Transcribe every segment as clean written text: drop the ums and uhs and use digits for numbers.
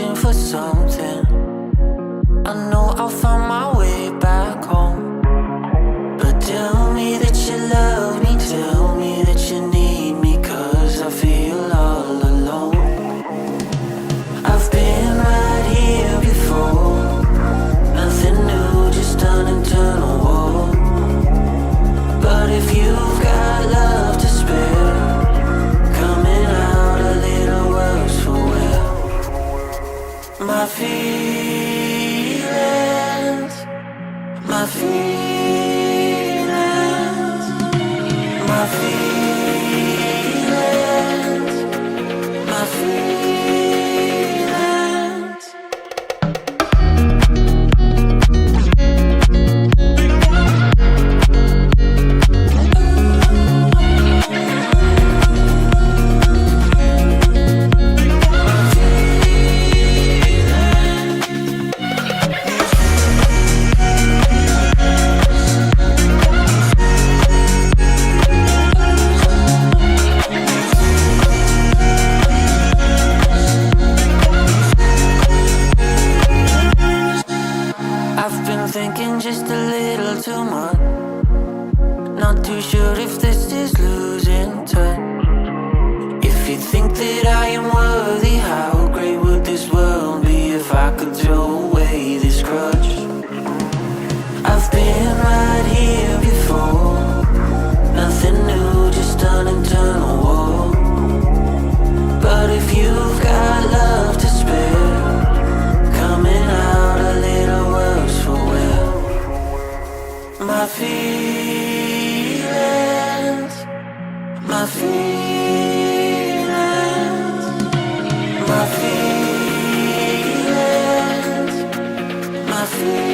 searching for something. I know I'll find my way back home. But tell me that you love me, tell me that you need me, 'cause I feel all alone. I've been right here before, nothing new, just an internal war. But if you've got love to spare, coming out a little worse for wear. My feelings, my feelings, my feelings, my feelings. I've been thinking just a little too much. Not too sure if this is losing touch. If you think that I am worthy, how great would this world be if I could throw away this grudge? I've been right here before, nothing new, just an internal war. But if you've got love to spare, coming out a little worse for wear. My feelings, my feelings, my feelings, my feelings.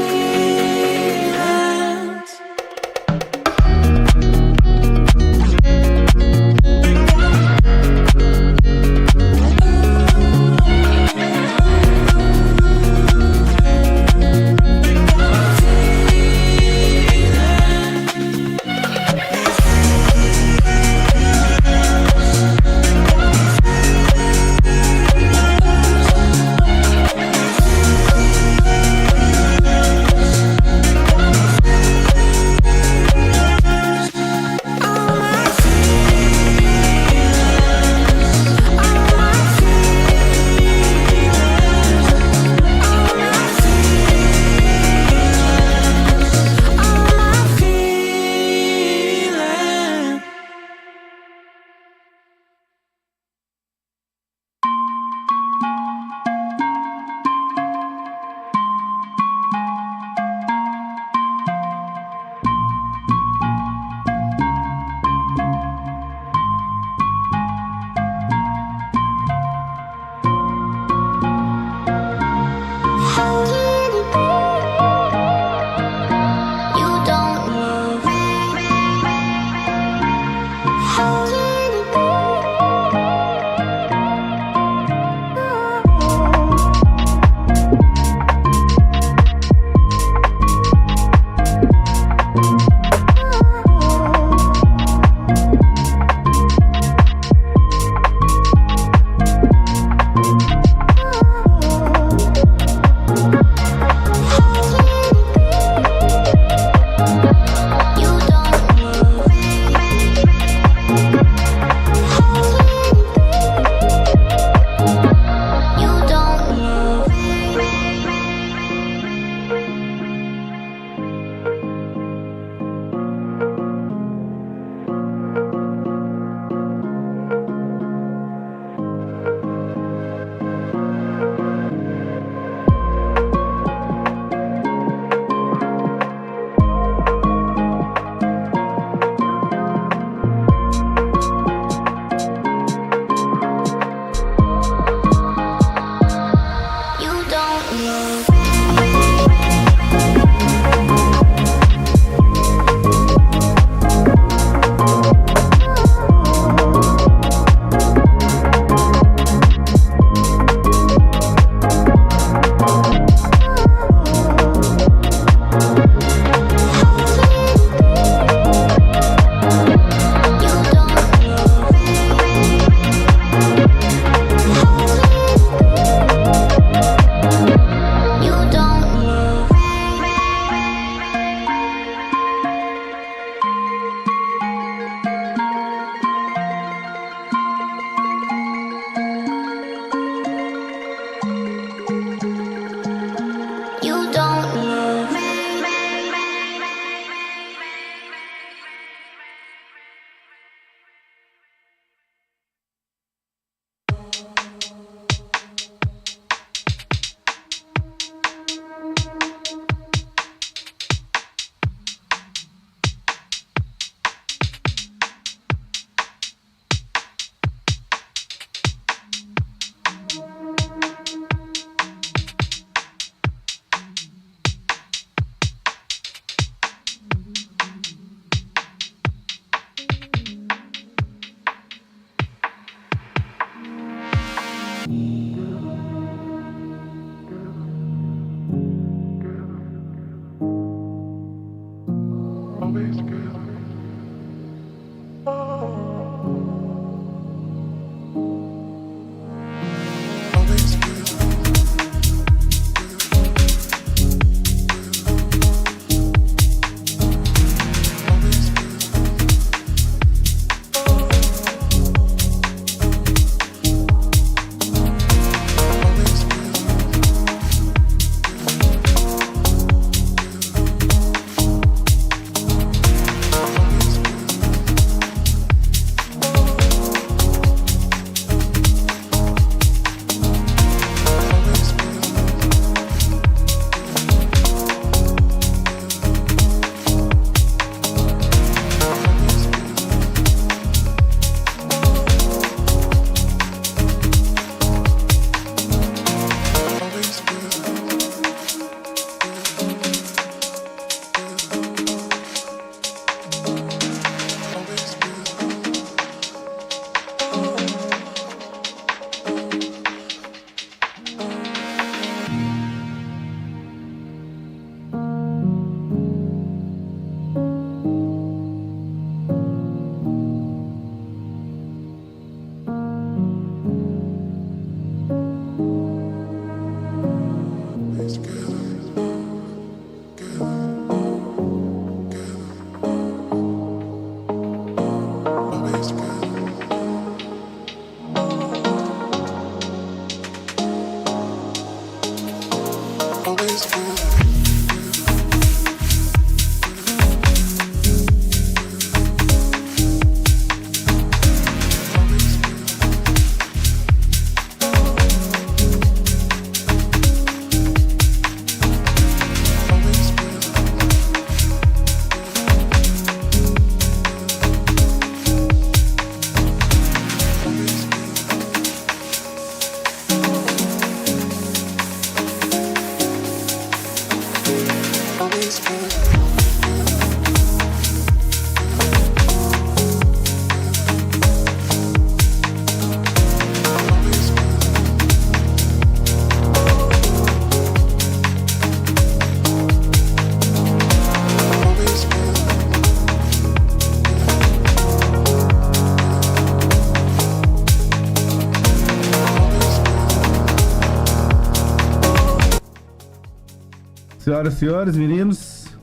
Senhoras e senhores,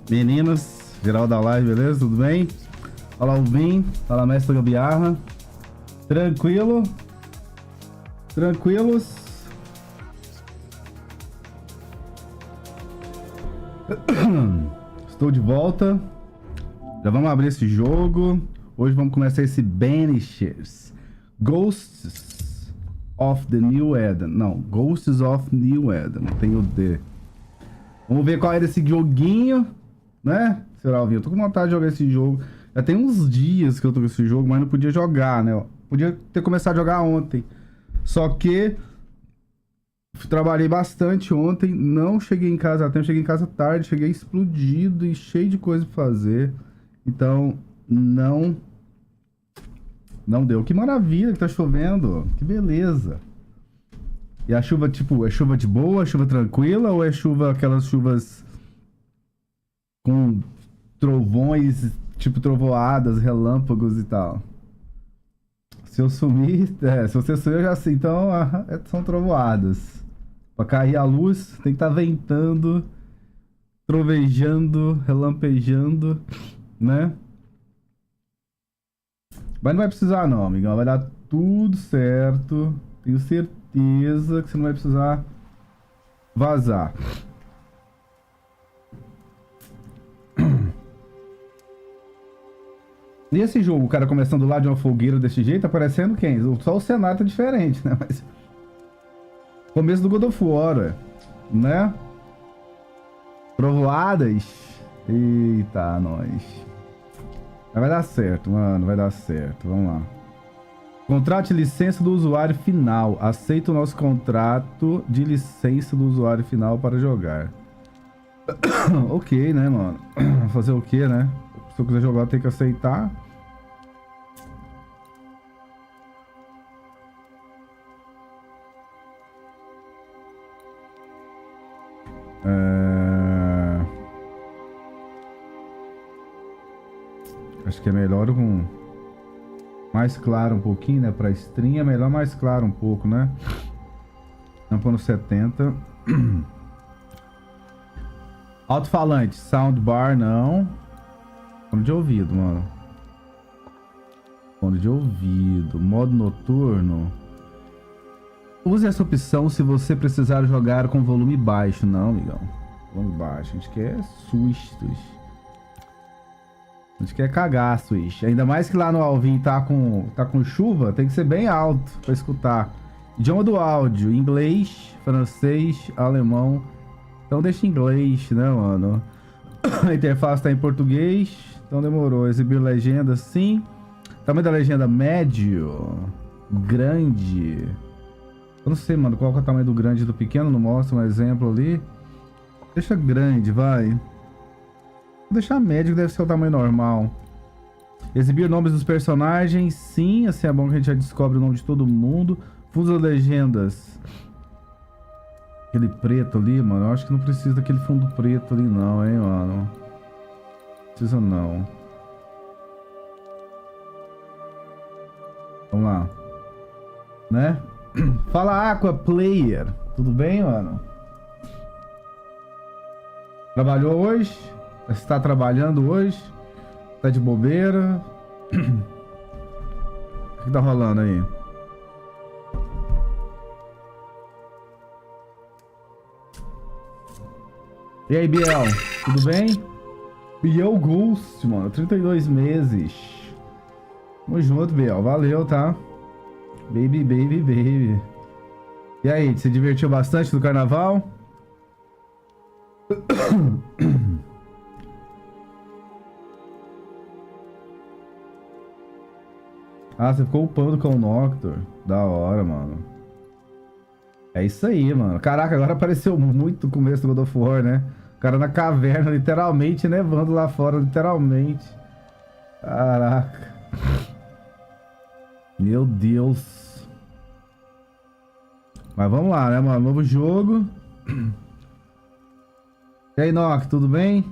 meninas, geral da live, beleza? Tudo bem? Olha lá o Vim, olha lá mestre Gambiarra. Tranquilo? Tranquilos? Estou de volta. Já vamos abrir esse jogo. Hoje vamos começar esse Banishers. Ghosts of the New Eden. Não, Ghosts of New Eden. Tem o D. Vamos ver qual era esse joguinho, né? Será, Alvinho? Eu tô com vontade de jogar esse jogo. Já tem uns dias que eu tô com esse jogo, mas não podia jogar, né? Podia ter começado a jogar ontem. Só que trabalhei bastante ontem, não cheguei em casa a tempo, cheguei em casa tarde, cheguei explodido e cheio de coisa pra fazer. Então, não deu. Que maravilha que tá chovendo. Que beleza. E a chuva, tipo, é chuva de boa, chuva tranquila ou é chuva, aquelas chuvas com trovões, tipo trovoadas, relâmpagos e tal? Se eu sumir, se você sumir eu já sei, então são trovoadas. Pra cair a luz tem que estar ventando, trovejando, relampejando, né? Mas não vai precisar não, amigão, vai dar tudo certo, tenho certeza que você não vai precisar vazar. E esse jogo, o cara começando lá de uma fogueira desse jeito, tá parecendo quem? Só o cenário tá diferente, né? Mas começo do God of War, né? Trovoadas. Eita, nós. Vai dar certo, mano, vai dar certo. Vamos lá. Contrato de licença do usuário final. Aceita o nosso contrato de licença do usuário final para jogar. Ok, né, mano? Fazer o que, né? Se eu quiser jogar, tem que aceitar. Acho que é melhor com mais claro um pouquinho, né? Pra stream é melhor mais claro um pouco, né? Vamos pôr no 70. Alto-falante, soundbar não. Fone de ouvido, mano. Fone de ouvido. Modo noturno. Use essa opção se você precisar jogar com volume baixo. Não, amigão. Volume baixo. A gente quer sustos. A gente quer cagaços. Ainda mais que lá no Alvin tá com chuva. Tem que ser bem alto pra escutar. Idioma do áudio. Inglês, francês, alemão. Então deixa em inglês, né, mano? A interface tá em português. Então demorou. Exibir legenda, sim. Tamanho da legenda médio. Grande. Eu não sei, mano, qual que é o tamanho do grande e do pequeno. Não mostra um exemplo ali. Deixa grande, vai. Vou deixar médio, que deve ser o tamanho normal. Exibir nomes dos personagens, sim. Assim é bom que a gente já descobre o nome de todo mundo. Fundo das legendas. Aquele preto ali, mano. Eu acho que não precisa daquele fundo preto ali não, hein, mano. Não precisa não. Vamos lá. Né? Fala, Aqua Player. Tudo bem, mano? Trabalhou hoje? Está trabalhando hoje? Tá de bobeira? O que tá rolando aí? E aí, Biel? Tudo bem? Biel Ghost, mano. 32 meses. Tamo junto, Biel. Valeu, tá? Baby, baby, baby. E aí, se divertiu bastante no carnaval? Ah, você ficou upando com o Noctur. Da hora, mano. É isso aí, mano. Caraca, agora apareceu muito o começo do God of War, né? O cara na caverna, literalmente, nevando lá fora, literalmente. Caraca. Meu Deus. Mas vamos lá, né, mano? Novo jogo. E aí, Nock, tudo bem?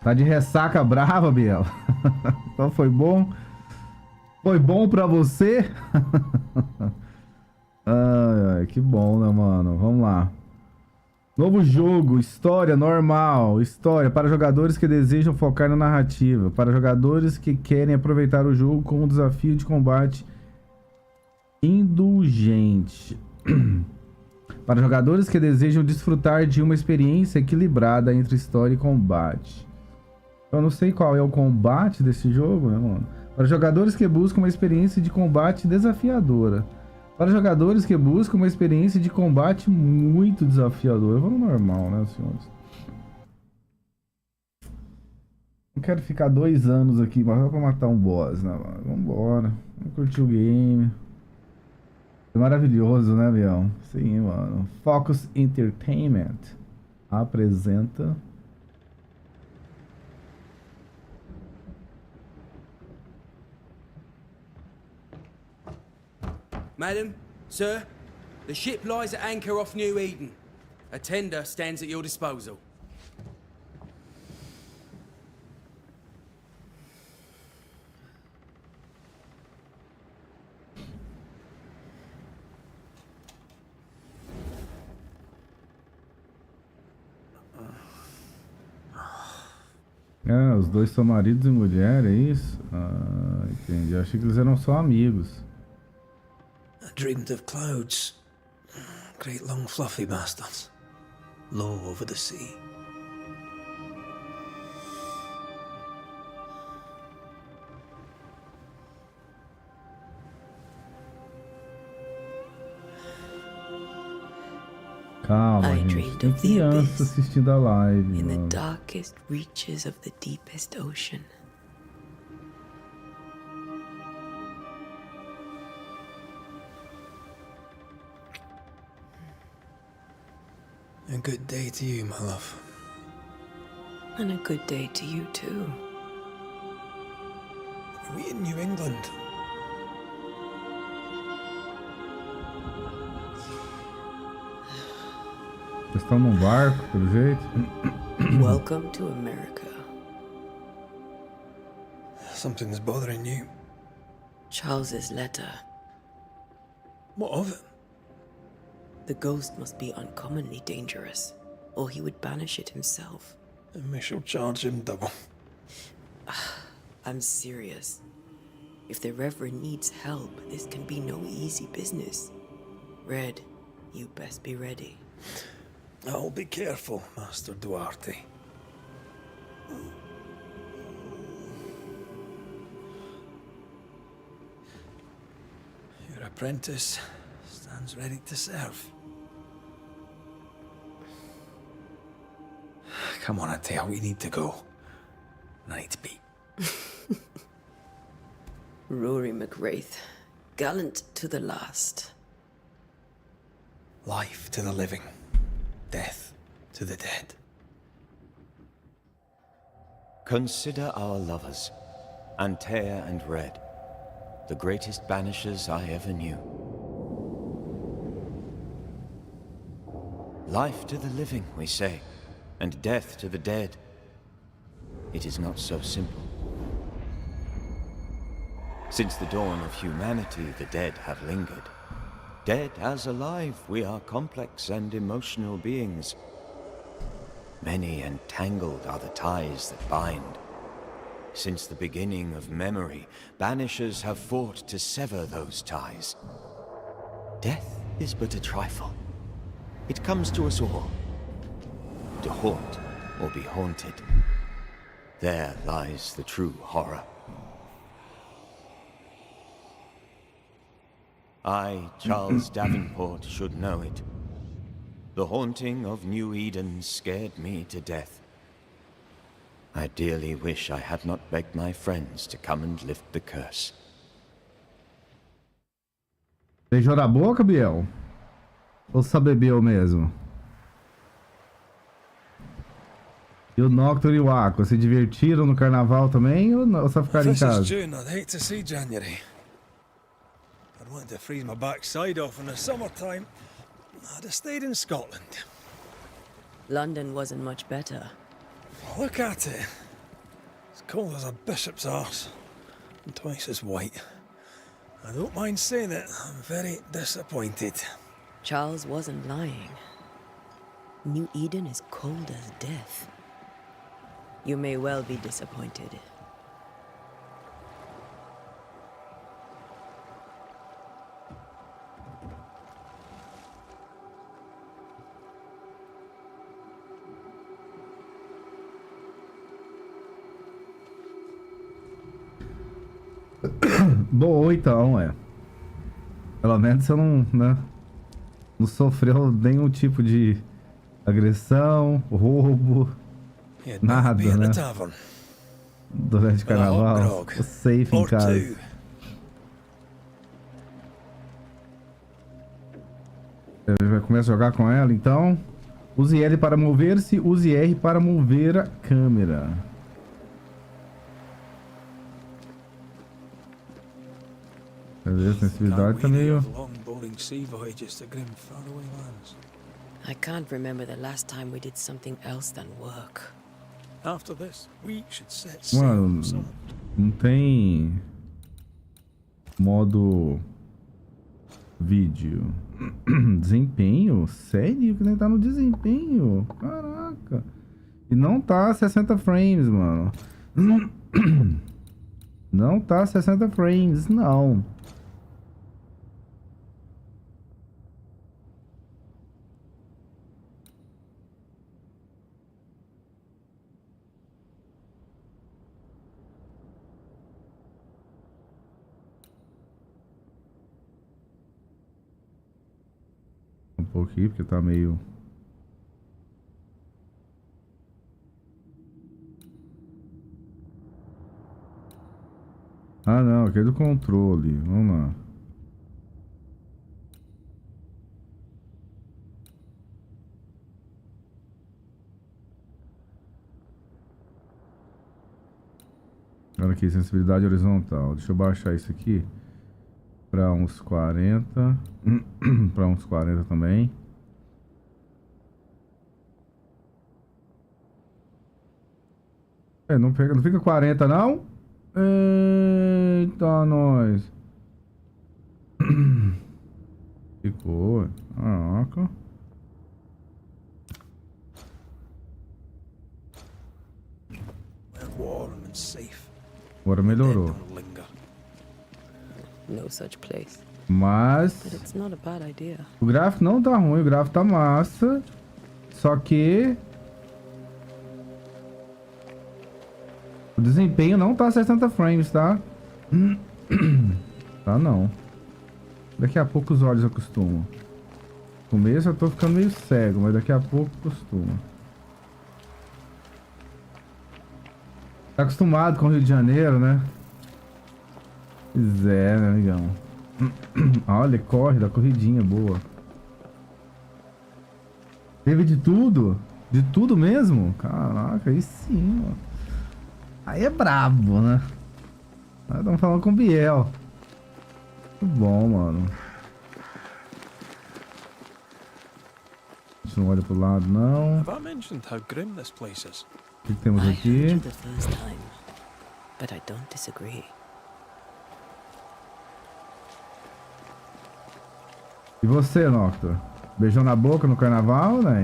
Tá de ressaca brava, Biel? Então foi bom? Foi bom pra você? Ai, ai, que bom, né, mano? Vamos lá. Novo jogo, história normal. História para jogadores que desejam focar na narrativa. Para jogadores que querem aproveitar o jogo como um desafio de combate indulgente. Para jogadores que desejam desfrutar de uma experiência equilibrada entre história e combate. Eu não sei qual é o combate desse jogo, né, mano? Para jogadores que buscam uma experiência de combate desafiadora. Para jogadores que buscam uma experiência de combate muito desafiadora. Eu vou no normal, né, senhores? Não quero ficar 2 anos aqui, mas só pra matar um boss, né, mano? Vambora. Vamos curtir o game. É maravilhoso, né, Biel? Sim, mano. Focus Entertainment apresenta... Madam, sir, the ship lies at anchor off New Eden. A tender stands at your disposal. Ah, os dois são maridos e mulher, é isso? Ah, entendi. Eu achei que eles eram só amigos. I dreamed of clouds. Great long fluffy bastards. Low over the sea. Calma, I gente. dreamed Tem of the criança abyss assistindo a live, in the mano. darkest reaches of the deepest ocean. A good day to you, my love. And a good day to you too. Are we in New England? estamos num barco, pelo jeito. Welcome to America. Something's bothering you. Charles's letter. What of it? The ghost must be uncommonly dangerous, or he would banish it himself. And we shall charge him double. I'm serious. If the Reverend needs help, this can be no easy business. Red, you best be ready. I'll be careful, Master Duarte. Your apprentice stands ready to serve. Come on, Atea, we need to go. I need to be. Rory McWraith, gallant to the last. Life to the living, death to the dead. Consider our lovers, Antea and Red, the greatest banishers I ever knew. Life to the living, we say, and death to the dead. It is not so simple. Since the dawn of humanity, the dead have lingered. Dead as alive, we are complex and emotional beings. Many and tangled are the ties that bind. Since the beginning of memory, banishers have fought to sever those ties. Death is but a trifle. It comes to us all. To haunt or be haunted. There lies the true horror. I, Charles Davenport, should know it. The haunting of New Eden scared me to death. I dearly wish I had not begged my friends to come and lift the curse. Beijou na boca, Biel? Ou só bebeu mesmo? E o Nocturne e o Aqua se divertiram no carnaval também ou, não, ou só ficaram em casa? This is June, I'd hate to see January. I'd want to freeze my backside off in the summertime. I'd have stayed in Scotland. London wasn't much better. Look at it. As cold as a bishop's arse. And twice as white. I don't mind saying it, I'm very disappointed. Charles wasn't lying. New Eden is cold as death. You may well be disappointed. Boa, então, é. Pelo menos você não, né, não sofreu nenhum tipo de agressão, roubo, nada, né? Durante o carnaval, safe em casa. Vai começar a jogar com ela, então. Use L para mover-se, use R para mover a câmera. A sensibilidade tá meio... I can't remember the last time we did something else than work. Mano, não tem modo vídeo. Desempenho? Sério? Que nem tá no desempenho? Caraca. E não tá 60 frames, mano. Não tá 60 frames, não. Um pouquinho, porque tá meio... Ah, não, aqui é do controle. Vamos lá. Olha aqui, sensibilidade horizontal. Deixa eu baixar isso aqui para uns 40. Para uns 40 também. É, não fica 40, não? Eita, nós. Ficou. Caraca. We're warm and safe. Agora melhorou. Don't linger. No such place. Mas But it's not a bad idea. o gráfico não tá ruim, o gráfico tá massa. Só que o desempenho não tá 60 frames, tá? Tá não. Daqui a pouco os olhos acostumam. No começo eu tô ficando meio cego, mas daqui a pouco acostuma. Tá acostumado com o Rio de Janeiro, né? Pois é, né, amigão? Olha, corre, dá corridinha boa. Teve de tudo? De tudo mesmo? Caraca, aí sim, ó. Aí é brabo, né? Nós estamos falando com o Biel. Muito bom, mano. A gente não olha pro lado, não. Have I mentioned how grim this place is? O que temos I heard aqui? you the first time, but I don't disagree. E você, Noctor? Beijou na boca no carnaval, né?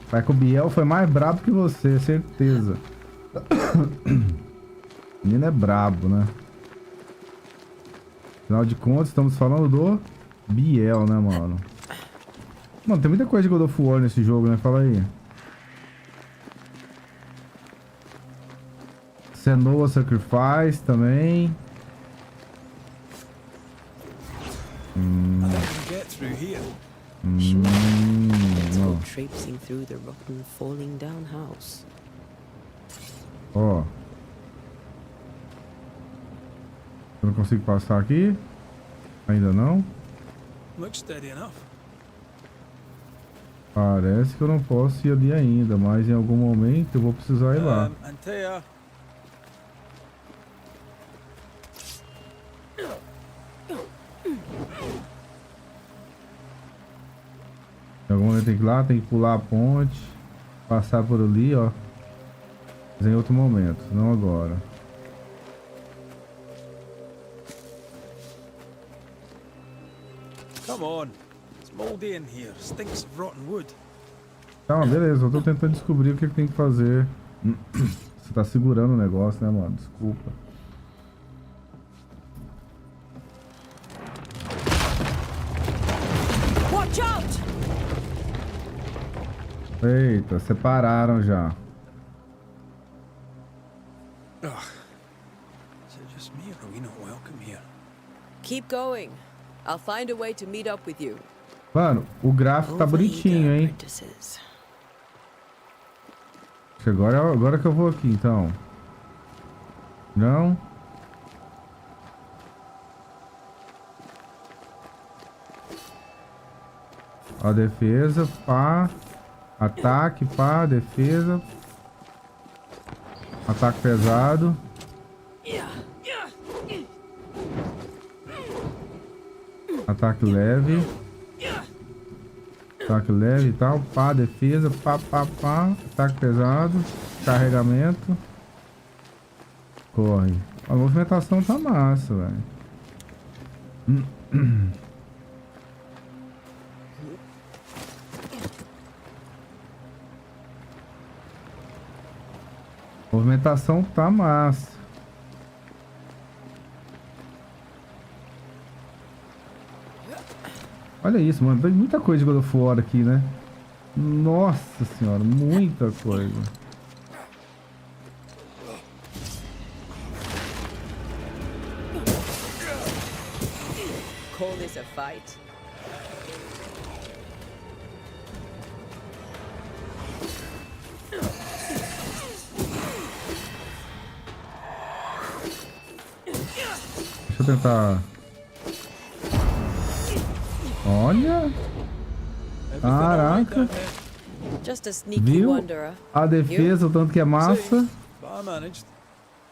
Vai que o Biel foi mais brabo que você, certeza. O menino é brabo, né? Afinal de contas, estamos falando do Biel, né, mano? Mano, tem muita coisa de God of War nesse jogo, né? Fala aí. Senua Sacrifice também. I think we can get through here. Let's Não. go traipsing through the rotten, falling down house. Ó. Eu não consigo passar aqui. Ainda não. Looks steady enough. Parece que eu não posso ir ali ainda, mas em algum momento eu vou precisar ir lá. Antea. Em algum momento tem que ir lá, tem que pular a ponte, passar por ali, ó. Mas em outro momento, não agora. Come on. It's moldy in here. Stinks of rotten wood. Tá, beleza, eu tô tentando descobrir o que tem que fazer. Você tá segurando o negócio, né, mano? Desculpa. Watch out! Eita, separaram já. Ugh. Is it just me or are we not welcome here? Keep going. I'll find a way to meet up with you. Mano, o gráfico tá bonitinho, hein? Apprentices. Acho que agora que eu vou aqui, então. Não? A defesa, pá. Ataque, pá, defesa. Ataque pesado. Ataque leve. Ataque leve e tal. Pá, defesa, pá, pá, pá. Ataque pesado. Carregamento. Corre. A movimentação tá massa, velho. Movimentação tá massa. Olha isso, mano. Tem muita coisa de God of War aqui, né? Nossa senhora, muita coisa. Call this a fight? Deixa eu tentar. Olha. Caraca. Just a sneaky Viu? wanderer. A defesa, o tanto que é massa. But I managed.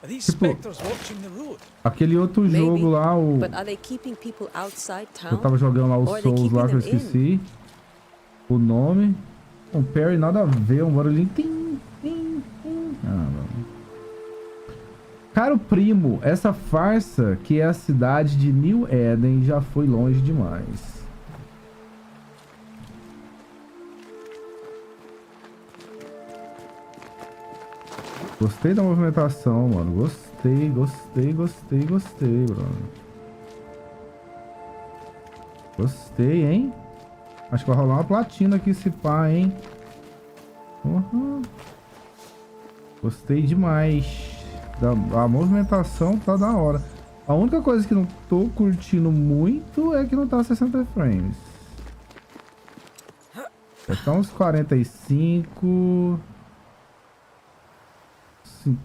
Are these Tipo- spectres watching the road? Aquele outro Maybe, jogo lá, o... But are they keeping people outside Eu town? tava jogando lá o Or are they Souls lá que eu keeping them in? esqueci. O nome. Um parry nada a ver, um barulhinho. Tim, tim, tim. Mano. Caro primo, essa farsa que é a cidade de New Eden já foi longe demais. Gostei da movimentação, mano. Gostei, brother. Gostei, hein? Acho que vai rolar uma platina aqui esse pá, hein? Uhum. Gostei demais. A movimentação tá da hora. A única coisa que não tô curtindo muito é que não tá 60 frames. Tá uns 45...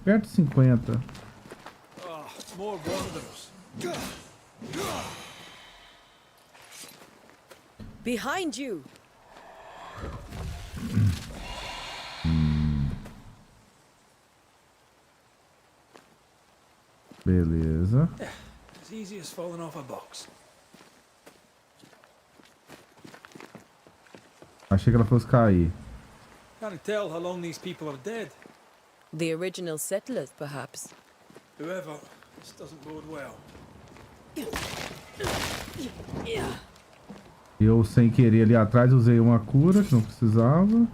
perto de 50. More wanderers. Behind you! Beleza. As easy as falling off a box. Achei que ela fosse cair. Can't tell how long these people are dead. The original settlers, perhaps. Whoever, this doesn't bode well. Eu, sem querer, ali atrás usei uma cura que não precisava.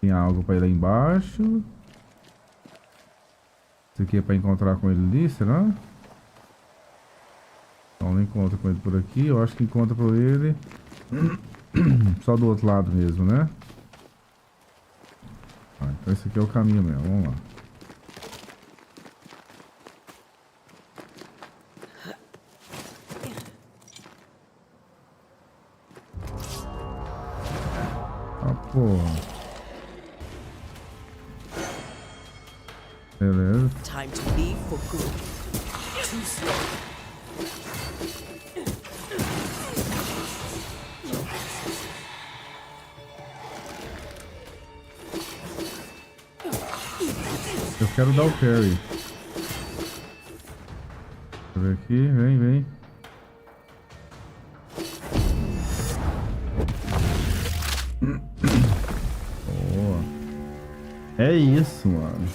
Tem algo pra ir lá embaixo. Isso aqui é pra encontrar com ele ali, será? Não encontra com ele por aqui. Eu acho que encontra com ele só do outro lado mesmo, né? Ah, então esse aqui é o caminho mesmo. Vamos lá. Ah, porra. Beleza. Time to leave for good. Too slow. Eu quero dar o parry. Deixa eu ver aqui. Vem, vem. Boa. É isso, mano.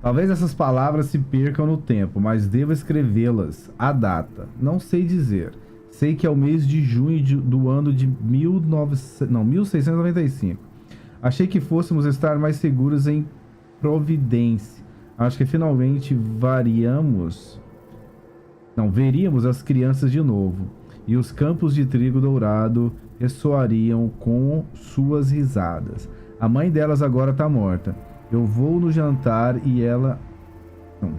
Talvez essas palavras se percam no tempo, mas devo escrevê-las. A data. Não sei dizer. Sei que é o mês de junho do ano de 1695. Achei que fôssemos estar mais seguros em Providência. Acho que finalmente veríamos as crianças de novo. E os campos de trigo dourado ressoariam com suas risadas. A mãe delas agora tá morta. Eu vou no jantar e ela... Não.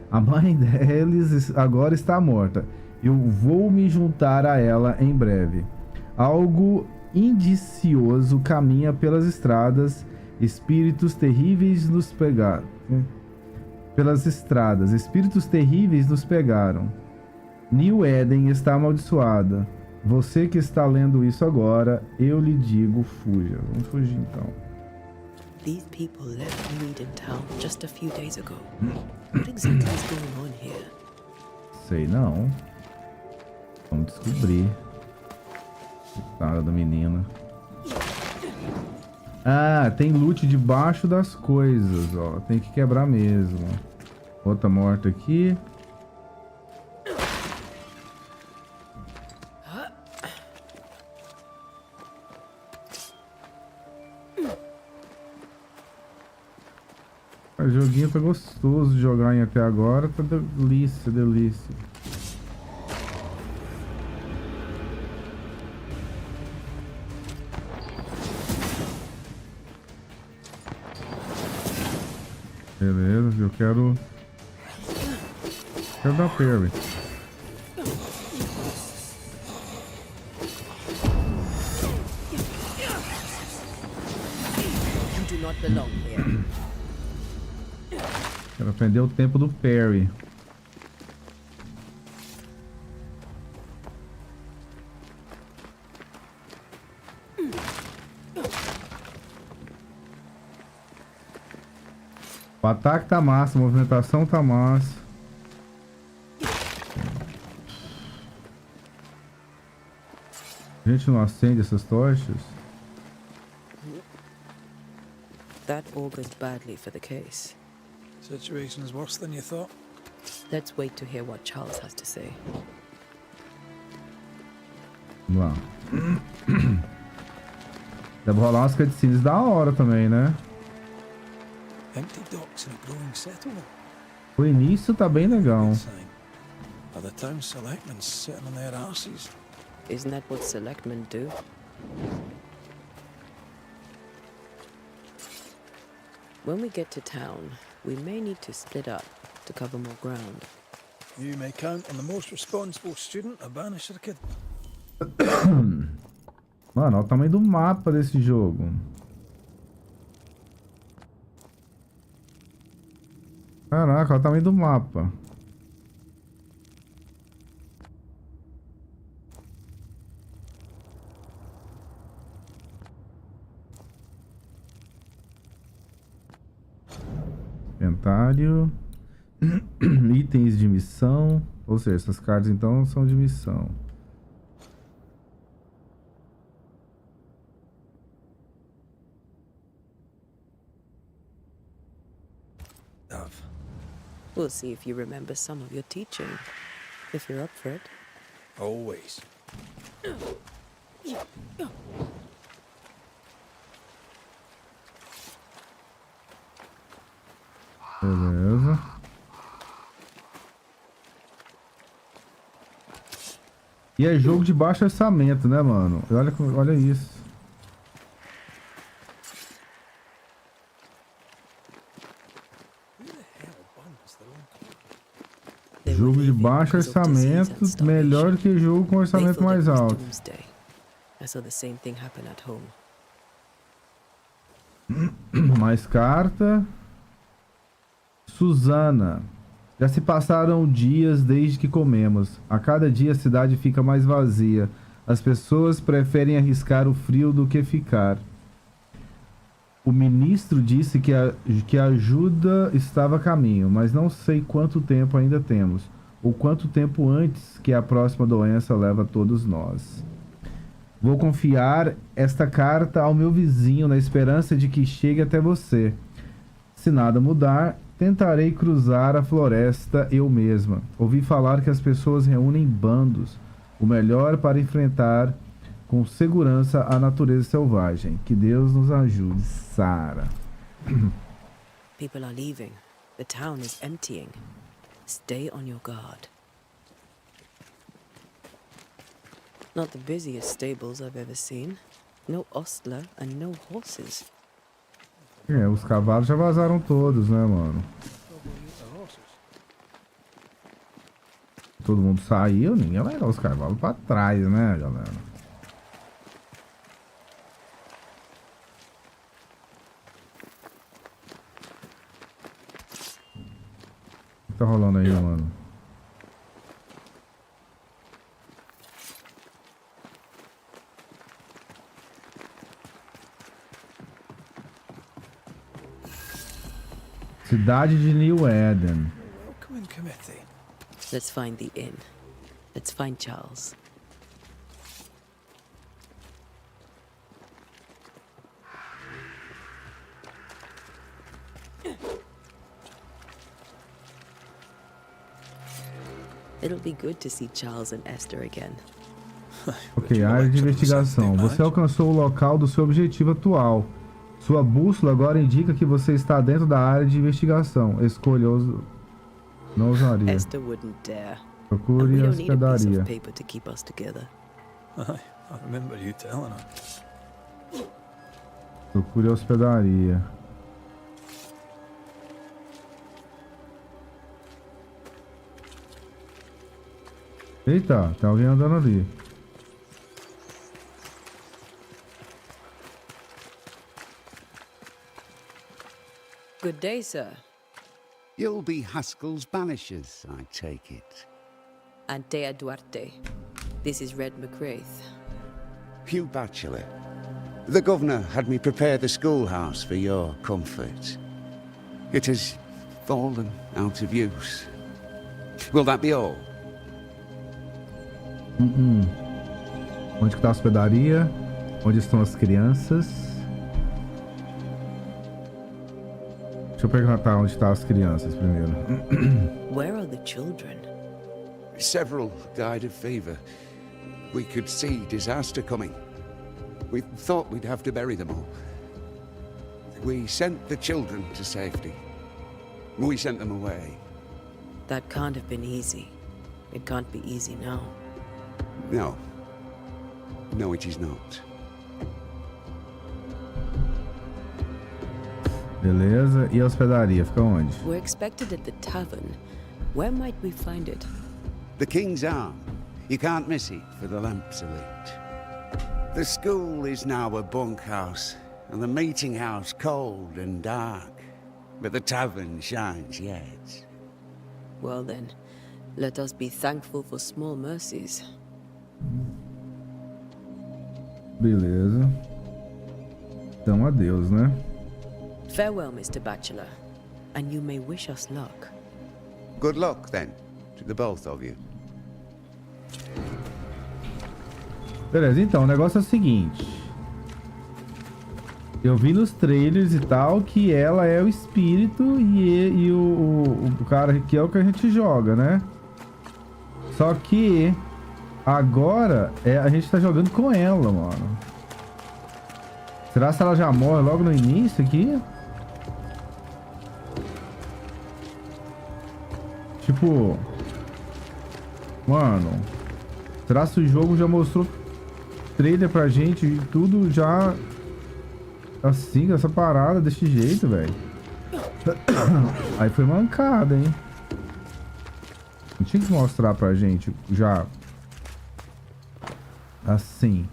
A mãe deles agora está morta. Eu vou me juntar a ela em breve. Algo indicioso caminha pelas estradas. Espíritos terríveis nos pegaram. Pelas estradas, espíritos terríveis nos pegaram. New Eden está amaldiçoada. Você que está lendo isso agora, eu lhe digo, fuja. Vamos fugir então. These people left New Eden town just a few days ago. What exactly is going on here? Sei não. Vamos descobrir. Coitada da menina. Ah, tem loot debaixo das coisas, ó. Tem que quebrar mesmo. Outra morta aqui. O joguinho tá gostoso de jogar em até agora. Tá delícia, delícia. Beleza, eu quero dar parry. You do not belong here. Quero aprender o tempo do parry. O ataque tá massa, a movimentação tá massa. A gente não acende essas tochas? That augurs badly for the case. Situation's worse than you thought. Let's wait to hear what Charles has to say. Vamos lá. Deve rolar umas cutscenes da hora também, né? Empty docks in a growing settlement. O início tá bem legal. Sign. Are the town selectmen sitting on their arses? Isn't that what selectmen do? When we get to town, we may need to split up to cover more ground. You may count on the most responsible student a Banisher kid. Mano, olha o tamanho do mapa desse jogo. Caraca, olha o tamanho do mapa. Inventário. Itens de missão. Ou seja, essas cartas então são de missão. We'll see if you remember some of your teaching, if you're up for it. Always. Beleza. E é jogo de baixo orçamento, né, mano? Olha isso. Jogo de baixo orçamento, melhor do que jogo com orçamento mais alto. I saw the same thing happen at home. Mais carta. Susana. Já se passaram dias desde que comemos. A cada dia a cidade fica mais vazia. As pessoas preferem arriscar o frio do que ficar. O ministro disse que a ajuda estava a caminho, mas não sei quanto tempo ainda temos, ou quanto tempo antes que a próxima doença leva todos nós. Vou confiar esta carta ao meu vizinho na esperança de que chegue até você. Se nada mudar, tentarei cruzar a floresta eu mesma. Ouvi falar que as pessoas reúnem bandos, o melhor para enfrentar com segurança a natureza selvagem. Que Deus nos ajude, Sarah. People are leaving. The town is emptying. Stay on your guard. Not the busiest stables I've ever seen. No ostler and no horses. É, os cavalos já vazaram todos, né, mano? Todo mundo saiu, ninguém vai dar os cavalos pra trás, né, galera? O que tá rolando aí, mano? Cidade de New Eden. Welcoming committee. Let's find the inn. Let's find Charles. It'll be good to see Charles and Esther again. Ok, área de investigação. Você alcançou o local do seu objetivo atual. Sua bússola agora indica que você está dentro da área de investigação. Escolha os... Não usaria. Esther wouldn't dare. Procure We a don't need a piece hospedaria. of paper to keep us together. I remember you telling her. Procure a hospedaria. Eita, tem alguém andando ali. Good day, sir. You'll be Haskell's Banishers, I take it. Antea Duarte. This is Red McGrath. Hugh Batchelor. The governor had me prepare the schoolhouse for your comfort. It has fallen out of use. Will that be all? Onde que tá a hospedaria? Onde estão as crianças? Deixa eu perguntar onde estão as crianças primeiro. Where are the children? Several died of fever. We could see disaster coming. We thought we'd have to bury them all. We sent the children to safety. We sent them away. That can't have been easy. It can't be easy now. No. No, it is not. Beleza. E a hospedaria? Fica onde? We're expected at the tavern. Where might we find it? The King's Arm. You can't miss it, for the lamps are lit. The school is now a bunkhouse, and the meeting house cold and dark. But the tavern shines yet. Well then, let us be thankful for small mercies. Beleza. Então, adeus, né? Farewell, Mr. Bachelor, and you may wish us luck. Good luck, then, to the both of you. Beleza, então, o negócio é o seguinte. Eu vi nos trailers e tal que ela é o espírito e o cara que é o que a gente joga, né? Só que agora a gente tá jogando com ela, mano. Será que ela já morre logo no início aqui? Tipo... Mano... Será que o jogo já mostrou trailer pra gente e tudo já... Assim, essa parada, desse jeito, velho. Aí foi mancada, hein? Não tinha que mostrar pra gente já... Assim...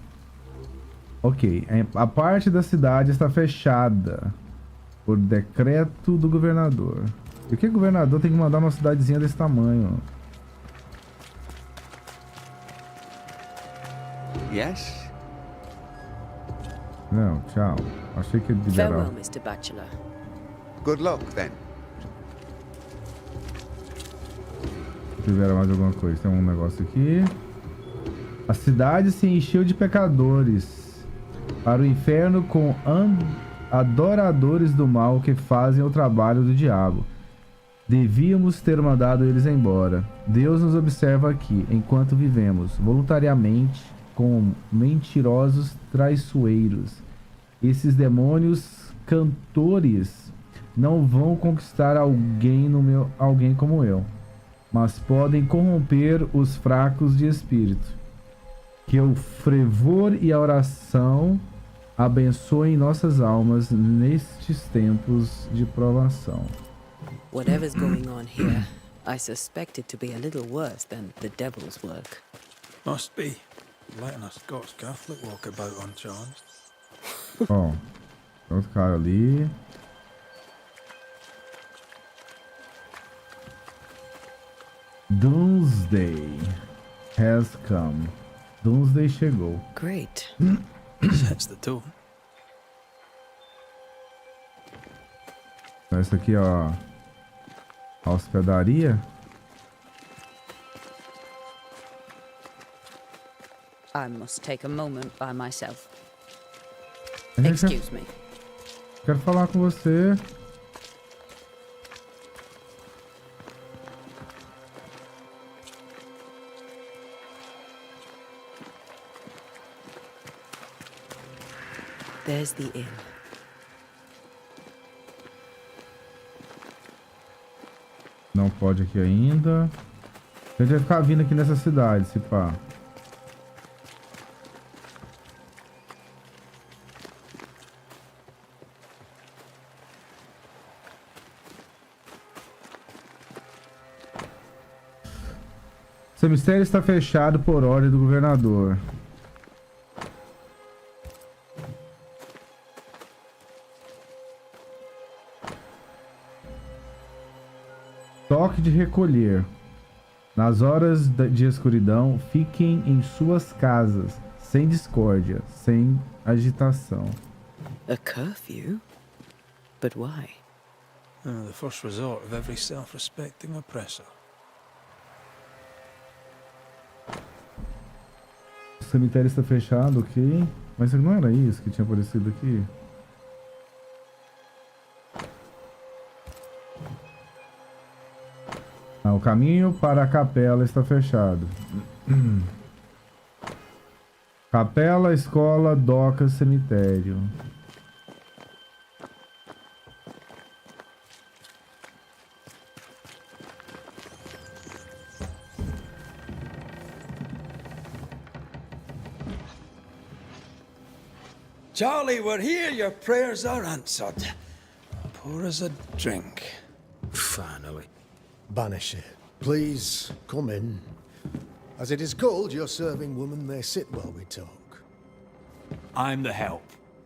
Ok, a parte da cidade está fechada por decreto do governador. E o que o governador tem que mandar uma cidadezinha desse tamanho? Yes? Não, tchau. Achei que ele liberava. Farewell, Mr. Bachelor. Good luck, then. Libera mais alguma coisa. Tem um negócio aqui. A cidade se encheu de pecadores. Para o inferno com adoradores do mal que fazem o trabalho do diabo. Devíamos ter mandado eles embora. Deus nos observa aqui, enquanto vivemos, voluntariamente, com mentirosos traiçoeiros. Esses demônios cantores não vão conquistar alguém como eu, mas podem corromper os fracos de espírito. Que o fervor e a oração abençoem nossas almas nestes tempos de provação. Whatever's going on here, I suspect it to be a little worse than the devil's work. Must be. Letting a Scots Catholic walk about uncharged. Ó, tem outro cara ali. Doomsday has come. Doomsday chegou. Great. Sets the tone. Essa aqui, ó. A hospedaria. I must take a moment by myself. Excuse me. Quero falar com você. There's the inn. Não pode aqui ainda. A gente vai ficar vindo aqui nessa cidade, se pá. O cemitério está fechado por ordem do governador. Toque de recolher. Nas horas de escuridão, fiquem em suas casas, sem discórdia, sem agitação. A curfew? But why? The first resort of every cemitério está fechado, ok. Mas não era isso que tinha aparecido aqui? Ah, o caminho para a capela está fechado. Capela, escola, doca, cemitério. Charlie, we're here. Your prayers are answered. Pour us a drink. Finally. Banisher, please come in. As it is cold, your serving woman may sit while we talk. I'm the help.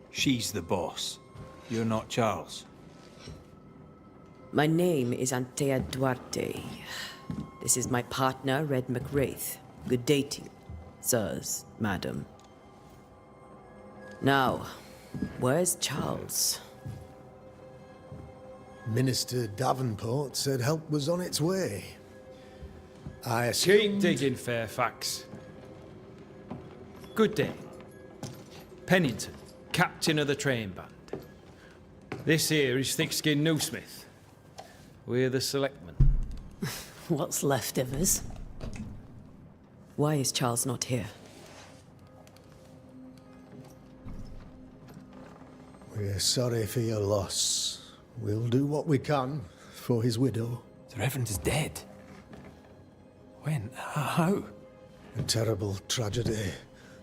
She's the boss. You're not Charles. My name is Antea Duarte. This is my partner, Red McWraith. Good day to you, sirs, madam. Now, where's Charles? Minister Davenport said help was on its way. I Keep assumed... digging, Fairfax. Good day. Pennington, captain of the train band. This here is thick-skinned Newsmith. We're the selectmen. What's left of us? Why is Charles not here? We're sorry for your loss. We'll do what we can for his widow. The Reverend is dead. When? How? A terrible tragedy.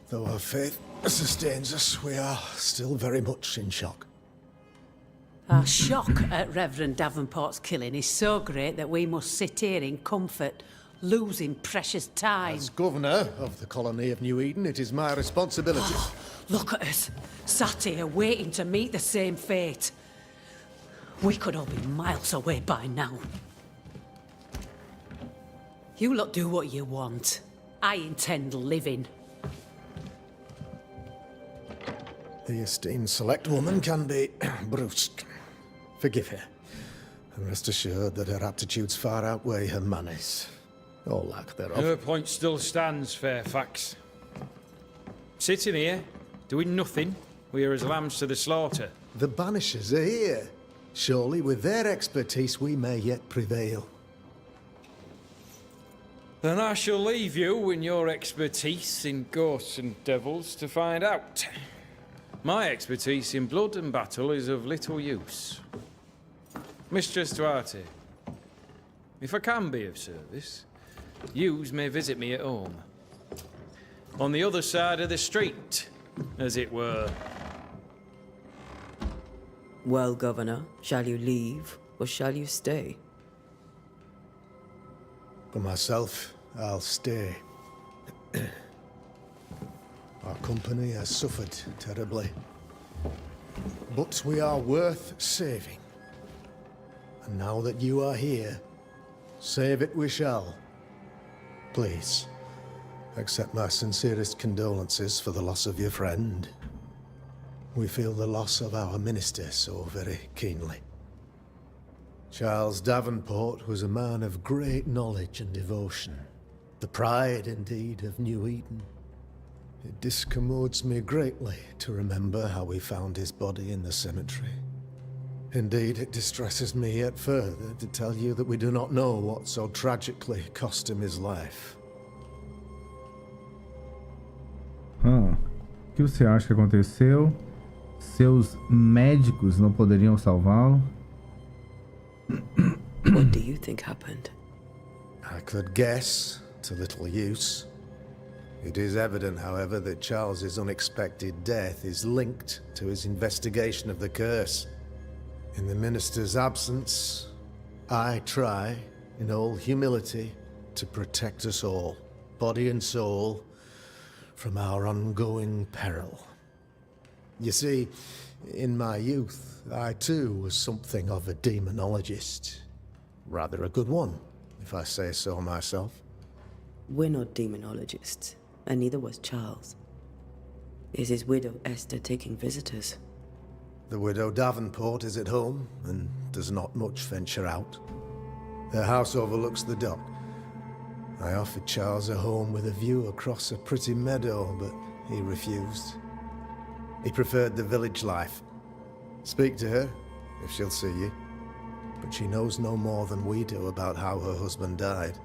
Though our faith sustains us, we are still very much in shock. Our shock at Reverend Davenport's killing is so great that we must sit here in comfort, losing precious time. As governor of the colony of New Eden, it is my responsibility. Look at us, sat here waiting to meet the same fate. We could all be miles away by now. You lot do what you want. I intend living. The esteemed select woman can be brusque. Forgive her, and rest assured that her aptitudes far outweigh her manners, or lack thereof. Her point still stands, Fairfax. Sitting here, doing nothing, we're as lambs to the slaughter. The Banishers are here. Surely, with their expertise, we may yet prevail. Then I shall leave you and your expertise in ghosts and devils to find out. My expertise in blood and battle is of little use. Mistress Duarte, if I can be of service, yous may visit me at home. On the other side of the street, as it were. Well, Governor, shall you leave or shall you stay? For myself, I'll stay. Our company has suffered terribly. But we are worth saving. And now that you are here, save it we shall. Please, accept my sincerest condolences for the loss of your friend. We feel the loss of our minister so very keenly. Charles Davenport was a man of great knowledge and devotion. The pride, indeed, of New Eden. It discommodes me greatly to remember how we found his body in the cemetery. Indeed, it distresses me yet further to tell you that we do not know what so tragically cost him his life. O que você acha que aconteceu? Seus médicos não poderiam salvá-lo? What do you think happened? I could guess, to little use. It is evident, however, that Charles's unexpected death is linked to his investigation of the curse. In the minister's absence, I try, in all humility, to protect us all, body and soul, from our ongoing peril. You see, in my youth, I too was something of a demonologist. Rather a good one, if I say so myself. We're not demonologists, and neither was Charles. Is his widow Esther taking visitors? The widow Davenport is at home, and does not much venture out. Their house overlooks the dock. I offered Charles a home with a view across a pretty meadow, but he refused. He preferred the village life. Speak to her, if she'll see you. But she knows no more than we do about how her husband died.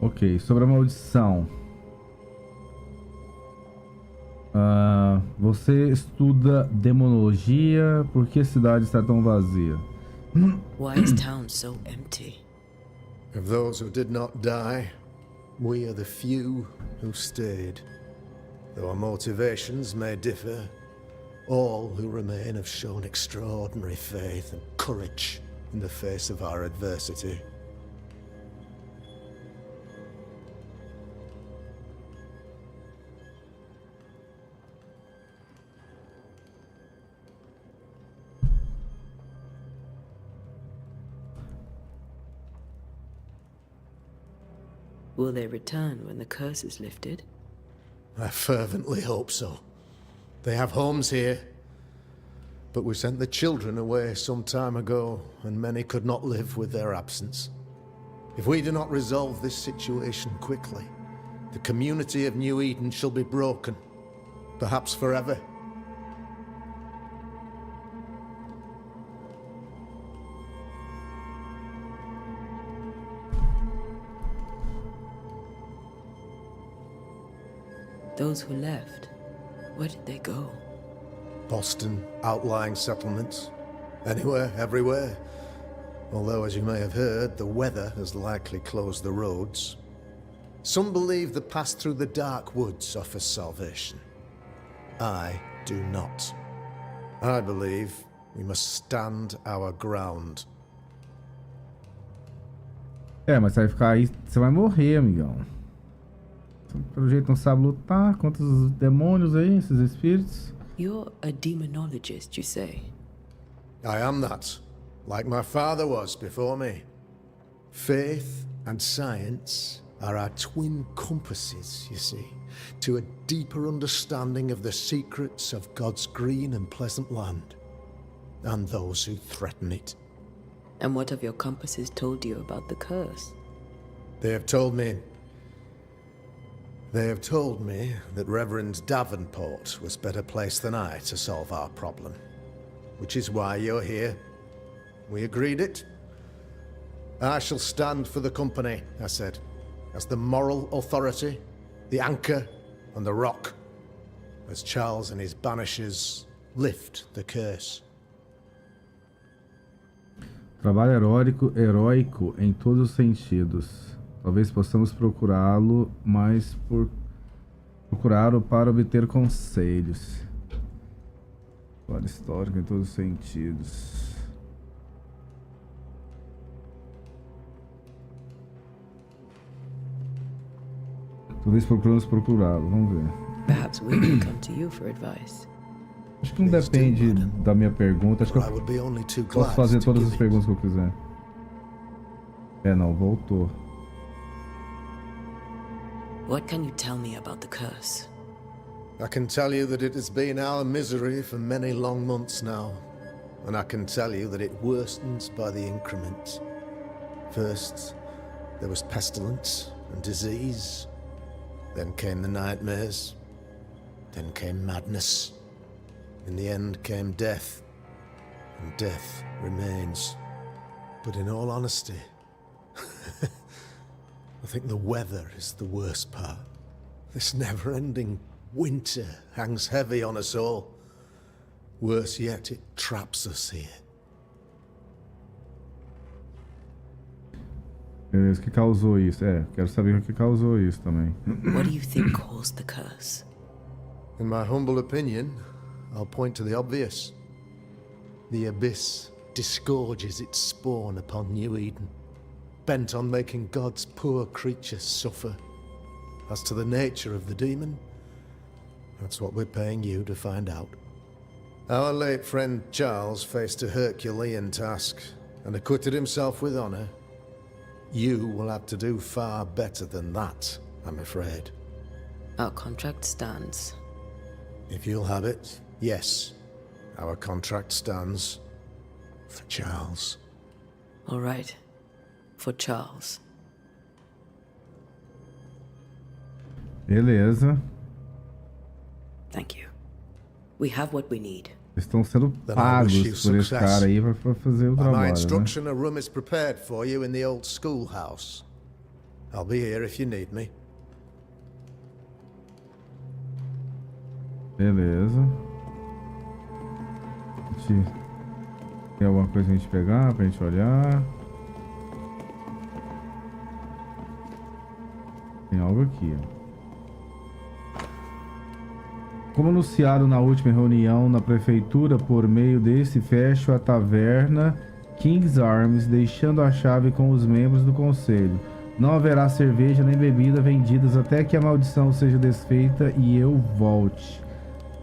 Ok, sobre a maldição. Você estuda demonologia. Por que a cidade está tão vazia? Why is town so empty? Of those who did not die, we are the few who stayed. Though our motivations may differ, all who remain have shown extraordinary faith and courage in the face of our adversity. Will they return when the curse is lifted? I fervently hope so. They have homes here, but we sent the children away some time ago, and many could not live with their absence. If we do not resolve this situation quickly, the community of New Eden shall be broken, perhaps forever. Those who left, where did they go? Boston, outlying settlements. Anywhere, everywhere. Although, as you may have heard, the weather has likely closed the roads. Some believe the path through the dark woods offers salvation. I do not. I believe we must stand our ground. Mas você vai ficar aí, você vai morrer, amigão. Pelo jeito não sabe lutar contra os demônios aí, esses espíritos. You're a demonologist, you say? I am that, like my father was before me. Faith and science are our twin compasses, you see, to a deeper understanding of the secrets of God's green and pleasant land, and those who threaten it. And what have your compasses told you about the curse? They have told me that Reverend Davenport was better placed than I to solve our problem. Which is why you're here. We agreed it. I shall stand for the company, I said, as the moral authority, the anchor, and the rock, as Charles and his Banishers lift the curse. Trabalho heróico em todos os sentidos. Talvez possamos procurá-lo, mas procurá-lo para obter conselhos. História histórica em todos os sentidos. Talvez procuramos procurá-lo, vamos ver. Perhaps we can come to you for advice. Acho que não depende da minha pergunta. Acho que eu posso fazer todas as perguntas que eu quiser. Não, voltou. What can you tell me about the curse? I can tell you that it has been our misery for many long months now. And I can tell you that it worsens by the increment. First, there was pestilence and disease. Then came the nightmares. Then came madness. In the end came death. And death remains. But in all honesty, I think the weather is the worst part. This never-ending winter hangs heavy on us all. Worse yet, it traps us here. Beleza, o que causou isso? Quero saber o que causou isso também. What do you think caused the curse? In my humble opinion, I'll point to the obvious. The Abyss disgorges its spawn upon New Eden, bent on making God's poor creatures suffer. As to the nature of the demon, that's what we're paying you to find out. Our late friend Charles faced a Herculean task and acquitted himself with honor. You will have to do far better than that, I'm afraid. Our contract stands. If you'll have it, yes. Our contract stands for Charles. All right. For Charles. Beleza. Thank you. We have what we need. Estão sendo pagos por esse cara aí pra fazer o By my trabalho, né? instruction, a room is prepared for you in the old schoolhouse. I'll be here if you need me. Beleza. Tem alguma coisa pra gente pegar, pra gente olhar? Tem algo aqui, ó. Como anunciado na última reunião na prefeitura, por meio desse fecho a taverna King's Arms, deixando a chave com os membros do conselho. Não haverá cerveja nem bebida vendidas até que a maldição seja desfeita e eu volte.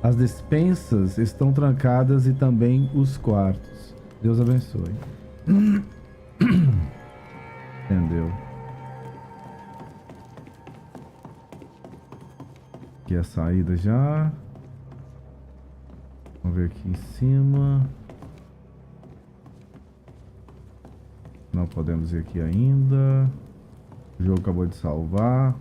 As despensas estão trancadas e também os quartos. Deus abençoe. Entendeu? Aqui é a saída já. Vamos ver aqui em cima. Não podemos ir aqui ainda. O jogo acabou de salvar.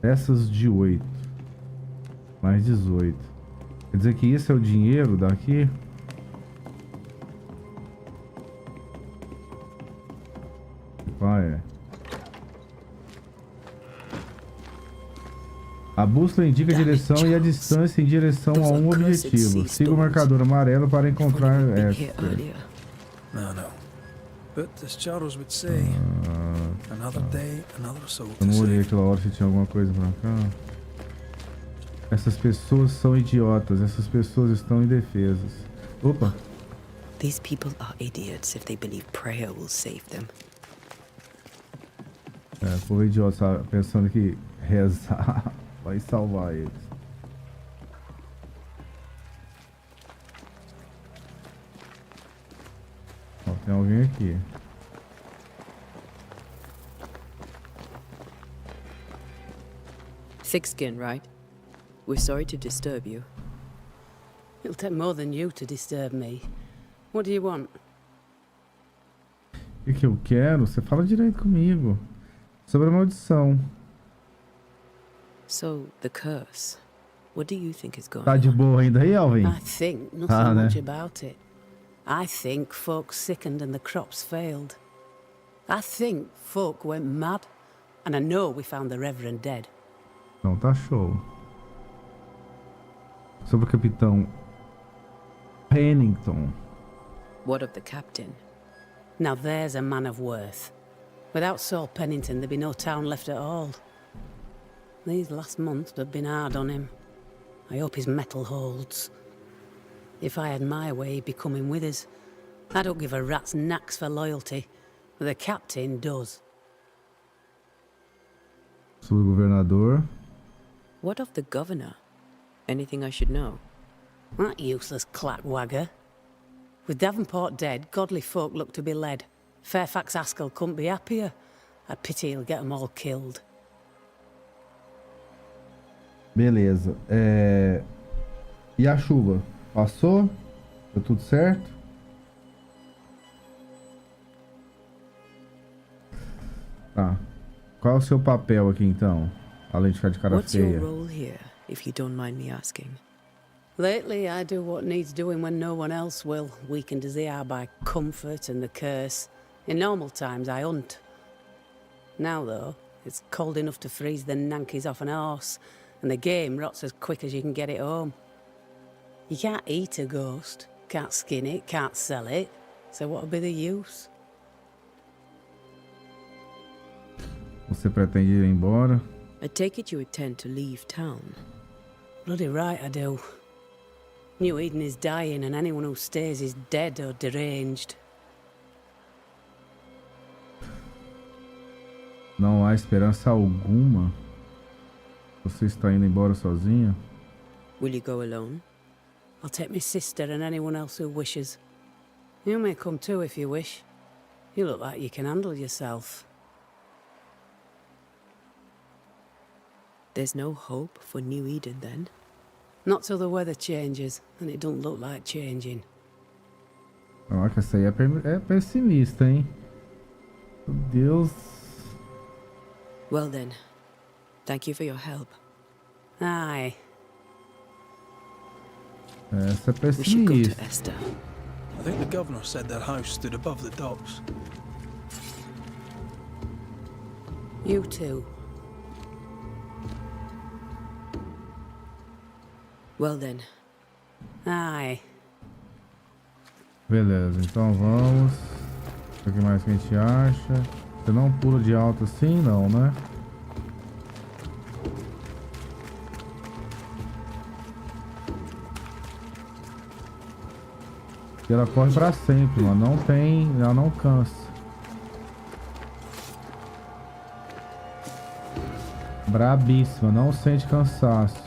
Peças de 8. Mais 18. Quer dizer que esse é o dinheiro daqui? Ah, é. A bússola indica a direção e a distância em direção a um objetivo. Siga o marcador amarelo para encontrar No, no. But as Charles would say, another day, another soul to Eu não olhei save. aquela hora se tinha alguma coisa pra cá. Essas pessoas são idiotas. Essas pessoas estão indefesas. Opa. These people are idiots if they believe prayer will save them. O povo é idiota, sabe? Pensando que rezar vai salvar eles. Ó, tem alguém aqui. Thick skin, right? We're sorry to disturb you. It'll take more than you to disturb me. What do you want? O que eu quero? Você fala direito comigo. Sobre a maldição. So, the curse. What do you think is going Tá de on? boa ainda aí, Alvin? I think nothing né? much about it. I think folk sickened and the crops failed. I think folk went mad. And I know we found the Reverend dead. Então tá show. Sobre o capitão Pennington. What of the captain? Now there's a man of worth. Without Saul Pennington, there'd be no town left at all. These last months have been hard on him. I hope his mettle holds. If I had my way, he'd be coming with us. I don't give a rat's knacks for loyalty, but the captain does. Sobre o governador. What of the governor? Anything I should know? That useless clackwagger. With Davenport dead, godly folk look to be led. Fairfax Askell couldn't be happier. I pity he'll get them all killed. Beleza. E a chuva? Passou? Deu tudo certo? Tá. Qual é o seu papel aqui então? Além de ficar de cara What's your feia. role here, if you don't mind me asking? Lately, I do what needs doing when no one else will, weakened as they are by comfort and the curse. In normal times, I hunt. Now, though, it's cold enough to freeze the nankies off an horse, and the game rots as quick as you can get it home. You can't eat a ghost, can't skin it, can't sell it. So what'll be the use? Você pretende ir embora? I take it you intend to leave town. Bloody right I do. New Eden is dying and anyone who stays is dead or deranged. Não há esperança alguma. Você está indo embora sozinha? Will you go alone? I'll take my sister and anyone else who wishes. You may come too if you wish. You look like you can handle yourself. There's no hope for New Eden then? Not till the weather changes, and it don't look like changing. Caraca, essa aí é pessimista, hein? Meu Deus. Well then, thank you for your help. Aye. Essa é We should go pessimista. to Esther. I think the governor said their house stood above the docks. You too. Well then. Aye. Beleza, então vamos. O que mais que a gente acha? Você não pula de alto assim, não, né? E ela corre pra sempre, mano. Não tem. Ela não cansa. Brabíssima, não sente cansaço.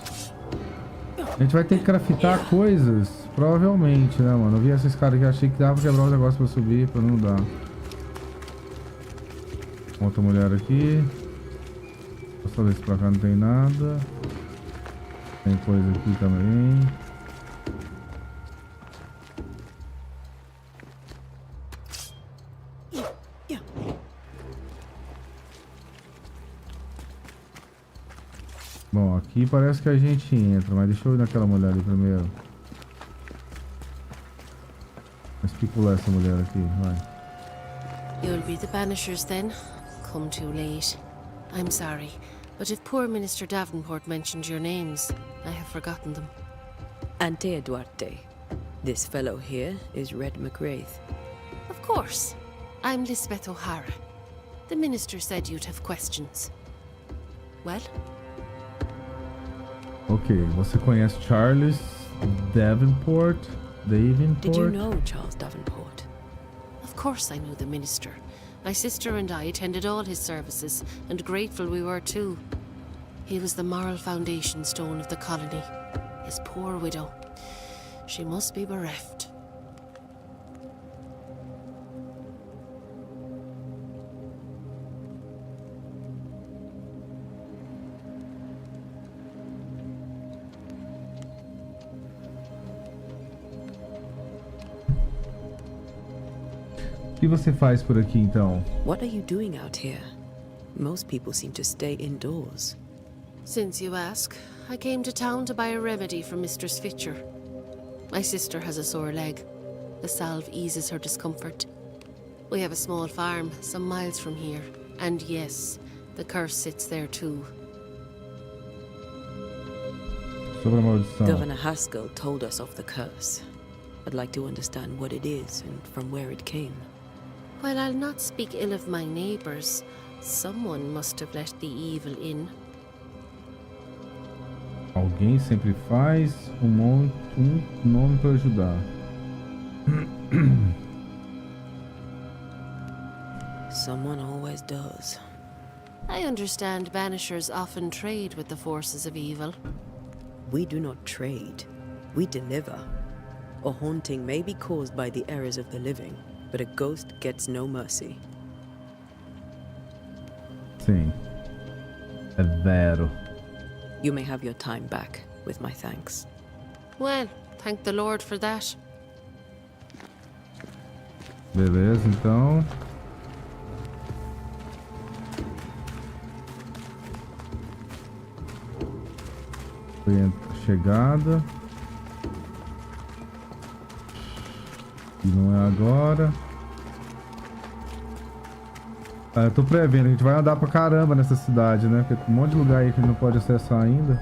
A gente vai ter que craftar coisas, provavelmente, né, mano? Eu vi esses caras que achei que dava pra quebrar o negócio pra subir, pra não dar. Outra mulher aqui. Vou só ver se pra cá não tem nada. Tem coisa aqui também. Bom, aqui parece que a gente entra, mas deixa eu ir naquela mulher ali primeiro. Especula essa mulher aqui, vai. You'll be the Banishers then? Come too late. I'm sorry, but if poor Minister Davenport mentioned your names, I have forgotten them. Antea Duarte. This fellow here is Red McWraith. Of course. I'm Lisbeth O'Hara. The minister said you'd have questions. Well? Ok, você conhece Charles Davenport? Did you know Charles Davenport? Of course I knew the minister. My sister and I attended all his services, and grateful we were too. He was the moral foundation stone of the colony. His poor widow. She must be bereft. O que você faz por aqui então? What are you doing out here? Most people seem to stay indoors. Since you ask, I came to town to buy a remedy for Mistress Fitcher. My sister has a sore leg. The salve eases her discomfort. We have a small farm, some miles from here. And yes, the curse sits there too. Sobre a maldição. Governor Haskell told us of the curse. I'd like to understand what it is and from where it came. While I'll not speak ill of my neighbors, someone must have let the evil in. Alguém sempre faz um nome para ajudar. Someone always does. I understand Banishers often trade with the forces of evil. We do not trade. We deliver. A haunting may be caused by the errors of the living, but a ghost gets no mercy. Sim. É vero. You may have your time back, with my thanks. Well, thank the Lord for that. Beleza, então. Foi a chegada. E não é agora. Ah, eu tô prevendo, a gente vai andar pra caramba nessa cidade, né? Porque tem um monte de lugar aí que a gente não pode acessar ainda.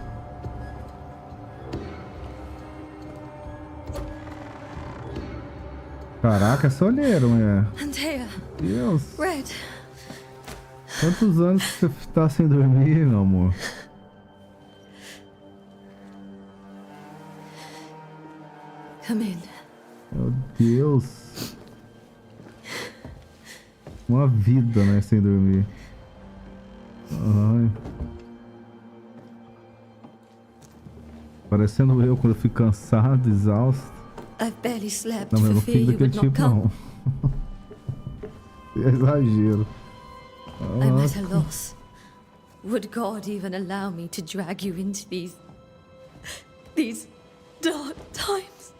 Caraca, é soleiro, mulher. Antea. Deus. Red. Quantos anos que você tá sem dormir, meu amor? Come in. Meu Deus. Uma vida, né, sem dormir. Ai. Parecendo eu quando eu fico cansado, exausto. I've barely slept Não, mas eu for não fear fico you daquele would not tipo, come. não. É exagero. I'm at a loss. Would God even allow me to drag you into these dark times?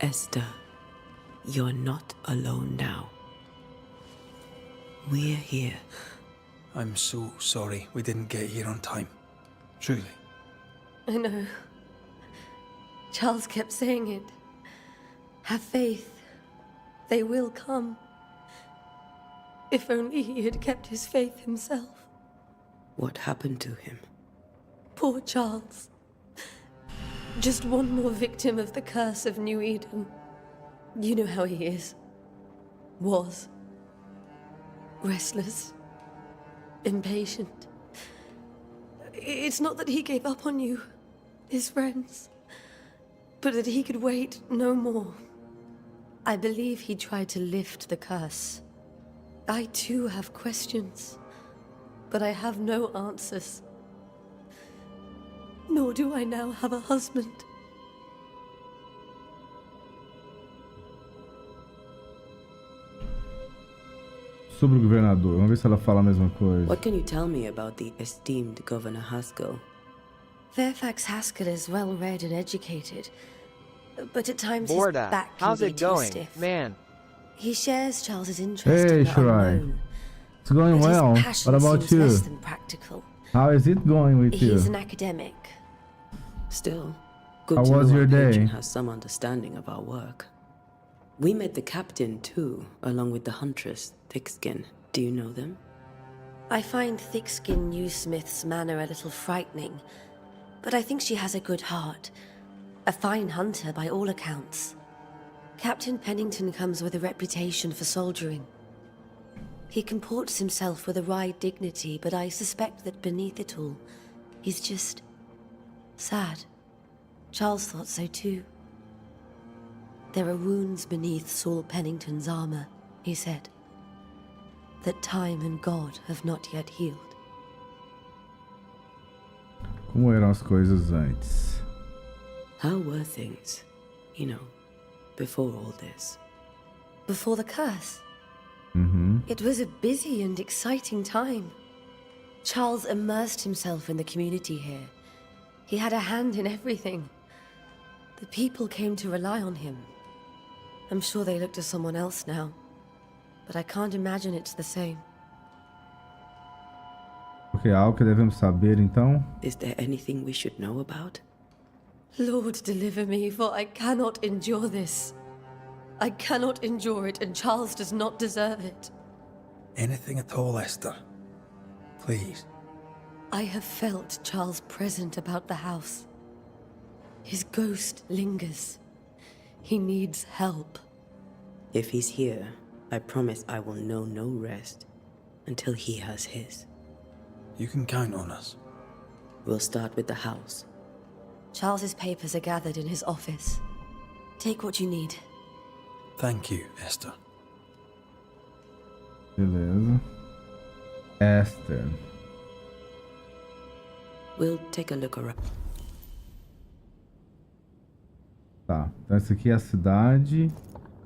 Esther, you're not alone now. We're here. I'm so sorry we didn't get here on time. Truly. I know. Charles kept saying it. Have faith. They will come. If only he had kept his faith himself. What happened to him? Poor Charles. Just one more victim of the curse of New Eden. You know how he is. Was. Restless. Impatient. It's not that he gave up on you, his friends, but that he could wait no more. I believe he tried to lift the curse. I too have questions, but I have no answers. Nor do I now have a husband. Sobre o governador, vamos ver se ela fala a mesma coisa. What can you tell me about the esteemed Governor Haskell? Fairfax Haskell is well read and educated, but at times his Borda, back can how's be it too going, stiff. man? He shares Charles's interest Hey, in the Shirai. unknown, It's going but well. his What passion about seems you? less than practical. How is it going with you? He's an academic. Still, good How to was know your our day? patron has some understanding of our work. We met the captain too, along with the huntress, Thickskin. Do you know them? I find Thickskin Newsmith's manner a little frightening, but I think she has a good heart. A fine hunter by all accounts. Captain Pennington comes with a reputation for soldiering. He comports himself with a wry dignity, but I suspect that beneath it all, he's just sad. Charles thought so too. There are wounds beneath Saul Pennington's armor, he said, that time and God have not yet healed. Como eram as coisas antes? How were things, you know, before all this? Before the curse? Mm-hmm. It was a busy and exciting time. Charles immersed himself in the community here. He had a hand in everything. The people came to rely on him. I'm sure they look to someone else now, but I can't imagine it's the same. Ok, algo que devemos saber então? Is there anything we should know about? Lord, deliver me, for I cannot endure this. I cannot endure it, and Charles does not deserve it. Anything at all, Esther. Please. I have felt Charles present about the house. His ghost lingers. He needs help. If he's here, I promise I will know no rest until he has his. You can count on us. We'll start with the house. Charles's papers are gathered in his office. Take what you need. Thank you, Esther. Beleza. Esther. We'll take a look around. Tá, então essa aqui é a cidade.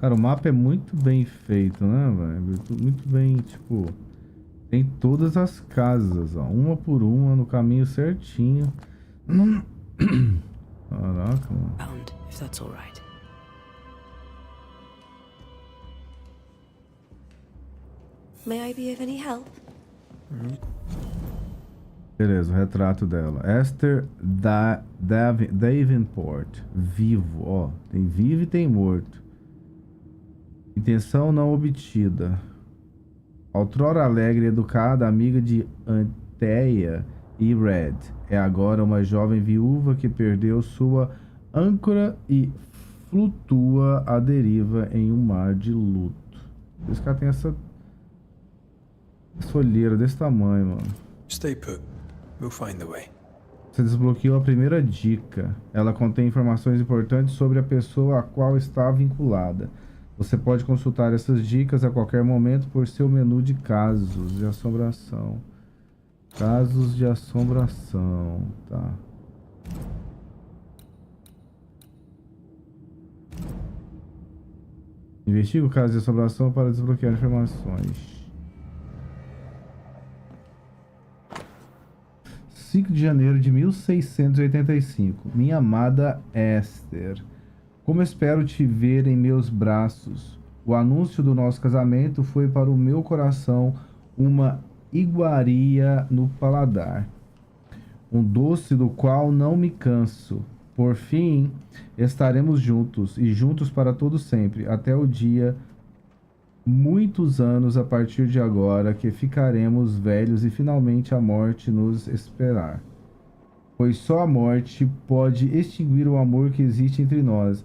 Cara, o mapa é muito bem feito, né, velho? Muito bem, tipo... Tem todas as casas, ó. Uma por uma, no caminho certinho. Caraca, mano. Round, if that's all right. May I be of any help? Beleza, o retrato dela. Esther Davenport. Vivo, ó. Tem vivo e tem morto. Intenção não obtida. Outrora alegre e educada, amiga de Antea e Red. É agora uma jovem viúva que perdeu sua âncora e flutua à deriva em um mar de luto. Por isso que ela tem essa olheira desse tamanho, mano. Stay put. We'll find the way. Você desbloqueou a primeira dica. Ela contém informações importantes sobre a pessoa a qual está vinculada. Você pode consultar essas dicas a qualquer momento por seu menu de casos de assombração. Casos de assombração, tá. Investiga o caso de assombração para desbloquear informações. 5 de janeiro de 1685. Minha amada Esther, como espero te ver em meus braços. O anúncio do nosso casamento foi para o meu coração uma iguaria no paladar, um doce do qual não me canso. Por fim, estaremos juntos, e juntos para todo sempre, até o dia, muitos anos a partir de agora, que ficaremos velhos e finalmente a morte nos esperar. Pois só a morte pode extinguir o amor que existe entre nós,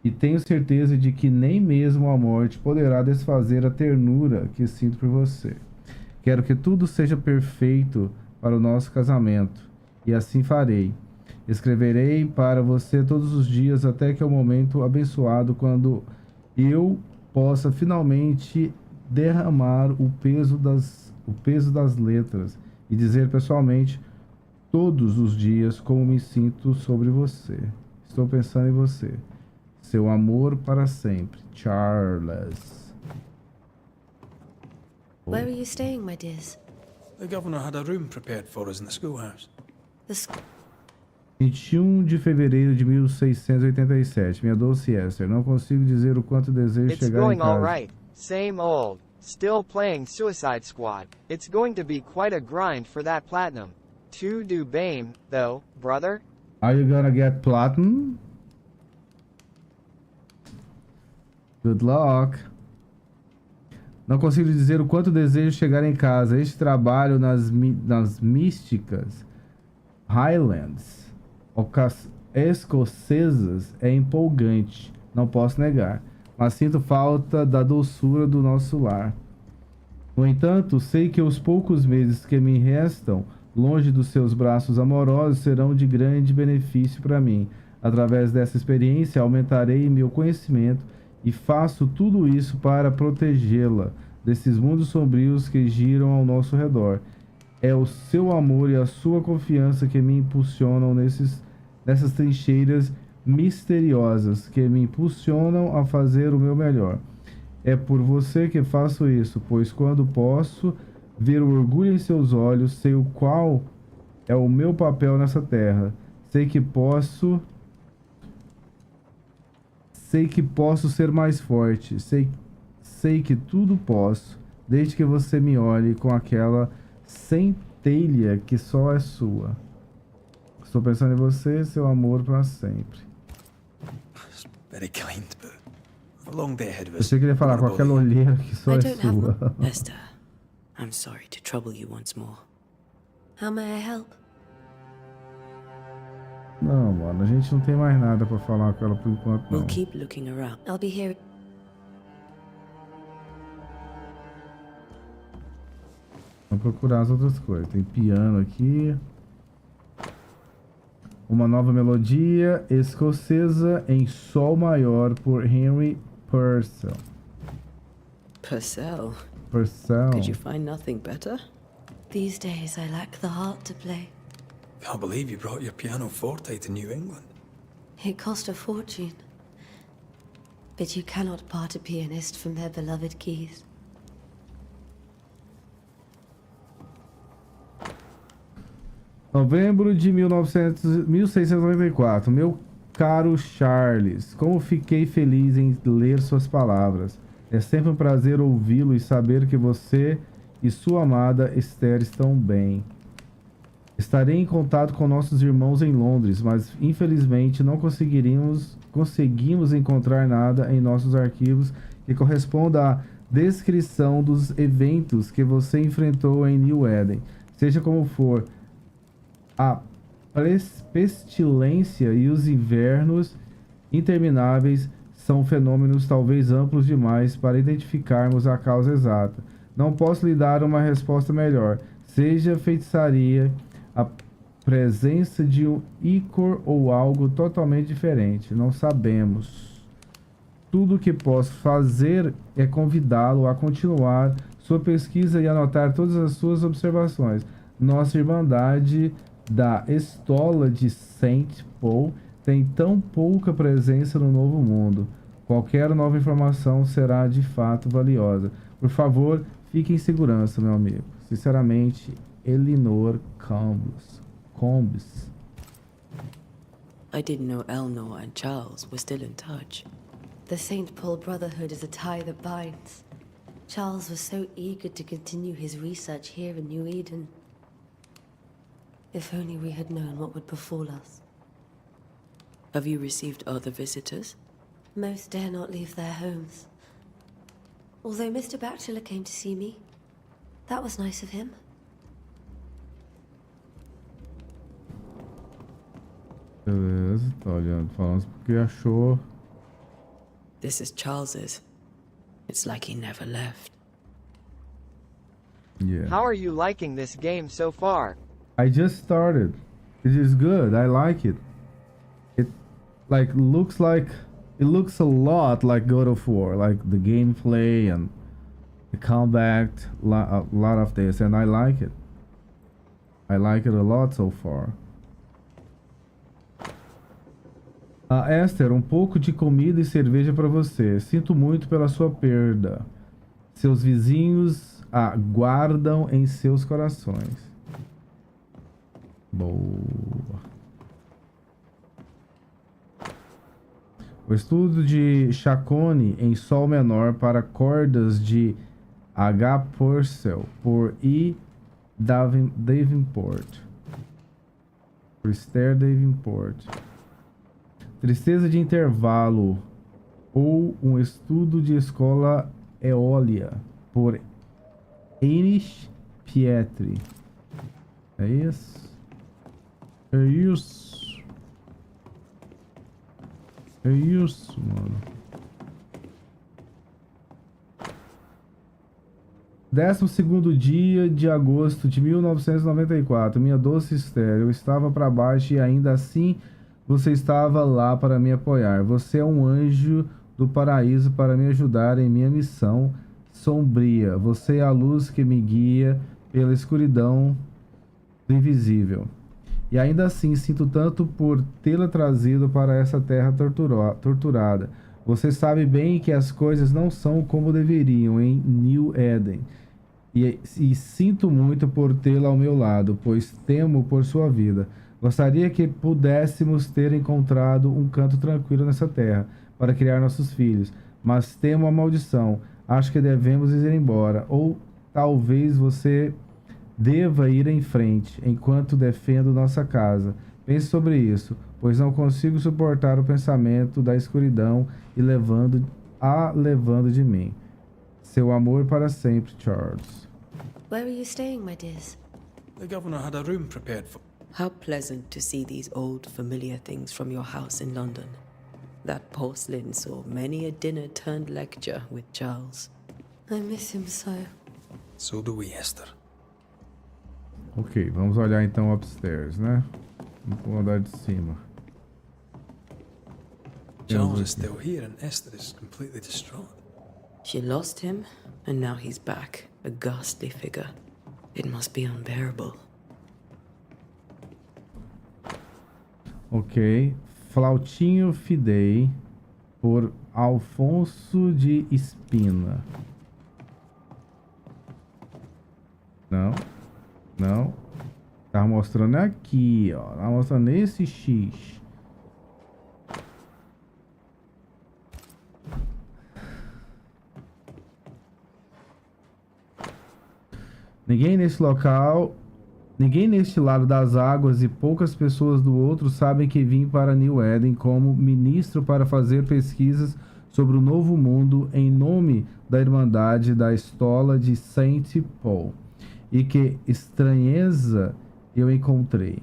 e tenho certeza de que nem mesmo a morte poderá desfazer a ternura que sinto por você. Quero que tudo seja perfeito para o nosso casamento, e assim farei. Escreverei para você todos os dias até que o momento abençoado quando eu possa finalmente derramar o peso das letras e dizer pessoalmente todos os dias como me sinto sobre você. Estou pensando em você. Seu amor para sempre. Charles. Where are you staying, my dears? The governor had a room prepared for us in the schoolhouse. The school. 21 de fevereiro de 1687. Minha doce Esther, não consigo dizer o quanto desejo It's chegar em going all casa. right. Same old. Still playing Suicide Squad. It's going to be quite a grind for that platinum. To do BAME, though, brother. Are you gonna get platinum? Good luck. Não consigo dizer o quanto desejo chegar em casa. Este trabalho nas místicas Highlands escocesas é empolgante, não posso negar, mas sinto falta da doçura do nosso lar. No entanto, sei que os poucos meses que me restam longe dos seus braços amorosos serão de grande benefício para mim. Através dessa experiência, aumentarei meu conhecimento e faço tudo isso para protegê-la desses mundos sombrios que giram ao nosso redor. É o seu amor e a sua confiança que me impulsionam nessas trincheiras misteriosas, que me impulsionam a fazer o meu melhor. É por você que faço isso, pois quando posso ver o orgulho em seus olhos, sei o qual é o meu papel nessa terra. Sei que posso ser mais forte. Sei que tudo posso, desde que você me olhe com aquela centelha que só é sua. Estou pensando em você, seu amor para sempre. Very kind, but a long day ahead of us. Você queria falar com aquela olheira que só é sua. Esther, I'm sorry to trouble you once more. How may I help? Não, mano, a gente não tem mais nada pra falar com ela por enquanto, não. We'll keep looking around. I'll be here. Vamos procurar as outras coisas. Tem piano aqui. Uma nova melodia escocesa em sol maior por Henry Purcell. Purcell? Purcell. Could you find nothing better? These days I lack the heart to play. Can't believe you brought your pianoforte to New England. It cost a fortune. But you cannot part a pianist from their beloved keys. Novembro de 1694. Meu caro Charles, como fiquei feliz em ler suas palavras. É sempre um prazer ouvi-lo e saber que você e sua amada Esther estão bem. Estarei em contato com nossos irmãos em Londres, mas infelizmente não conseguimos encontrar nada em nossos arquivos que corresponda à descrição dos eventos que você enfrentou em New Eden. Seja como for, a pestilência e os invernos intermináveis são fenômenos talvez amplos demais para identificarmos a causa exata. Não posso lhe dar uma resposta melhor. Seja feitiçaria, a presença de um ícor ou algo totalmente diferente. Não sabemos. Tudo o que posso fazer é convidá-lo a continuar sua pesquisa e anotar todas as suas observações. Nossa Irmandade da Estola de Saint Paul tem tão pouca presença no Novo Mundo. Qualquer nova informação será de fato valiosa. Por favor, fique em segurança, meu amigo. Sinceramente, Elinor Combs. I didn't know Eleanor and Charles were still in touch. The St. Paul Brotherhood is a tie that binds. Charles was so eager to continue his research here in New Eden. If only we had known what would befall us. Have you received other visitors? Most dare not leave their homes. Although Mr. Bachelor came to see me. That was nice of him. Beleza, tá olhando, falando porque achou. This is Charles's. It's like he never left. Yeah. How are you liking this game so far? I just started. It is good. I like it. It looks a lot like God of War, like the gameplay and the combat, a lot of this, and I like it. I like it a lot so far. Esther, um pouco de comida e cerveja para você. Sinto muito pela sua perda. Seus vizinhos a guardam em seus corações. Boa. O estudo de Chacone em sol menor para cordas de H. Purcell por E. Davenport. Por Esther Davenport. Tristeza de intervalo ou um estudo de escola eólia por Enish Pietri. É isso? É isso? É isso, mano. 12º dia de agosto de 1994. Minha doce Esther, eu estava para baixo e ainda assim você estava lá para me apoiar. Você é um anjo do paraíso para me ajudar em minha missão sombria. Você é a luz que me guia pela escuridão do invisível. E ainda assim sinto tanto por tê-la trazido para essa terra torturada. Você sabe bem que as coisas não são como deveriam em New Eden. E sinto muito por tê-la ao meu lado, pois temo por sua vida. Gostaria que pudéssemos ter encontrado um canto tranquilo nessa terra para criar nossos filhos, mas temo a maldição. Acho que devemos ir embora, ou talvez você deva ir em frente, enquanto defendo nossa casa. Pense sobre isso, pois não consigo suportar o pensamento da escuridão e levando de mim. Seu amor para sempre, Charles. Where are you staying, my dears? The governor had a room prepared for... How pleasant to see these old familiar things from your house in London. That porcelain saw many a dinner-turned-lecture with Charles. I miss him so. So do we, Esther. Ok, vamos olhar então upstairs, né? Vamos andar de cima. Charles is still here and Esther is completely distraught. She lost him, and now he's back, a ghastly figure. It must be unbearable. Ok. Flautinho Fidei por Alfonso de Espina. Não. Não. Tá mostrando aqui, ó. Tá mostrando esse X. Ninguém nesse local, ninguém neste lado das águas e poucas pessoas do outro sabem que vim para New Eden como ministro para fazer pesquisas sobre o novo mundo em nome da Irmandade da Estola de Saint Paul. E que estranheza eu encontrei.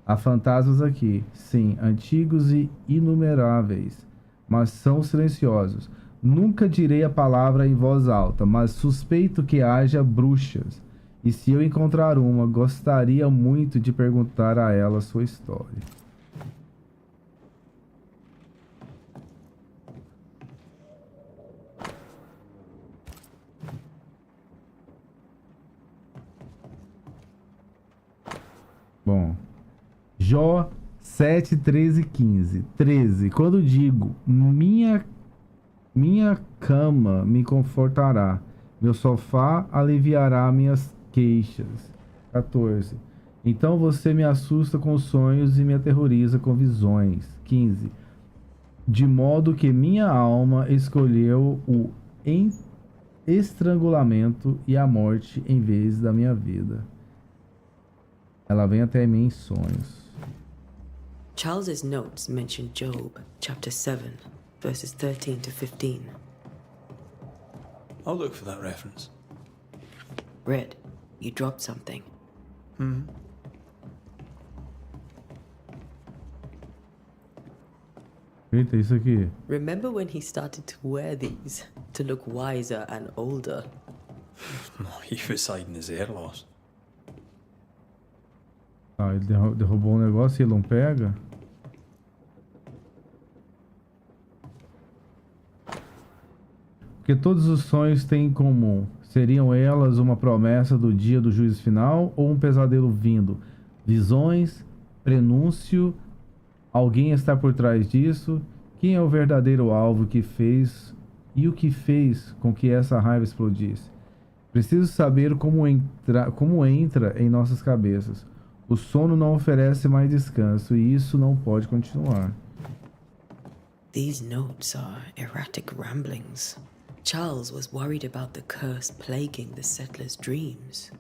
Há fantasmas aqui, sim, antigos e inumeráveis. mas são silenciosos. Nunca direi a palavra em voz alta, mas suspeito que haja bruxas. E se eu encontrar uma, gostaria muito de perguntar a ela sua história. Bom, Jó 7, 13 e 15. 13. Quando digo, minha cama me confortará, meu sofá aliviará minhas queixas. 14. Então você me assusta com sonhos e me aterroriza com visões. 15. De modo que minha alma escolheu o estrangulamento e a morte em vez da minha vida. Ela vem até mim em sonhos. Charles's notes mention Job, chapter 7, verses 13 to 15. I'll look for that reference. Red, you dropped something. Eita, isso aqui. Remember when he started to wear these to look wiser and older? He was hiding his hair loss. Ah, ele derrubou um negócio e ele não pega? Porque todos os sonhos têm em comum. Seriam elas uma promessa do dia do juízo final ou um pesadelo vindo? Visões, prenúncio, alguém está por trás disso? Quem é o verdadeiro alvo que fez e o que fez com que essa raiva explodisse? Preciso saber como entra em nossas cabeças. O sono não oferece mais descanso e isso não pode continuar. These notes are erratic ramblings. Charles was worried about the curse plaguing the settlers' dreams.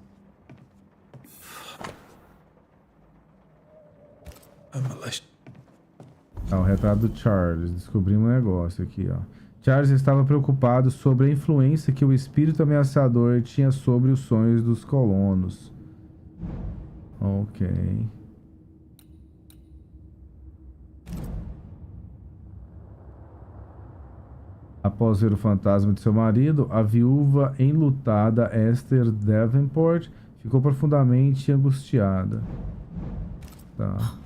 O retrato do Charles. Descobrimos um negócio aqui, ó. Charles estava preocupado sobre a influência que o espírito ameaçador tinha sobre os sonhos dos colonos. Ok. Após ver o fantasma de seu marido, a viúva enlutada Esther Davenport ficou profundamente angustiada. Tá.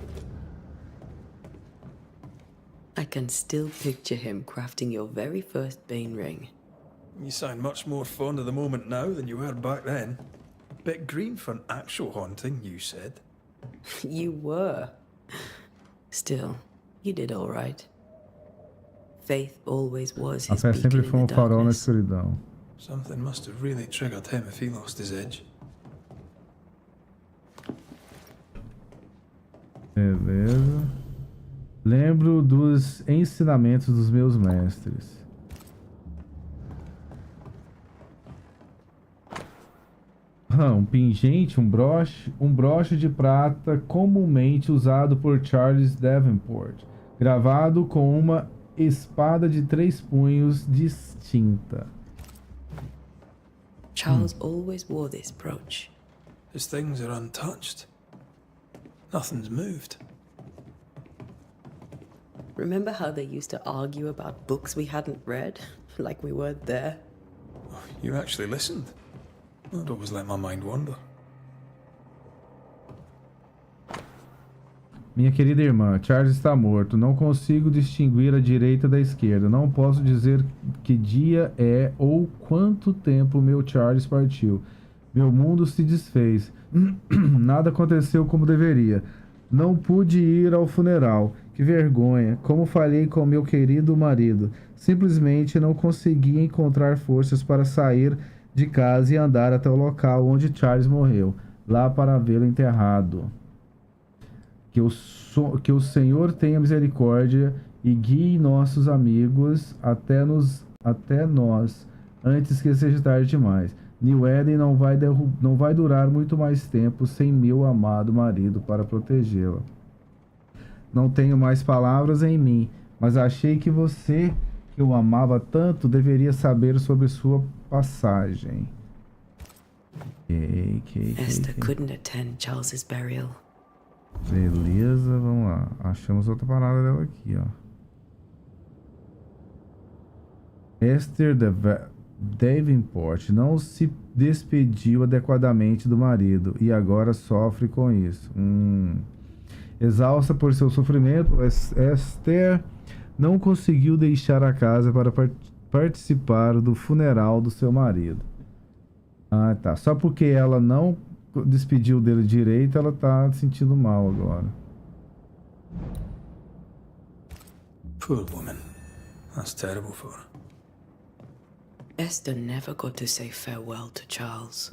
I can still picture him crafting your very first Bane ring. You sound much more fond of the moment now than you were back then. Bit green for an actual haunting, you said. You were. Still, you did all right. Faith always was A his fé sempre beacon foi in um the farol na darkness. escuridão. Something must have really triggered him if he lost his edge. Beleza. Lembro dos ensinamentos dos meus mestres. Um pingente, um broche de prata comumente usado por Charles Davenport, gravado com uma espada de 3 punhos distinta. Charles always wore this brooch. His things are untouched. Nothing's moved. Remember how they used to argue about books we hadn't read? Like we weren't there? You actually listened. I'd always let my mind wander. Minha querida irmã, Charles está morto. Não consigo distinguir a direita da esquerda. Não posso dizer que dia é ou quanto tempo meu Charles partiu. Meu mundo se desfez. Nada aconteceu como deveria. Não pude ir ao funeral. Que vergonha. Como falhei com meu querido marido. Simplesmente não consegui encontrar forças para sair de casa e andar até o local onde Charles morreu. Lá para vê-lo enterrado. Que o Senhor tenha misericórdia e guie nossos amigos até nós, antes que seja tarde demais. New Eden não vai durar muito mais tempo sem meu amado marido para protegê-la. Não tenho mais palavras em mim, mas achei que você, que eu amava tanto, deveria saber sobre sua passagem. Esther couldn't attend Charles's burial. Beleza, vamos lá. Achamos outra parada dela aqui, ó. Esther Davenport não se despediu adequadamente do marido e agora sofre com isso. Exausta por seu sofrimento, Esther não conseguiu deixar a casa para participar do funeral do seu marido. Ah, tá. Só porque ela não despediu dele direito, ela tá se sentindo mal agora. Poor woman. That's terrible for her. Esther never got to say farewell to Charles.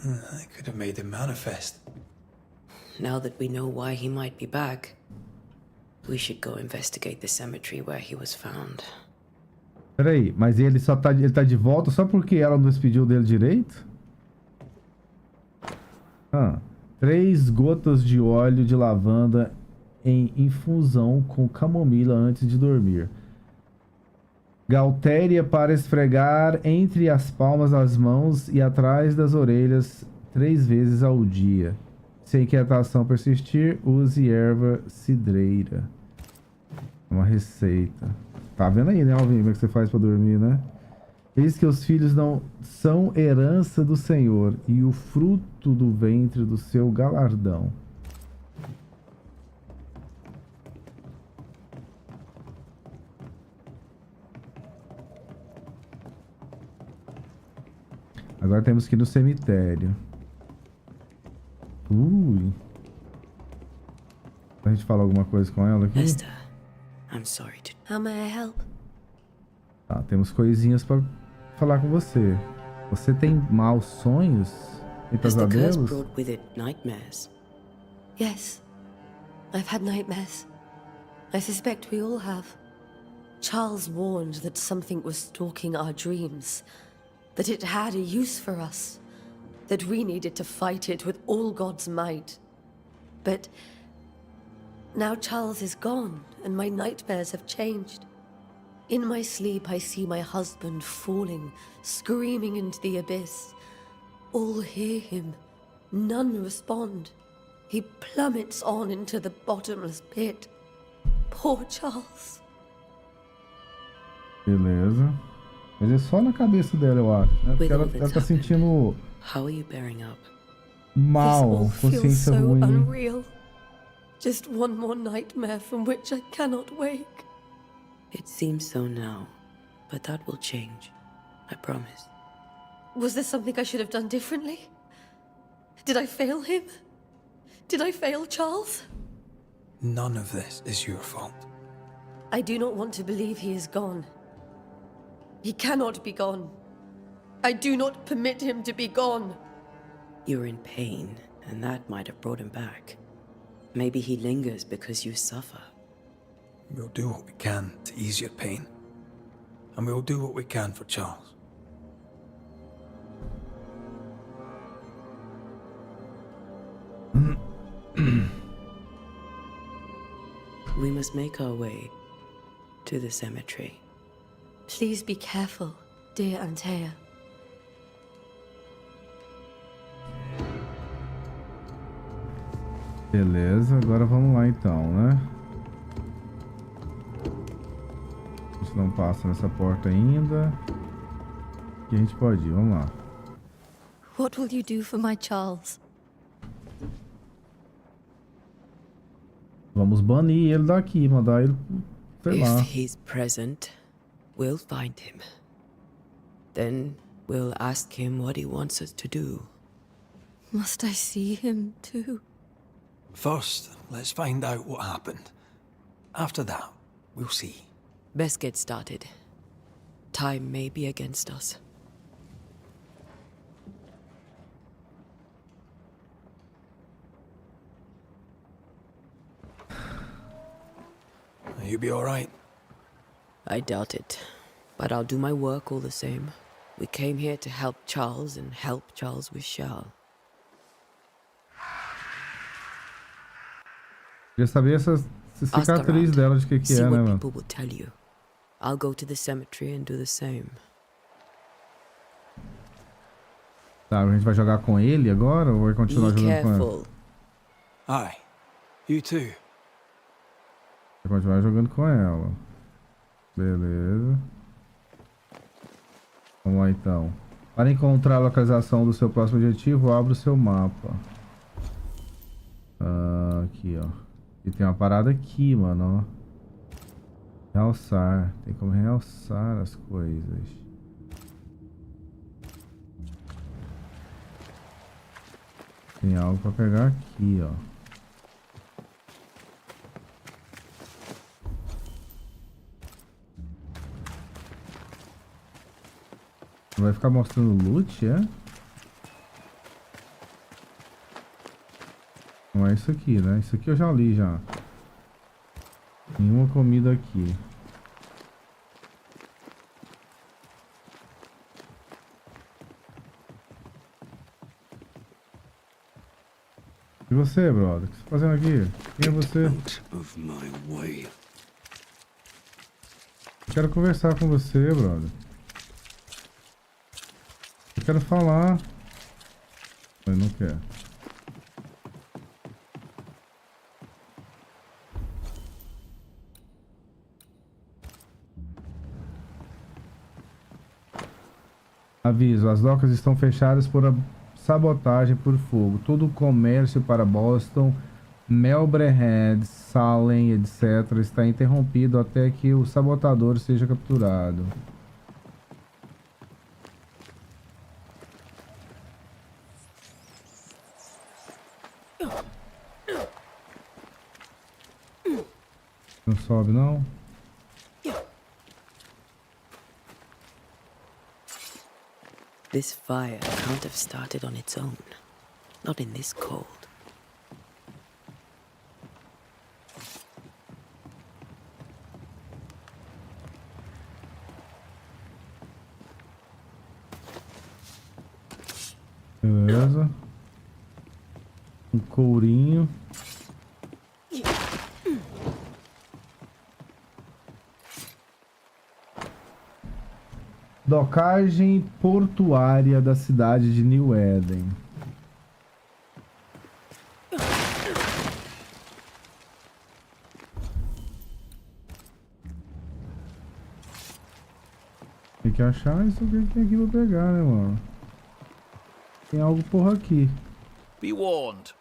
I could have made him manifest. Now that we know why he might be back, we should go investigate the cemetery where he was found. Peraí, mas ele tá de volta só porque ela não despediu dele direito? 3 gotas de óleo de lavanda em infusão com camomila antes de dormir. Galtéria para esfregar entre as palmas das mãos e atrás das orelhas 3 vezes ao dia. Se a inquietação persistir, use erva cidreira. Uma receita. Tá vendo aí, né, Alvin? Como é que você faz pra dormir, né? Eis que os filhos não são herança do Senhor e o fruto do ventre do seu galardão. Agora temos que ir no cemitério. A gente falar alguma coisa com ela aqui? Esther, I'm sorry to... How may I help? Tá, temos coisinhas pra falar com você. Você tem maus sonhos e Has the curse pesadelos? brought with it nightmares? Yes. I've had nightmares. I suspect we all have. Charles warned that something was stalking our dreams. That it had a use for us. That we needed to fight it with all God's might. But now Charles is gone, and my nightmares have changed. In my sleep, I see my husband falling, screaming into the abyss. All hear him. None respond. He plummets on into the bottomless pit. Poor Charles. Beleza. Mas é só na cabeça dela, eu acho, né? Porque ela tá sentindo How are you bearing up? mal, This all feels consciência so ruim. unreal. Just one more nightmare from which I cannot wake. It seems so now, but that will change. I promise. Was there something I should have done differently? Did I fail him? Did I fail Charles? None of this is your fault. I do not want to believe he is gone. He cannot be gone. I do not permit him to be gone. You're in pain, and that might have brought him back. Maybe he lingers because you suffer. We'll do what we can to ease your pain. And we'll do what we can for Charles. We must make our way to the cemetery. Please be careful, dear Antea. Beleza, agora vamos lá então, né? A gente não passa nessa porta ainda. E a gente pode ir, vamos lá. What will you do for my Charles? Vamos banir ele daqui, mandar ele, sei lá. If he's present, we'll find him. Then we'll ask him what he wants us to do. Must I see him too? First, let's find out what happened. After that, we'll see. Best get started. Time may be against us. You be alright? I doubt it. But I'll do my work all the same. We came here to help Charles, and help Charles we shall. Queria saber essa cicatriz dela, de que See é, né, what mano? people will tell you. I'll go to the cemetery and do the same. Tá, a gente vai jogar com ele agora ou vai continuar Be jogando com careful. ela? Aye. You too. Vai continuar jogando com ela. Beleza. Vamos lá então. Para encontrar a localização do seu próximo objetivo, abra o seu mapa. Aqui, ó. E tem uma parada aqui, mano, ó. Realçar. Tem como realçar as coisas. Tem algo pra pegar aqui, ó. Vai ficar mostrando loot, é? Não é isso aqui, né? Isso aqui eu já li já. Nenhuma comida aqui. E você, brother? O que você tá fazendo aqui? Quem é você? Eu quero conversar com você, brother. Eu quero falar. Mas não quer. Aviso, as docas estão fechadas por sabotagem por fogo. Todo o comércio para Boston, MEMBRO, Salem, etc. está interrompido até que o sabotador seja capturado. Não sobe não? This fire can't have started on its own. Not in this cold. Beleza. Um courinho. Docagem portuária da cidade de New Eden. Tem que achar isso que tem aqui pra pegar, né, mano? Tem algo porra aqui. Be warned.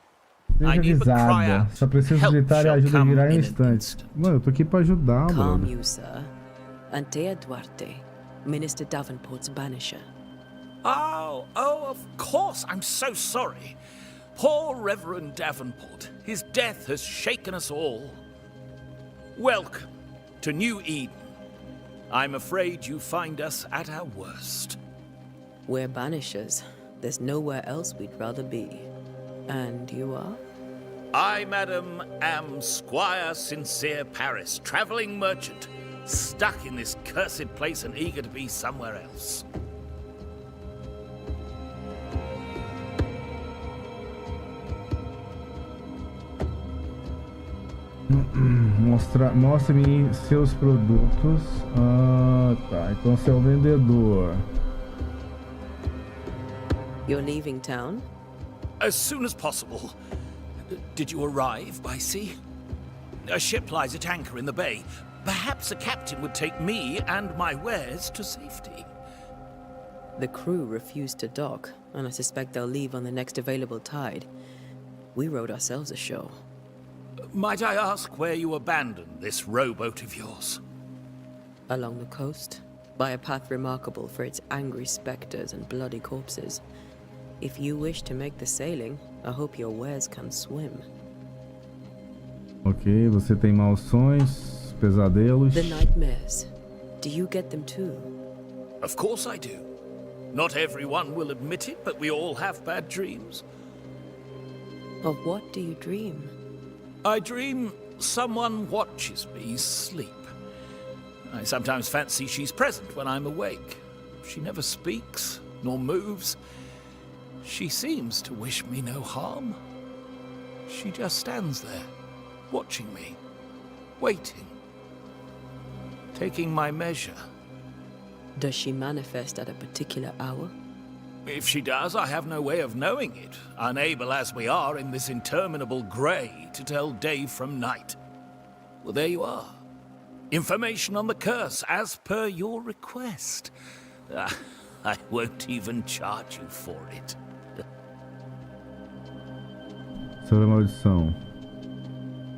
Seja avisada. Só preciso gritar e ajuda a virar em um instante. Mano, eu tô aqui pra ajudar, Calm mano. you, sir. Antea Duarte, Minister Davenport's banisher. Oh, of course. I'm so sorry. Poor Reverend Davenport. His death has shaken us all. Welcome to New Eden. I'm afraid you find us at our worst. We're banishers. There's nowhere else we'd rather be. And you are? I, madam, am Squire Sincere Paris, travelling merchant, stuck in this cursed place and eager to be somewhere else. Mostre-me seus produtos. Ah, tá. Então você é o vendedor. You're leaving town? As soon as possible. Did you arrive by sea? A ship lies at anchor in the bay. Perhaps a captain would take me and my wares to safety. The crew refused to dock, and I suspect they'll leave on the next available tide. We rowed ourselves ashore. Might I ask where you abandoned this rowboat of yours? Along the coast, by a path remarkable for its angry specters and bloody corpses. If you wish to make the sailing, I hope your wares can swim. Ok, você tem maldições, pesadelos. The nightmares. Do you get them too? Of course I do. Not everyone will admit it, but we all have bad dreams. Of what do you dream? I dream someone watches me sleep. I sometimes fancy she's present when I'm awake. She never speaks, nor moves. She seems to wish me no harm. She just stands there, watching me, waiting, taking my measure. Does she manifest at a particular hour? If she does, I have no way of knowing it, unable as we are in this interminable grey to tell day from night. Well, there you are. Information on the curse, as per your request. I won't even charge you for it. Sobre a maldição.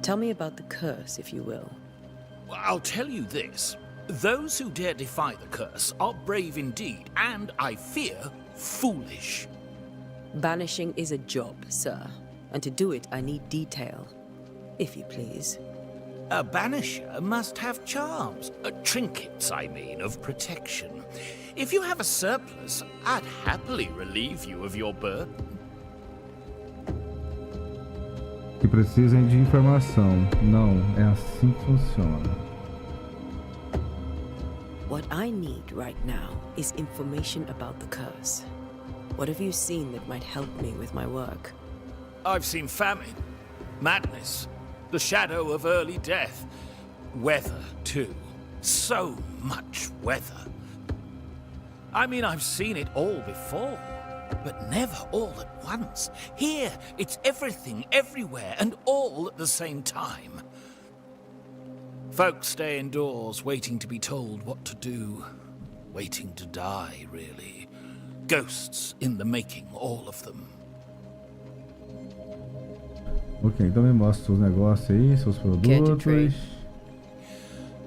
Tell me about the curse, if you will. I'll tell you this. Those who dare defy the curse are brave indeed, and, I fear, foolish. Banishing is a job, sir. And to do it, I need detail. If you please. A banisher must have charms. Trinkets, I mean, of protection. If you have a surplus, I'd happily relieve you of your burden. Que precisem de informação. Não, é assim que funciona. What I need right now is information about the curse. What have you seen that might help me with my work? I've seen famine, madness, the shadow of early death, weather, too. So much weather. I mean, I've seen it all before, but never all at once. Here, it's everything, everywhere, and all at the same time. Folks stay indoors, waiting to be told what to do. Waiting to die, really. Ghosts in the making, all of them. Ok, então me mostra seus negócios aí, seus produtos.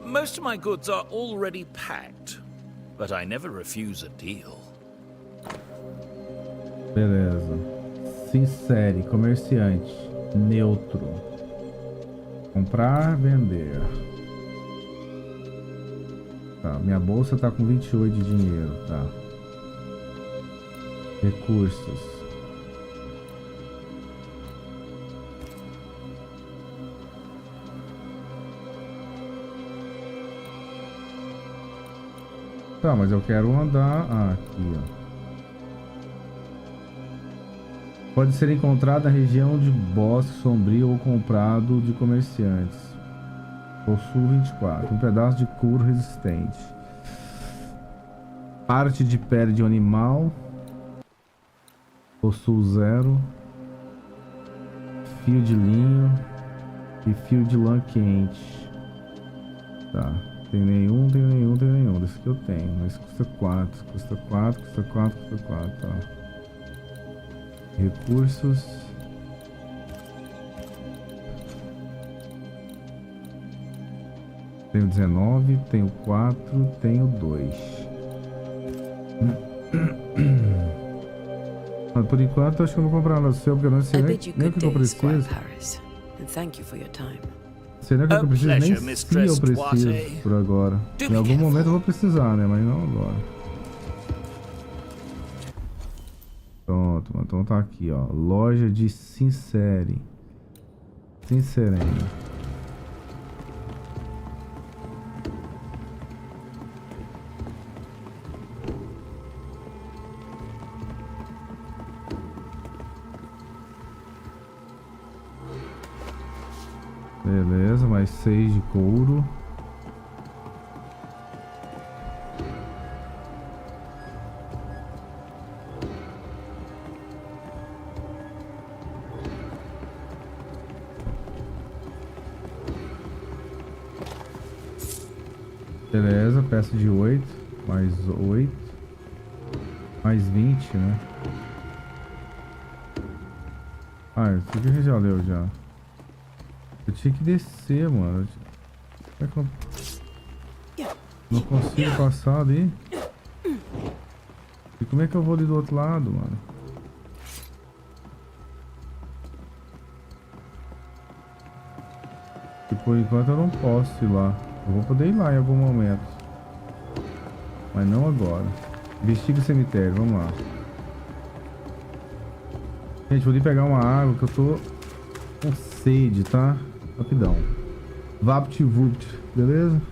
Most of my goods are already packed, but I never refuse a deal. Beleza. Sincere, comerciante, neutro. Comprar, vender. Tá, minha bolsa tá com 28 de dinheiro, tá. Recursos. Tá, mas eu quero andar aqui, ó. Pode ser encontrado na região de bosque sombrio ou comprado de comerciantes. Possuo 24. Um pedaço de couro resistente. Parte de pele de um animal. Possuo 0. Fio de linho. E fio de lã quente. Tá. Tem nenhum. Desse que eu tenho. Mas custa 4. Custa 4. Tá. Recursos. Tenho 19, tenho 4, tenho 2. Mas por enquanto acho que eu não vou comprar nada seu, porque eu não sei nem o que eu preciso. Sei nem o que eu preciso, nem se eu preciso por agora. Em algum momento eu vou precisar, né? Mas não agora. Pronto, mano. Então tá aqui, ó. Loja de Sincerem. Beleza, mais 6 de couro. Beleza, peça de 8, mais 8, mais 20, né? Ah, isso aqui a gente já leu já. Eu tinha que descer, mano. Como é que eu não consigo passar ali? E como é que eu vou ali do outro lado, mano? E por enquanto eu não posso ir lá. Eu vou poder ir lá em algum momento. Mas não agora. Investiga o cemitério, vamos lá. Gente, vou ali pegar uma água que eu tô com sede, tá? Rapidão. VaptVupt, beleza?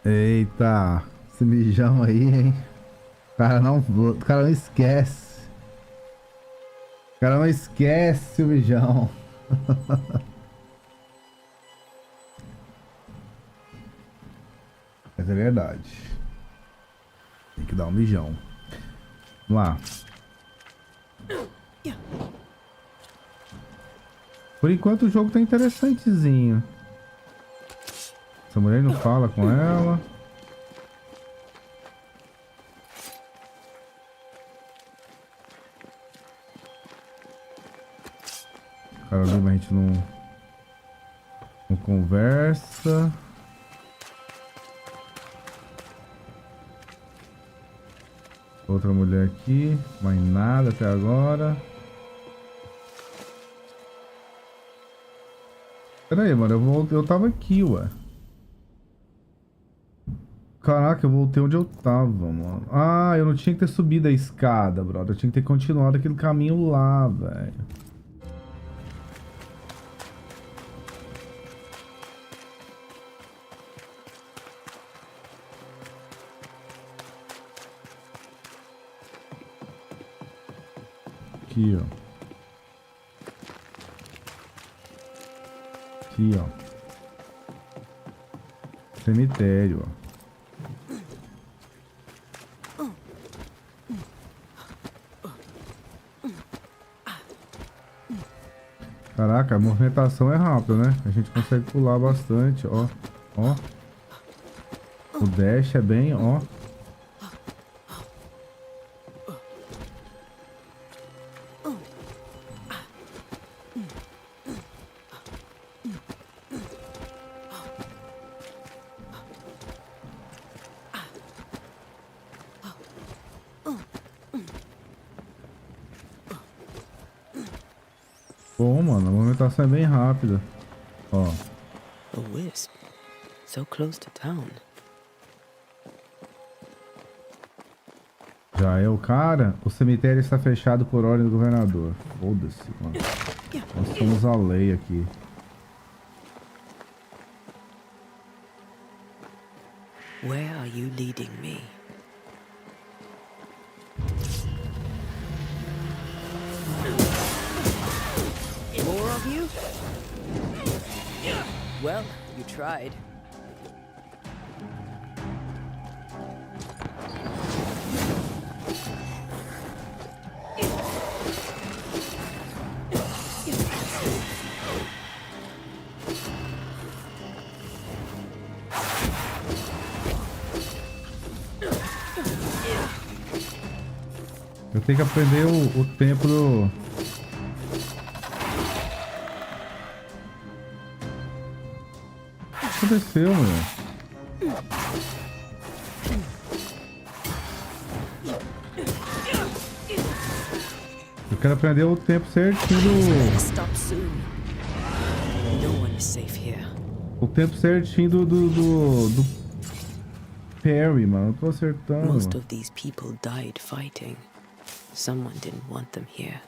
Eita, esse mijão aí, hein? O cara não esquece. O cara não esquece o mijão. Mas é verdade. Tem que dar um mijão. Vamos lá. Por enquanto o jogo tá interessantezinho. Essa mulher não fala com ela. O cara ali, mas a gente não conversa. Outra mulher aqui, mais nada até agora. Pera aí, mano, eu tava aqui, ué. Caraca, eu voltei onde eu tava, mano. Ah, eu não tinha que ter subido a escada, brother. Eu tinha que ter continuado aquele caminho lá, velho. Aqui, ó. Aqui, ó. Cemitério, ó. Caraca, a movimentação é rápida, né? A gente consegue pular bastante, ó. Ó. O dash é bem, ó. Bom, mano, a movimentação é bem rápida. Ó. A wisp. So close to town. Já é o cara? O cemitério está fechado por ordem do governador. Foda-se, mano. Nós somos a lei aqui. Where are you leading me? More of you? Well, you tried. Eu tenho que aprender o tempo do... O que aconteceu, meu? Eu quero aprender o tempo certinho do... Stop soon. No one is safe here. O tempo certinho do parry, mano. Eu tô acertando. Most of these people died fighting. Someone didn't want them here.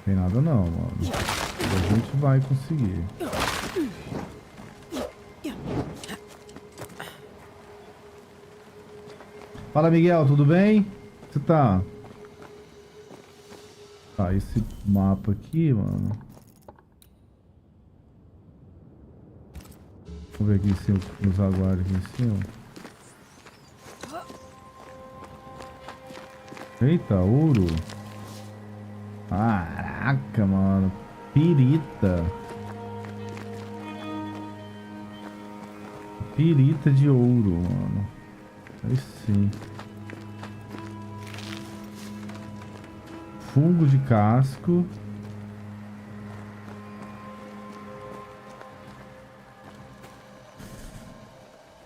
Tem nada não, mano. A gente vai conseguir. Fala, Miguel, tudo bem? Você tá? Tá, esse mapa aqui, mano. Vamos ver aqui em cima, nos aguardos aqui em cima. Eita, ouro. Caraca, mano. Pirita. Pirita de ouro, mano. Aí sim. Fungo de casco.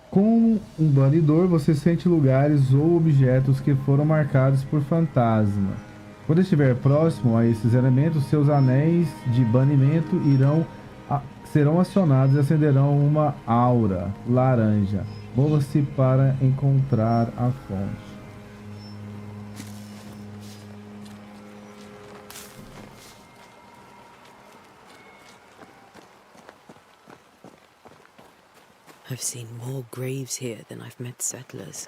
Com um banidor, você sente lugares ou objetos que foram marcados por fantasma. Quando estiver próximo a esses elementos, seus anéis de banimento serão acionados e acenderão uma aura laranja. Mova-se para encontrar a fonte. I've seen more graves here than I've met settlers.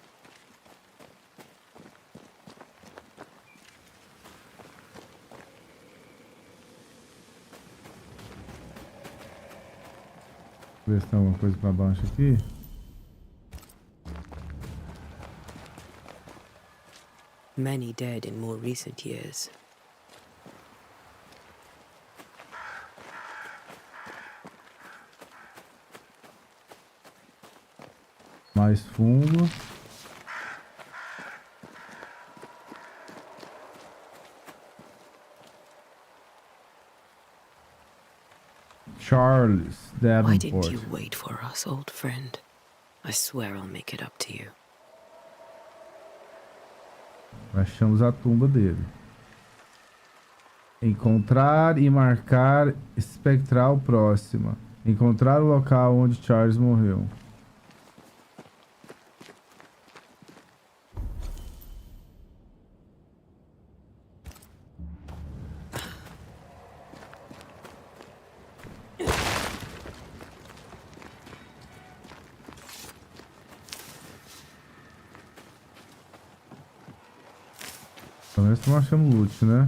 Ver se tem alguma coisa pra baixo aqui. Many dead in more recent years. Mais fundo. Charles Davenport. Why didn't you wait for us, old friend? I swear I'll make it up to you. Achamos a tumba dele. Encontrar e marcar espectral próxima. Encontrar o local onde Charles morreu. Pelo menos não achamos loot, né?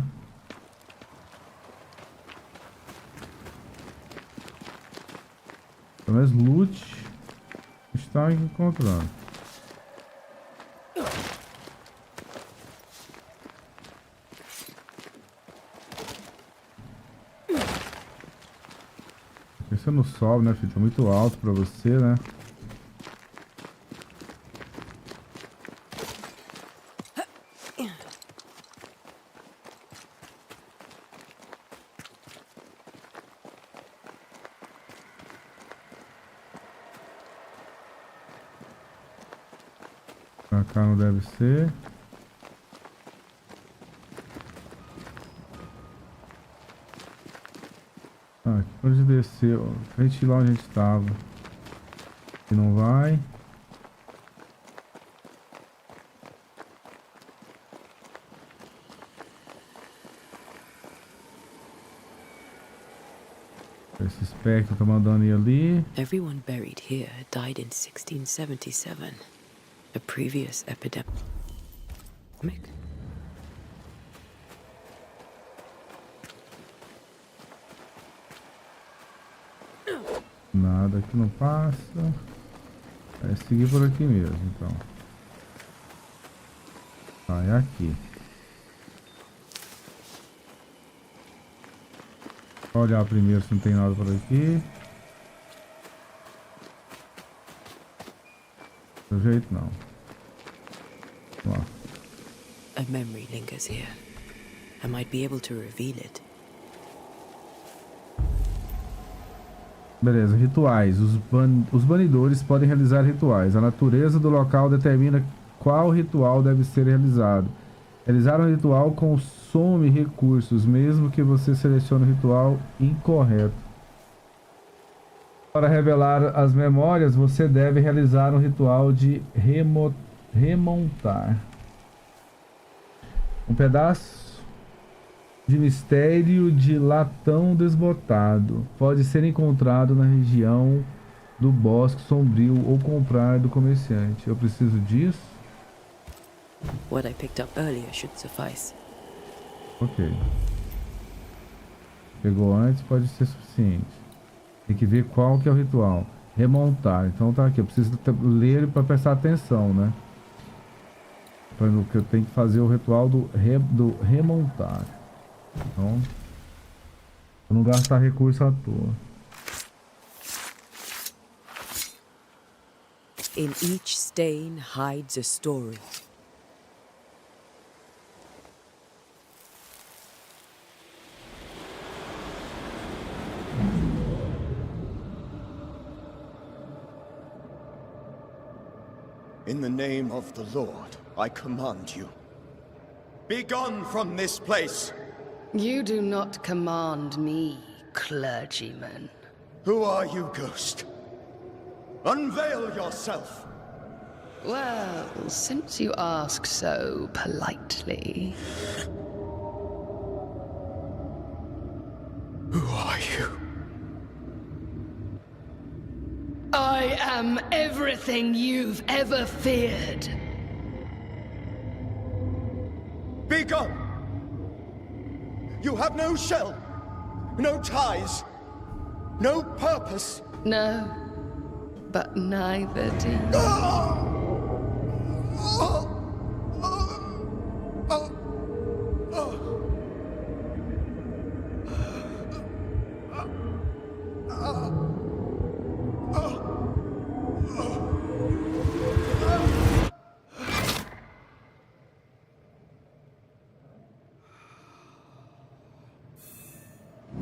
Pelo menos loot está encontrando. Você não sobe, né, filho? Tá muito alto pra você, né? Pra cá não deve ser. Ah, aqui pode descer, ó. Frente lá onde a gente estava. Aqui não vai. Esse espectro tá mandando ir ali. Everyone buried here died in 1677. A previous epidemic. Nada aqui não passa. É seguir por aqui mesmo, então. Ah, é aqui. Vou olhar primeiro se não tem nada por aqui. Do jeito não. Vamos lá. A memory lingers here. I might be able to reveal it. Beleza, rituais. Os banidores podem realizar rituais. A natureza do local determina qual ritual deve ser realizado. Realizar um ritual consome recursos, mesmo que você selecione o ritual incorreto. Para revelar as memórias, você deve realizar um ritual de remontar. Um pedaço de mistério de latão desbotado pode ser encontrado na região do bosque sombrio ou comprar do comerciante. Eu preciso disso? What I picked up earlier should suffice. Ok. Pegou antes, pode ser suficiente. Tem que ver qual que é o ritual. Remontar. Então tá aqui. Eu preciso ler para prestar atenção, né? Porque eu tenho que fazer o ritual do remontar. Então, pra não gastar recurso à toa. In each stain hides a story. In the name of the Lord, I command you. Be gone from this place! You do not command me, clergyman. Who are you, ghost? Unveil yourself! Well, since you ask so politely... Who are you? I I am everything you've ever feared. Be gone! You have no shell, no ties, no purpose. No, but neither do you.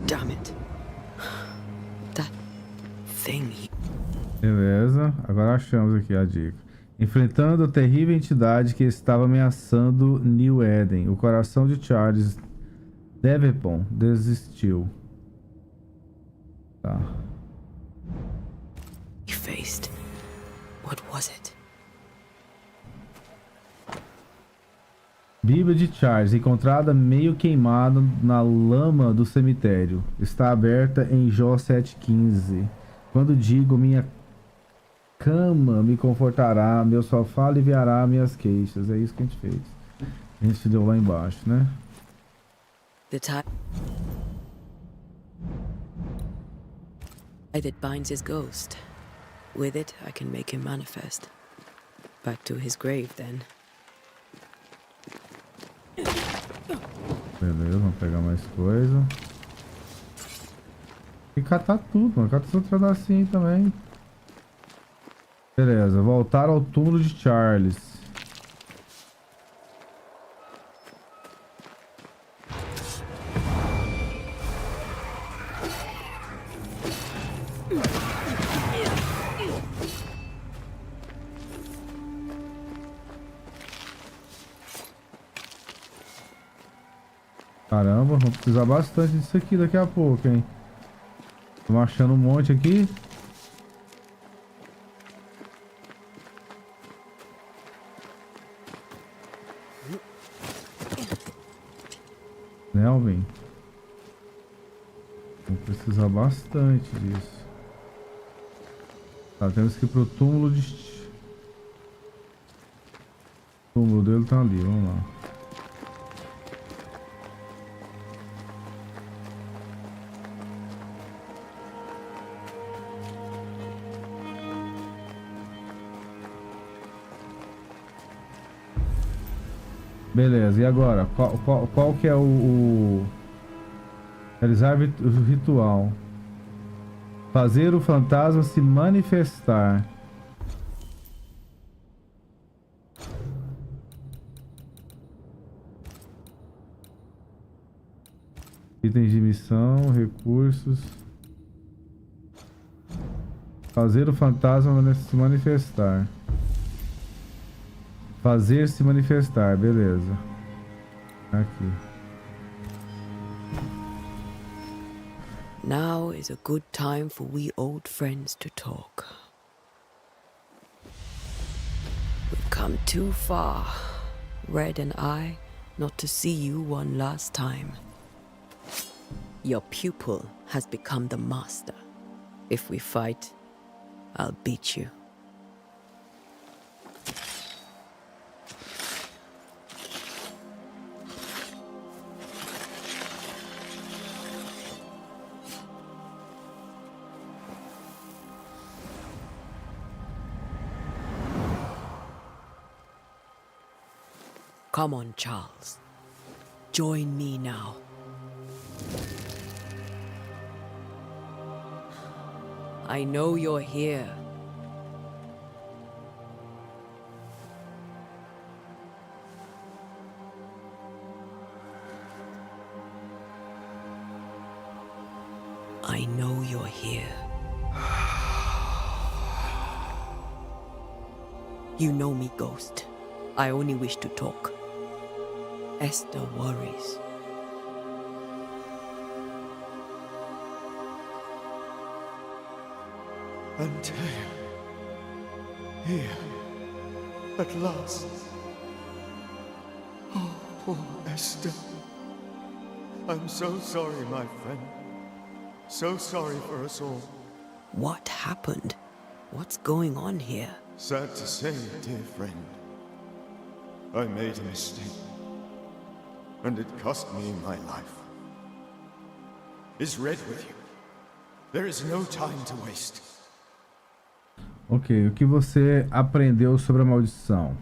Damn it. That thing. Beleza, agora achamos aqui a dica. Enfrentando a terrível entidade que estava ameaçando New Eden, o coração de Charles Devepon desistiu. Tá. He faced. What was it? Bíblia de Charles, encontrada meio queimada na lama do cemitério. Está aberta em Jó 7,15. Quando digo minha cama me confortará, meu sofá aliviará minhas queixas. É isso que a gente fez. A gente deu lá embaixo, né? The tie that binds his ghost. With it, I can make him manifest. Back to his grave, then. Beleza, vamos pegar mais coisa. E catar tudo, mano. Cata esse outro pedacinho também. Beleza, voltar ao túmulo de Charles. Caramba, vamos precisar bastante disso aqui daqui a pouco, hein? Estamos achando um monte aqui. Nelvin. Vamos precisar bastante disso. Tá, temos que ir pro túmulo de... O túmulo dele tá ali, vamos lá. Beleza, e agora? Qual que é o... Realizar o ritual. Fazer o fantasma se manifestar. Itens de missão, recursos. Fazer o fantasma se manifestar. Fazer se manifestar, beleza. Aqui. Now is a good time for we old friends to talk. We've come too far, Red and I, not to see you one last time. Your pupil has become the master. If we fight, I'll beat you. Come on, Charles. Join me now. I know you're here. I know you're here. You know me, Ghost. I only wish to talk. Esther worries. Antea, here, at last. Oh, poor Esther. I'm so sorry, my friend. So sorry for us all. What happened? What's going on here? Sad to say, dear friend, I made a mistake, and it cost me my life. Is Red with you? There is no time to waste. Ok, o que você aprendeu sobre a maldição?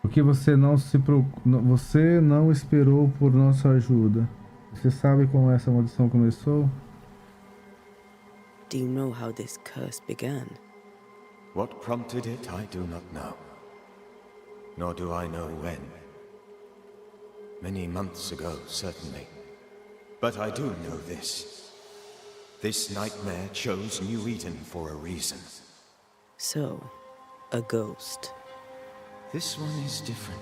O que você não se você não esperou por nossa ajuda? Você sabe como essa maldição começou? Do you know how this curse began? What prompted it, I do not know. Nor do I know when. Many months ago, certainly. But I do know this. This nightmare chose New Eden for a reason. So, a ghost. This one is different.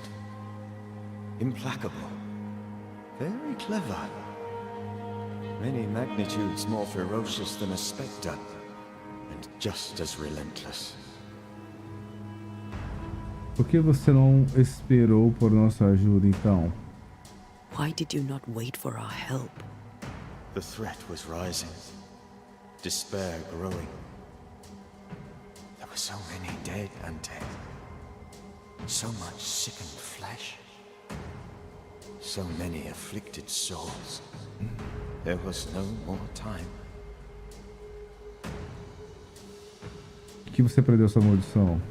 Implacable. Very clever. Many magnitudes more ferocious than a spectre. And just as relentless. Por que você não esperou por nossa ajuda, então? Why did you not wait for our help? The threat was rising. Despair growing. There were so many dead and dead. So much sickened flesh. So many afflicted souls. There was no more time. O que você aprendeu sobre a maldição?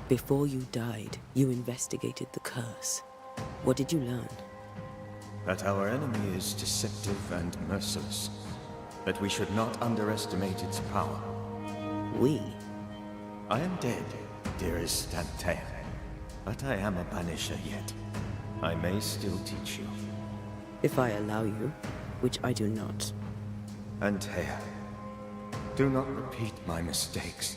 Before you died, you investigated the curse. What did you learn? That our enemy is deceptive and merciless. That we should not underestimate its power. We? I am dead, dearest Antea. But I am a Banisher yet. I may still teach you. If I allow you, which I do not. Antea, do not repeat my mistakes.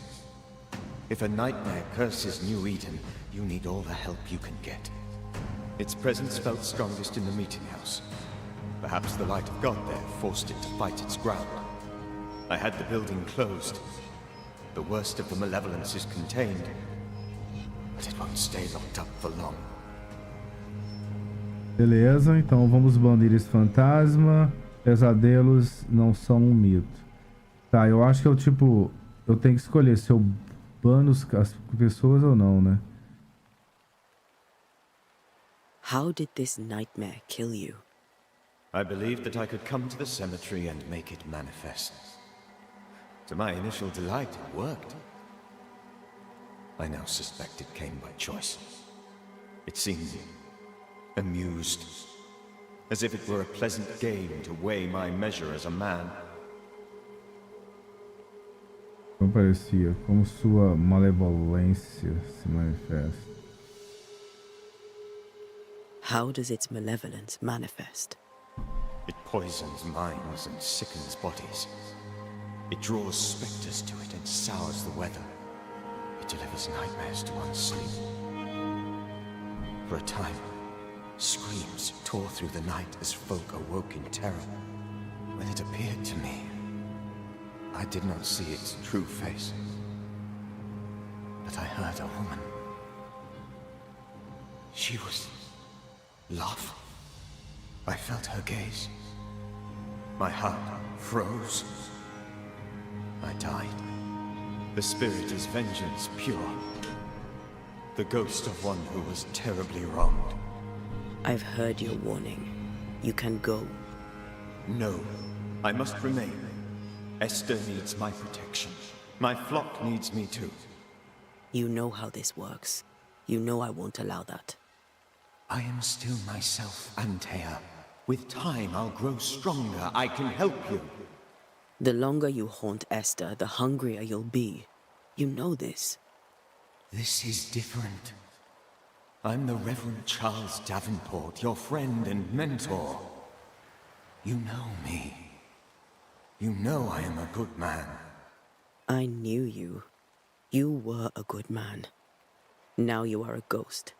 If a nightmare curses New Eden, you need all the help you can get. Its presence felt strongest in the meeting house. Perhaps the light of God there forced it to fight its ground. I had the building closed. The worst of the malevolence is contained, but it won't stay locked up for long. Beleza, então vamos banir esse fantasma. Pesadelos não são um mito. Tá, eu acho que eu eu tenho que escolher se eu bano as pessoas ou não, né? How did this nightmare kill you? I believed that I could come to the cemetery and make it manifest. To my initial delight, it worked. I now suspect it came by choice. It seemed amused, as if it were a pleasant game to weigh my measure as a man. Não parecia, como sua malevolência se manifesta. How does its malevolence manifest? It poisons minds and sickens bodies. It draws specters to it and sours the weather. It delivers nightmares to one's sleep. For a time, screams tore through the night as folk awoke in terror. When it appeared to me, I did not see its true face. But I heard a woman. She was love. I felt her gaze. My heart froze. I died. The spirit is vengeance pure. The ghost of one who was terribly wronged. I've heard your warning. You can go. No, I must remain. Esther needs my protection. My flock needs me too. You know how this works. You know I won't allow that. I am still myself, Antea. With time, I'll grow stronger. I can help you. The longer you haunt Esther, the hungrier you'll be. You know this. This is different. I'm the Reverend Charles Davenport, your friend and mentor. You know me. You know I am a good man. I knew you. You were a good man. Now you are a ghost,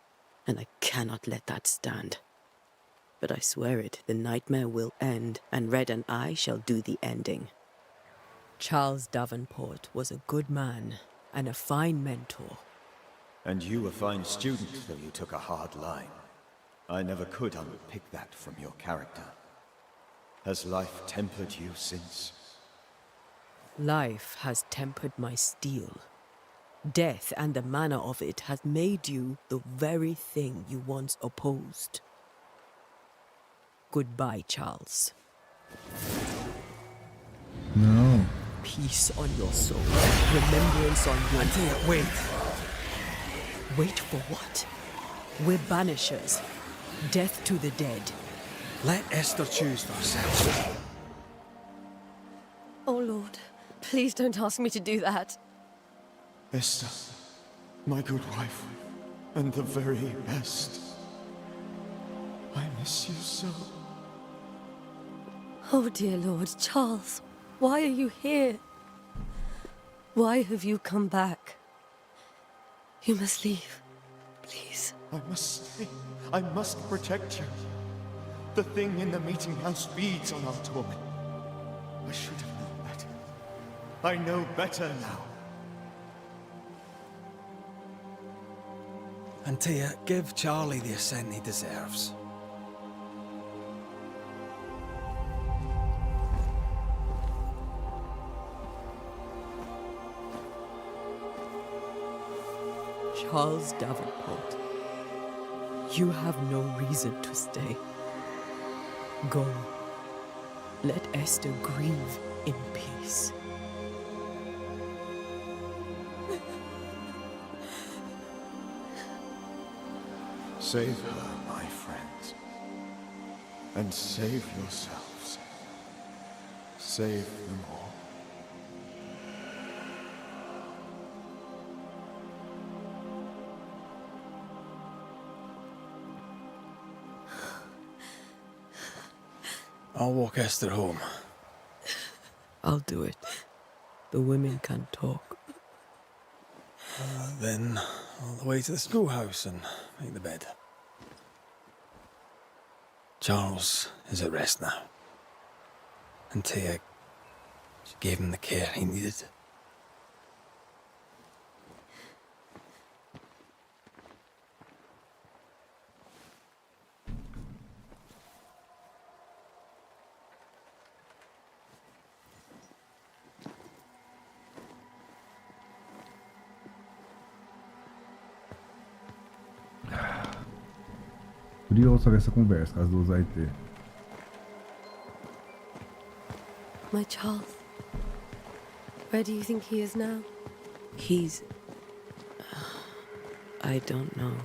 and I cannot let that stand. But I swear it, the nightmare will end, and Red and I shall do the ending. Charles Davenport was a good man and a fine mentor. And you a fine student, though you took a hard line. I never could unpick that from your character. Has life tempered you since? Life has tempered my steel. Death and the manner of it has made you the very thing you once opposed. Goodbye, Charles. No. Peace on your soul. Remembrance on your... Antea, wait. Wait for what? We're banishers. Death to the dead. Let Esther choose for herself. Oh, Lord. Please don't ask me to do that. Esther, my good wife, and the very best. I miss you so. Oh, dear Lord, Charles, why are you here? Why have you come back? You must leave, please. I must stay. I must protect you. The thing in the meeting house feeds on our torment. I should have known better. I know better now. Antea, give Charlie the ascent he deserves. Charles Davenport, you have no reason to stay. Go. Let Esther grieve in peace. Save her, my friends. And save yourselves. Save them all. I'll walk Esther home. I'll do it. The women can talk. Then, all the way to the schoolhouse and make the bed. Charles is at rest now. Antea, she gave him the care he needed. Curioso sobre essa conversa que as duas vai ter. My Charles. Where do you think he is now? He's... I don't know.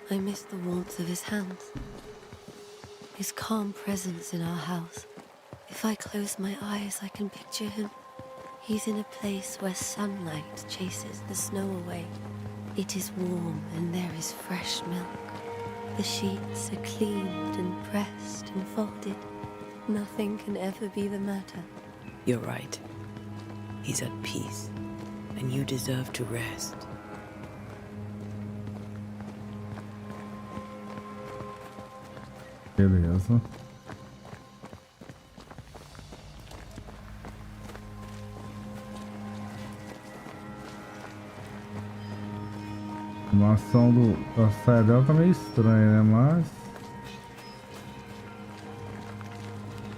I miss the warmth of his hands. His calm presence in our house. If I close my eyes, I can picture him. He's in a place where sunlight chases the snow away. It is warm and there is fresh milk. The sheets are cleaned and pressed and folded. Nothing can ever be the matter. You're right. He's at peace, and you deserve to rest. Beleza. A animação da saia dela tá meio estranha, né? Mas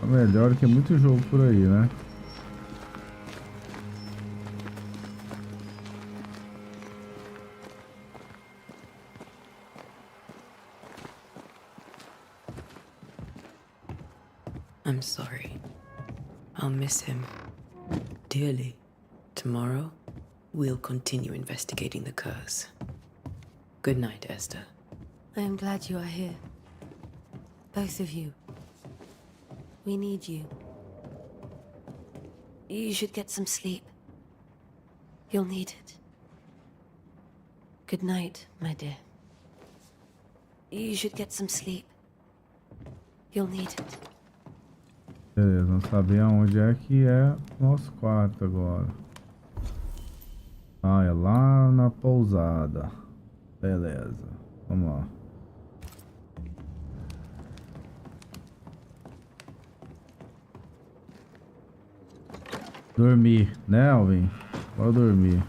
tá melhor que muito jogo por aí, né? I'm sorry. I'll miss him dearly. Tomorrow, we'll continue investigating the curse. Good night, Esther. I am glad you are here. Both of you. We need you. You should get some sleep. You'll need it. Good night, my dear. You should get some sleep. You'll need it. Beleza, não saber aonde é que é nosso quarto agora. Ah, é lá na pousada. Beleza, vamos lá. Dormir, né, Alvin? Bora dormir.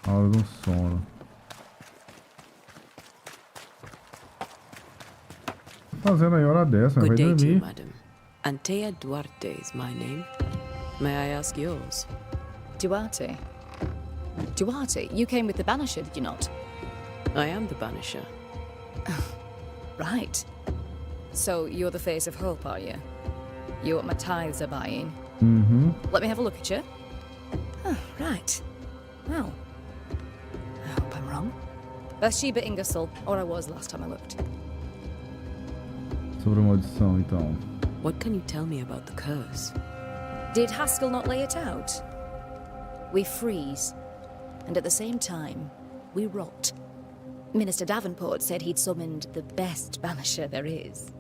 A hora do sono. Fazendo aí hora dessa, vai Good day to you, dormir. madam. Antea Duarte is my name. May I ask yours? Duarte? Duarte, you came with the Banisher, did you not? I am the Banisher. Right. So you're the face of hope, are you? You're what my tithes are buying. Mm-hmm. Let me have a look at you. Oh, right. Well, I hope I'm wrong. Bathsheba Ingersoll, or I was last time I looked. Sobre a maldição, então. What can you tell me about the curse? Did Haskell not lay it out? We freeze, and at the same time, we rot. Minister Davenport said he'd summoned the best Banisher there is.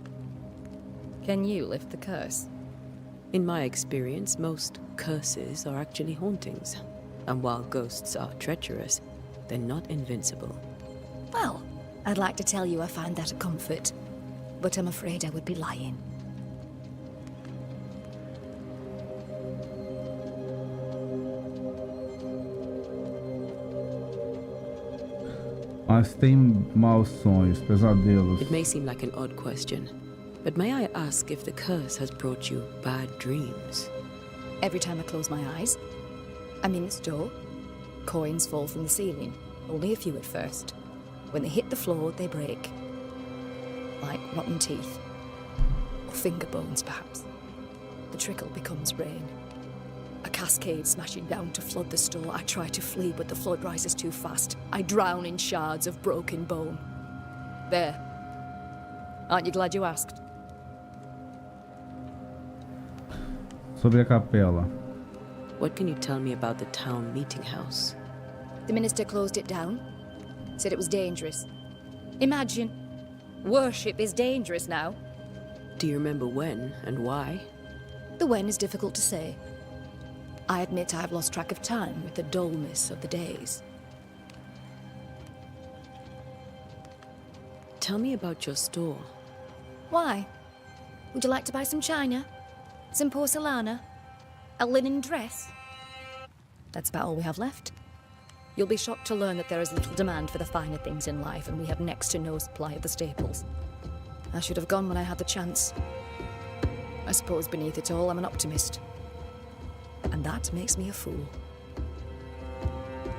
Can you lift the curse? In my experience, most curses are actually hauntings. And while ghosts are treacherous, they're not invincible. Well, I'd like to tell you I find that a comfort, but I'm afraid I would be lying. Mas tem maus sonhos, pesadelos. It may seem like an odd question, but may I ask if the curse has brought you bad dreams? Every time I close my eyes, I'm in this door. Coins fall from the ceiling, only a few at first. When they hit the floor, they break. Like rotten teeth. Or finger bones, perhaps. The trickle becomes rain. A cascade smashing down to flood the store. I try to flee, but the flood rises too fast. I drown in shards of broken bone. There. Aren't you glad you asked? Sobre a capela. What can you tell me about the town meeting house? The minister closed it down. Said it was dangerous. Imagine. Worship is dangerous now. Do you remember when and why? The when is difficult to say. I admit I've lost track of time with the dullness of the days. Tell me about your store. Why? Would you like to buy some china? Some porcelana? A linen dress? That's about all we have left. You'll be shocked to learn that there is little demand for the finer things in life, and we have next to no supply of the staples. I should have gone when I had the chance. I suppose beneath it all, I'm an optimist. And that makes me a fool.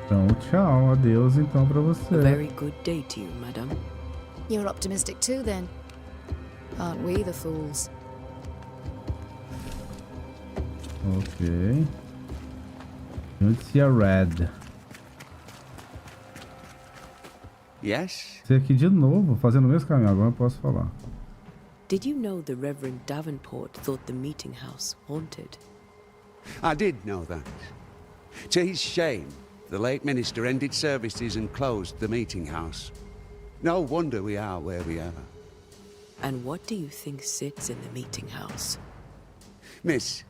Então, tchau, adeus então pra você. A very good day to you, madam. You're optimistic too, then. Aren't we the fools? Ok. Notícia Red. Yes? Você aqui de novo, fazendo o mesmo caminho, agora eu posso falar. Did you know the Reverend Davenport thought the meeting house haunted? I did know that. To his shame, the late minister ended services and closed the meeting house. No wonder we are where we are. And what do you think sits in the meeting house? Miss,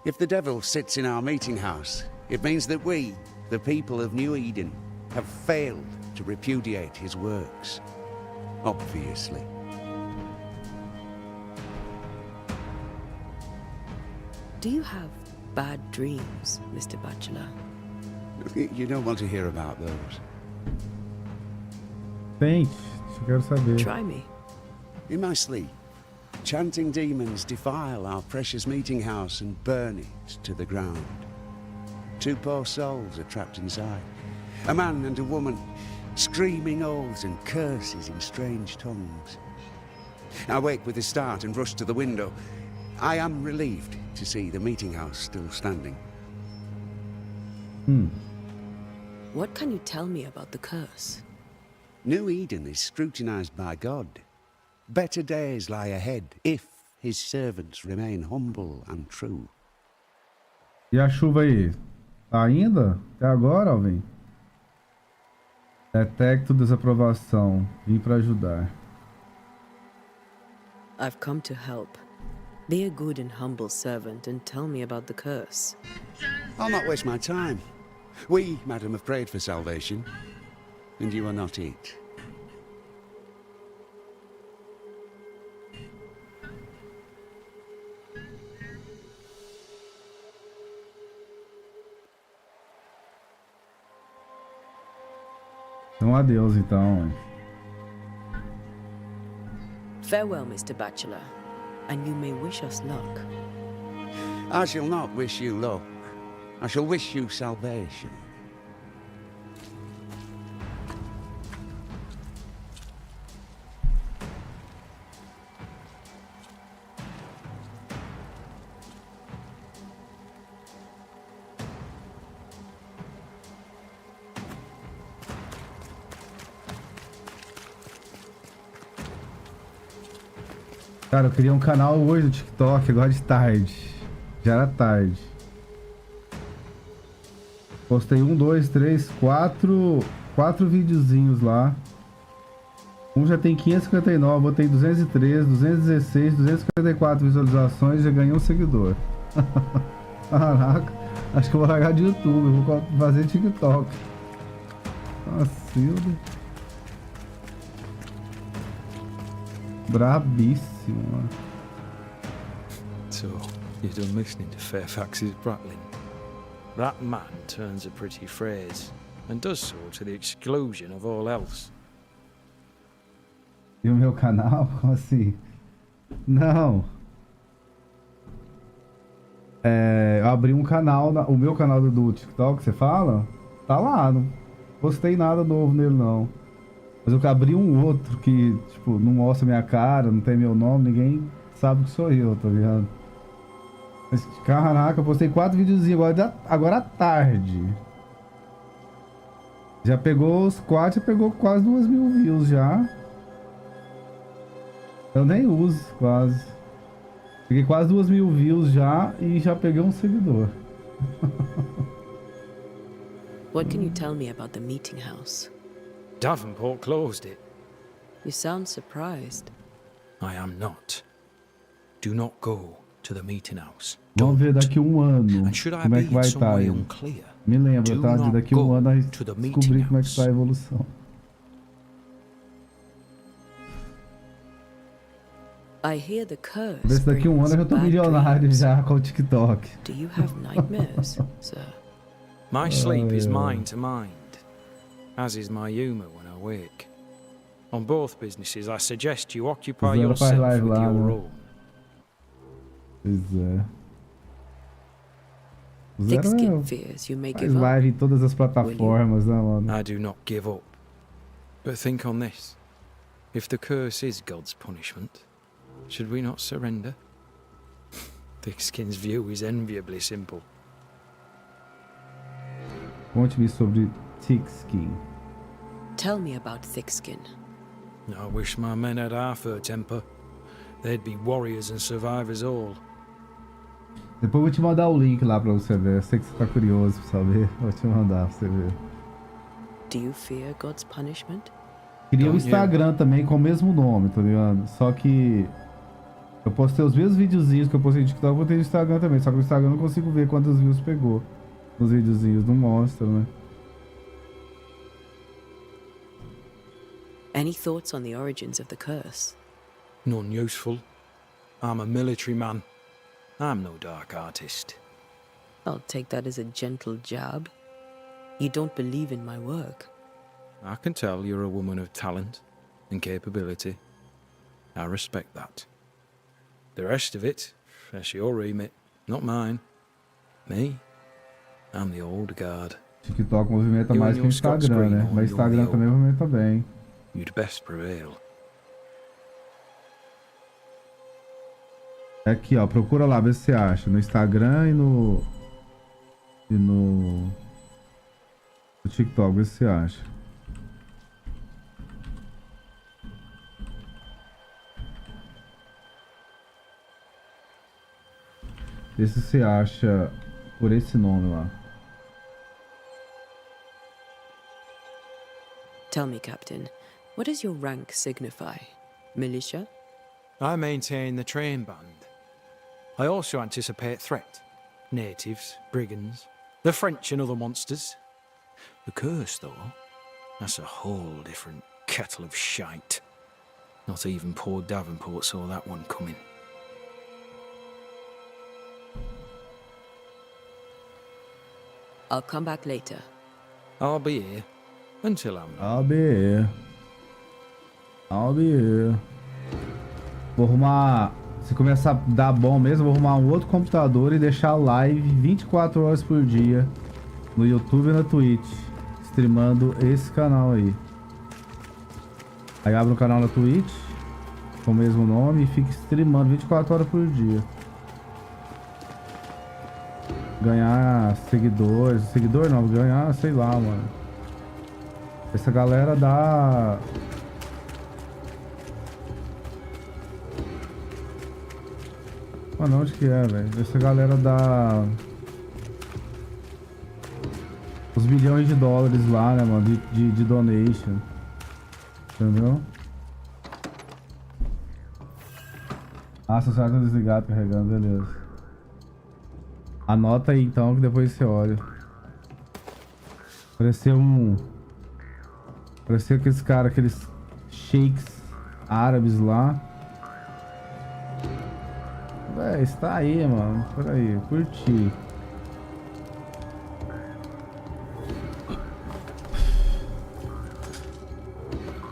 if the devil sits in our meeting house, it means that we, the people of New Eden, have failed to repudiate his works. Obviously. Do you have bad dreams, Mr. Bachelor? You don't want to hear about those. Tente, quero saber. Try me. In my sleep, chanting demons defile our precious meeting house and burn it to the ground. 2 poor souls are trapped inside. A man and a woman, screaming oaths and curses in strange tongues. I wake with a start and rush to the window. I am relieved to see the meeting house still standing. What can you tell me about the curse? New Eden is scrutinized by God. Better days lie ahead if his servants remain humble and true. E a chuva aí? Ainda? Até agora, Alvin? Detecto desaprovação. Vim pra ajudar. I've come to help. Be a good and humble servant and tell me about the curse. I'll not waste my time. We, madam, have prayed for salvation, and you are not it. Então, adeus, então. Farewell, Mr. Bachelor. and you may wish us luck. I shall not wish you luck. I shall wish you salvation. Cara, eu queria um canal hoje no TikTok, agora de tarde. Já era tarde. Postei 1, 2, 3, 4 videozinhos lá. Um já tem 559, botei 203, 216, 254 visualizações e já ganhei um seguidor. Caraca, acho que eu vou largar de YouTube, eu vou fazer TikTok. Cacilda. Brabíssimo, mano. So, you're done listening to Fairfax's prattling. That man turns a pretty phrase, and does so to the exclusion of all else. E o meu canal? Como assim? Não. Eu abri um canal, o meu canal do TikTok, você fala? Tá lá, não postei nada novo nele não. Mas eu abri um outro que, tipo, não mostra minha cara, não tem meu nome, ninguém sabe que sou eu, tá ligado? Mas, caraca, eu postei 4 videozinhos agora à tarde. Já pegou os 4, já pegou quase 2.000 views já. Eu nem uso, quase. Peguei quase 2.000 views já e já peguei um seguidor. What can you tell me about the meeting house? Davenport closed it. You sound surprised. I am not. Do not go to the meeting house. Vamos ver daqui a um ano como é que vai estar. Me lembra, tá? De daqui a um ano a descobrir como é que está a evolução. I hear the curse. Vê se daqui a um ano eu tô milionário já com o TikTok. Do you have nightmares, sir? My sleep is mind to mind, as is my humour when I wake. On both businesses, I suggest you occupy yourself with your own. Pois é. Thick-skinned fears you may give up. Live em todas as plataformas, né, mano? I do not give up. But think on this. If the curse is God's punishment, should we not surrender? Thick-skin's view is enviably simple. Conte-me sobre Thick-skin. Tell me about Thick-skin. I wish my men had half her temper. They'd be warriors and survivors all. Depois eu vou te mandar o link lá pra você ver. Eu sei que você tá curioso pra saber. Vou te mandar pra você ver. Do you fear God's punishment? Queria o Instagram também com o mesmo nome, tá ligado? Só que eu postei os mesmos videozinhos que eu postei no TikTok, eu botei no Instagram também. Só que no Instagram eu não consigo ver quantos views pegou. Nos videozinhos, não mostra, né? Any thoughts on the origins of the curse? None useful. I'm a military man. I'm no dark artist. I'll take that as a gentle jab. You don't believe in my work. I can tell you're a woman of talent and capability. I respect that. The rest of it, that's your remit, not mine. Me, I'm the old guard. TikTok movimenta mais que o Instagram, né? Mas Instagram também movimenta bem. You'd best prevail. Aqui, ó, procura lá, vê se você acha. No Instagram e no TikTok, vê se você acha. Vê se você acha por esse nome lá. Tell me, Captain, what does your rank signify? Militia? I maintain the train band. I also anticipate threat. Natives, brigands, the French and other monsters. The curse, though, that's a whole different kettle of shite. Not even poor Davenport saw that one coming. I'll come back later. I'll be here until I'm not. I'll be here. I'll be here. Vou arrumar Se começar a dar bom mesmo, eu vou arrumar um outro computador e deixar live 24 horas por dia no YouTube e na Twitch, streamando esse canal aí. Aí abre um canal na Twitch com o mesmo nome e fica streamando 24 horas por dia. Ganhar seguidores, seguidor não, ganhar, sei lá, mano. Essa galera dá... Mano, onde que é, velho? Essa galera dá... os bilhões de dólares lá, né, mano, de donation. Entendeu? Ah, seu celular tá desligado, carregando, beleza. Anota aí então, que depois você olha. Pareceu aqueles caras, aqueles sheiks árabes lá. Véi, está aí, mano. Por aí, curti.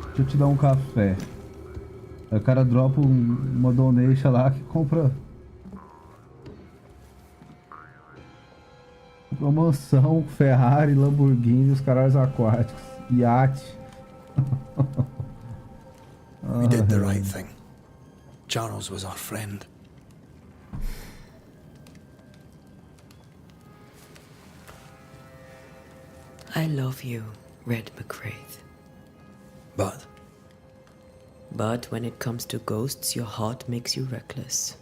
Deixa eu te dar um café. Aí o cara dropa uma donation lá que compra uma mansão, Ferrari, Lamborghini, os caralhos aquáticos, iate. We did the right thing. Charles was our friend. I love you, Red McWraith. But when it comes to ghosts, your heart makes you reckless.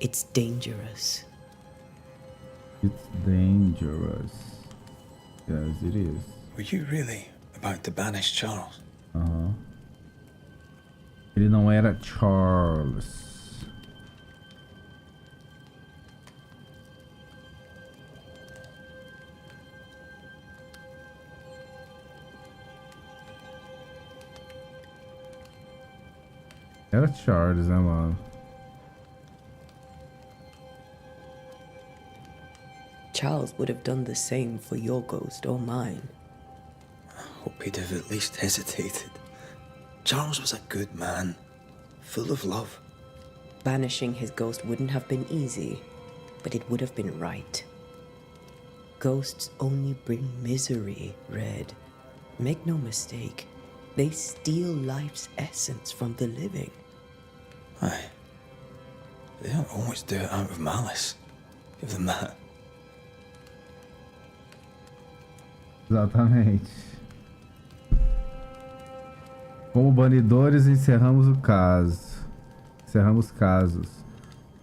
It's dangerous. It's dangerous. Yes, it is. Were you really about to banish Charles? Ele não era Charles. Era Charles, né, mano? Charles would have done the same for your ghost or mine. I hope he'd have at least hesitated. Charles was a good man, full of love. Banishing his ghost wouldn't have been easy, but it would have been right. Ghosts only bring misery, Red. Make no mistake, they steal life's essence from the living. Aye. They don't always do it out of malice. Give them that. Exatamente. Como banidores, encerramos o caso. Encerramos casos.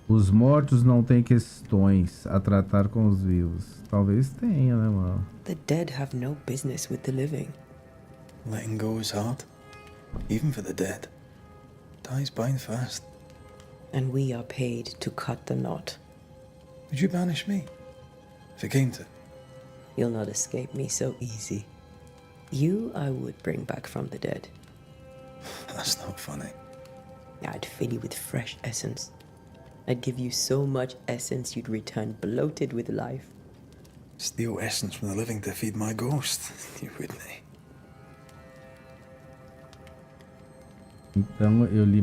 Os mortos não têm questões a tratar com os vivos. Talvez tenha, né, mano? The dead have no business with the living. Letting go is hard, even for the dead. Ties bind fast. And we are paid to cut the knot. Would you banish me, if it came to? You'll not escape me so easy. You I would bring back from the dead. That's not funny. I'd fill you with fresh essence. I'd give you so much essence you'd return bloated with life. Steal essence from the living to feed my ghost. You wouldn't. Então eu lhe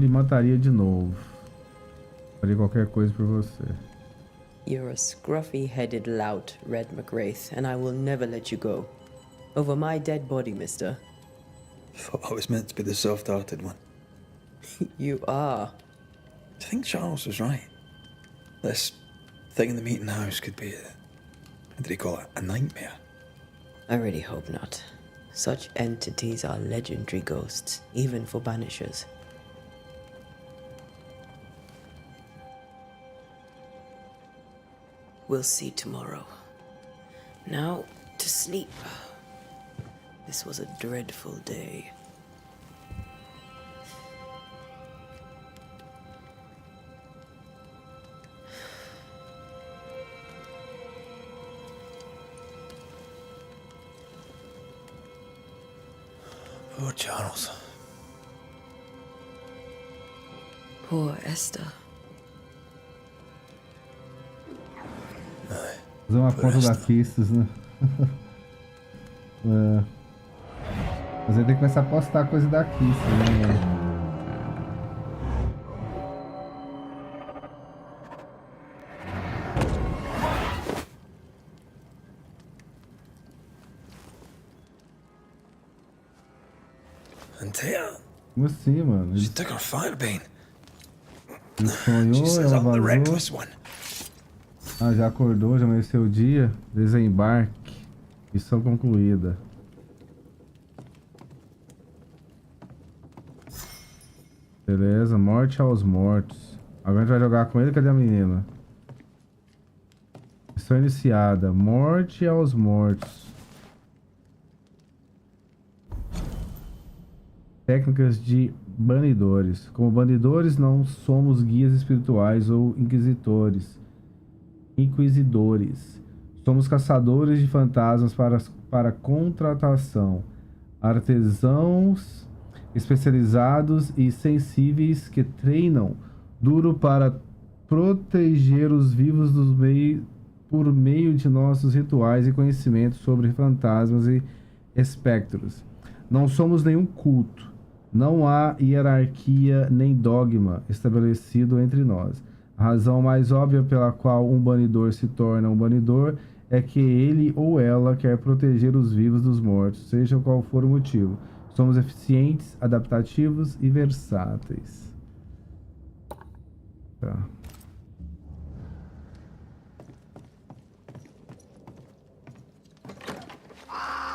mataria de novo. Faria qualquer coisa por você. You're a scruffy-headed lout, Red McWraith, and I will never let you go. Over my dead body, mister. Thought I was meant to be the soft-hearted one. You are. Do you think Charles was right? This thing in the meeting house could be what did he call it? A nightmare? I really hope not. Such entities are legendary ghosts, even for Banishers. We'll see tomorrow. Now, to sleep. This was a dreadful day. Poor Charles. Poor Esther. Fazer uma conta da Kisses, né? É. Mas aí tem que começar a postar coisa da Kisses, né? Antea? Como assim, mano? She took her fire bane. Ele sonhou, She says ela I'm the vazou. reckless one. Ah, já acordou, já amanheceu o dia. Desembarque. Missão concluída. Beleza, morte aos mortos. Agora a gente vai jogar com ele. Cadê a menina? Missão iniciada. Morte aos mortos. Técnicas de banidores. Como banidores, não somos guias espirituais ou inquisidores. Somos caçadores de fantasmas para contratação. Artesãos especializados e sensíveis que treinam duro para proteger os vivos por meio de nossos rituais e conhecimentos sobre fantasmas e espectros. Não somos nenhum culto. Não há hierarquia nem dogma estabelecido entre nós. A razão mais óbvia pela qual um banidor se torna um banidor é que ele ou ela quer proteger os vivos dos mortos, seja qual for o motivo. Somos eficientes, adaptativos e versáteis. Tá.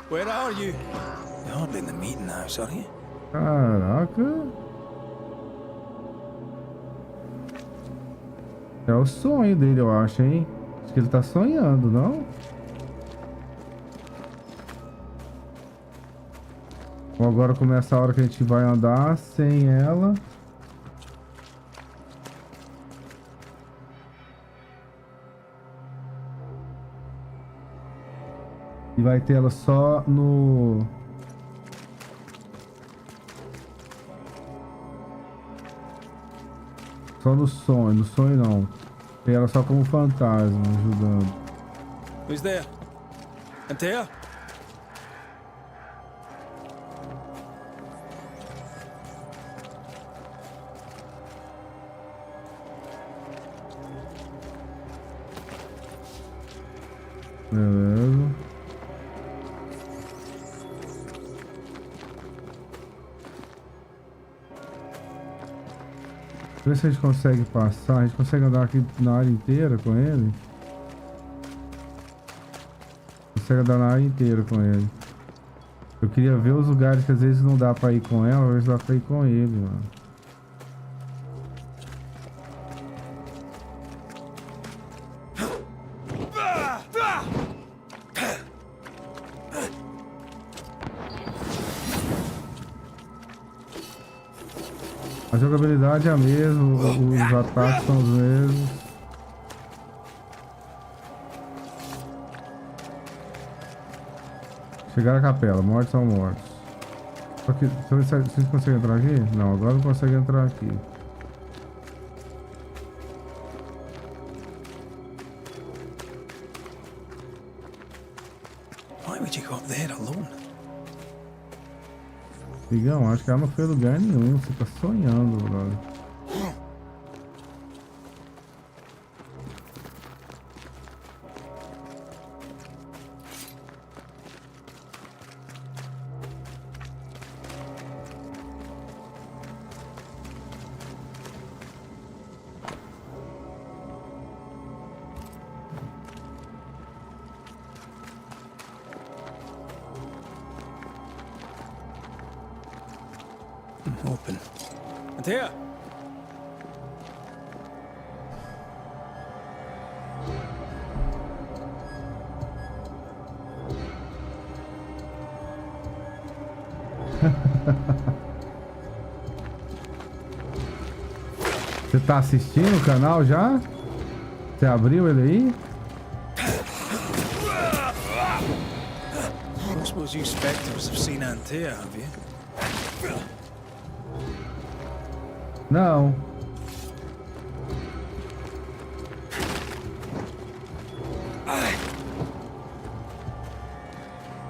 Where are you? You're hardly in the meeting house, are you? Caraca. É o sonho dele, eu acho, hein? Acho que ele tá sonhando, não? Ou agora começa a hora que a gente vai andar sem ela. E vai ter ela só no... Só no sonho não. Tem ela só como fantasma, ajudando. Who's there? Antea? Beleza. Ver se a gente consegue passar. A gente consegue andar aqui na área inteira com ele. Consegue andar na área inteira com ele. Eu queria ver os lugares que às vezes não dá pra ir com ela, às vezes dá pra ir com ele, mano. A jogabilidade é a mesma, os ataques são os mesmos. Chegar à capela, mortos são mortos. Só que, vocês conseguem entrar aqui? Não, agora não consegue entrar aqui. Why would you go up there alone? Digão, acho que ela não foi a lugar nenhum. Você tá sonhando, brother. Open. Antea! Você tá assistindo o canal já? Você abriu ele aí? I don't suppose you spectres have seen Antea, have you? Não.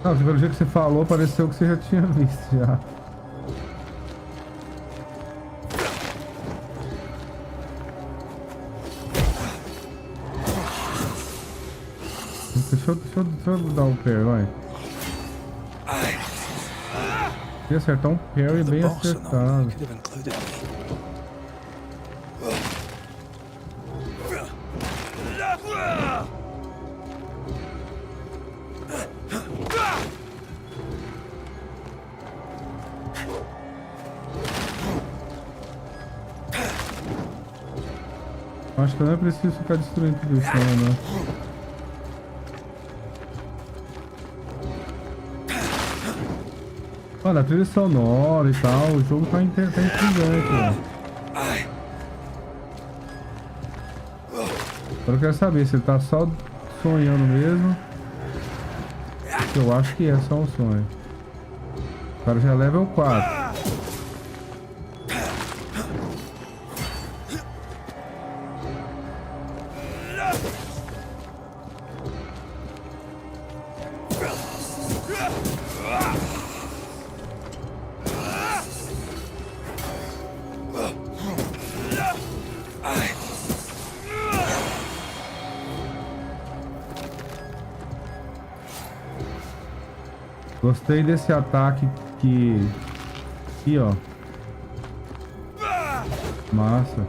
Não, pelo jeito que você falou, pareceu que você já tinha visto já. Deixa eu dar o pé, vai. Queria acertar um parry bem acertado. Could have included me. Acho que eu não preciso ficar destruindo tudo isso, não, né? Mano, a trilha sonora e tal, o jogo tá intrigante, mano. Agora eu quero saber se ele tá só sonhando mesmo. Eu acho que é só um sonho. O cara já é level 4. Gostei desse ataque aqui, ó. Massa.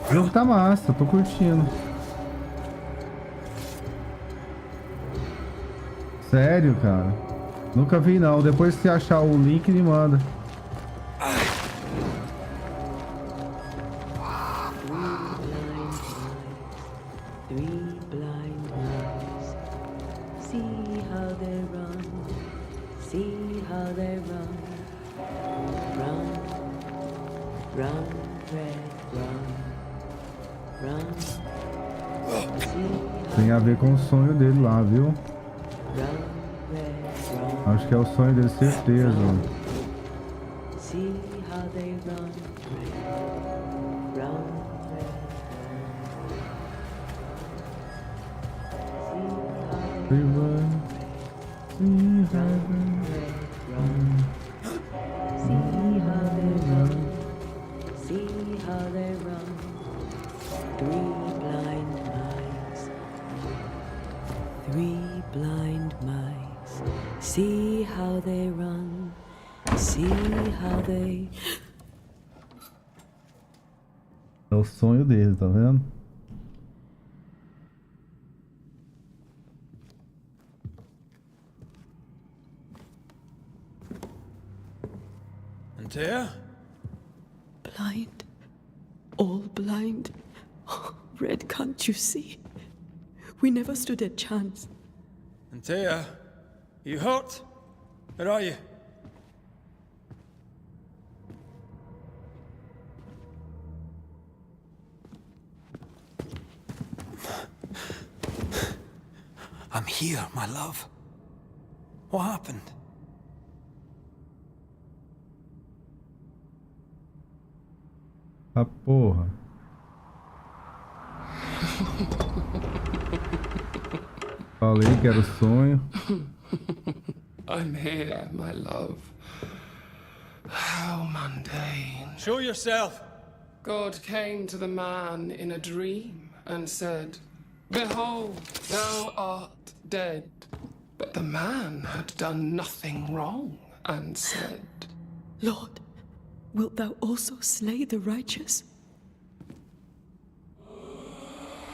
O jogo tá massa, tô curtindo. Sério, cara? Nunca vi não. Depois que você achar o link, me manda. Tem a ver com o sonho dele lá, viu? Acho que é o sonho dele, certeza. Three blind mice, see how they run, see how they... É o sonho dele, tá vendo? Antea? Blind, all blind. Red, can't you see? We never stood a chance. Antea, you hurt? Where are you? I'm here, my love. What happened? A porra. Falei que era o sonho. I'm here, my love. How mundane. Show yourself. God came to the man in a dream and said, "Behold, thou art dead." But the man had done nothing wrong and said, Lord, wilt thou also slay the righteous?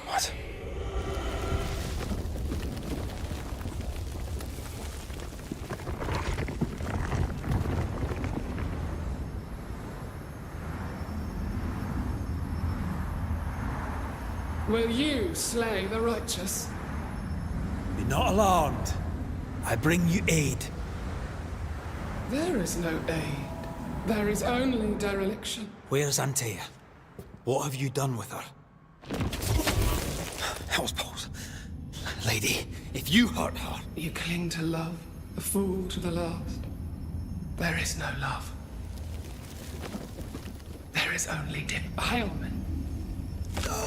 What? Will you slay the righteous? Be not alarmed. I bring you aid. There is no aid. There is only dereliction. Where's Antea? What have you done with her? Hellsballs. Lady, if you hurt her... You cling to love, a fool to the last. There is no love. There is only defilement. No.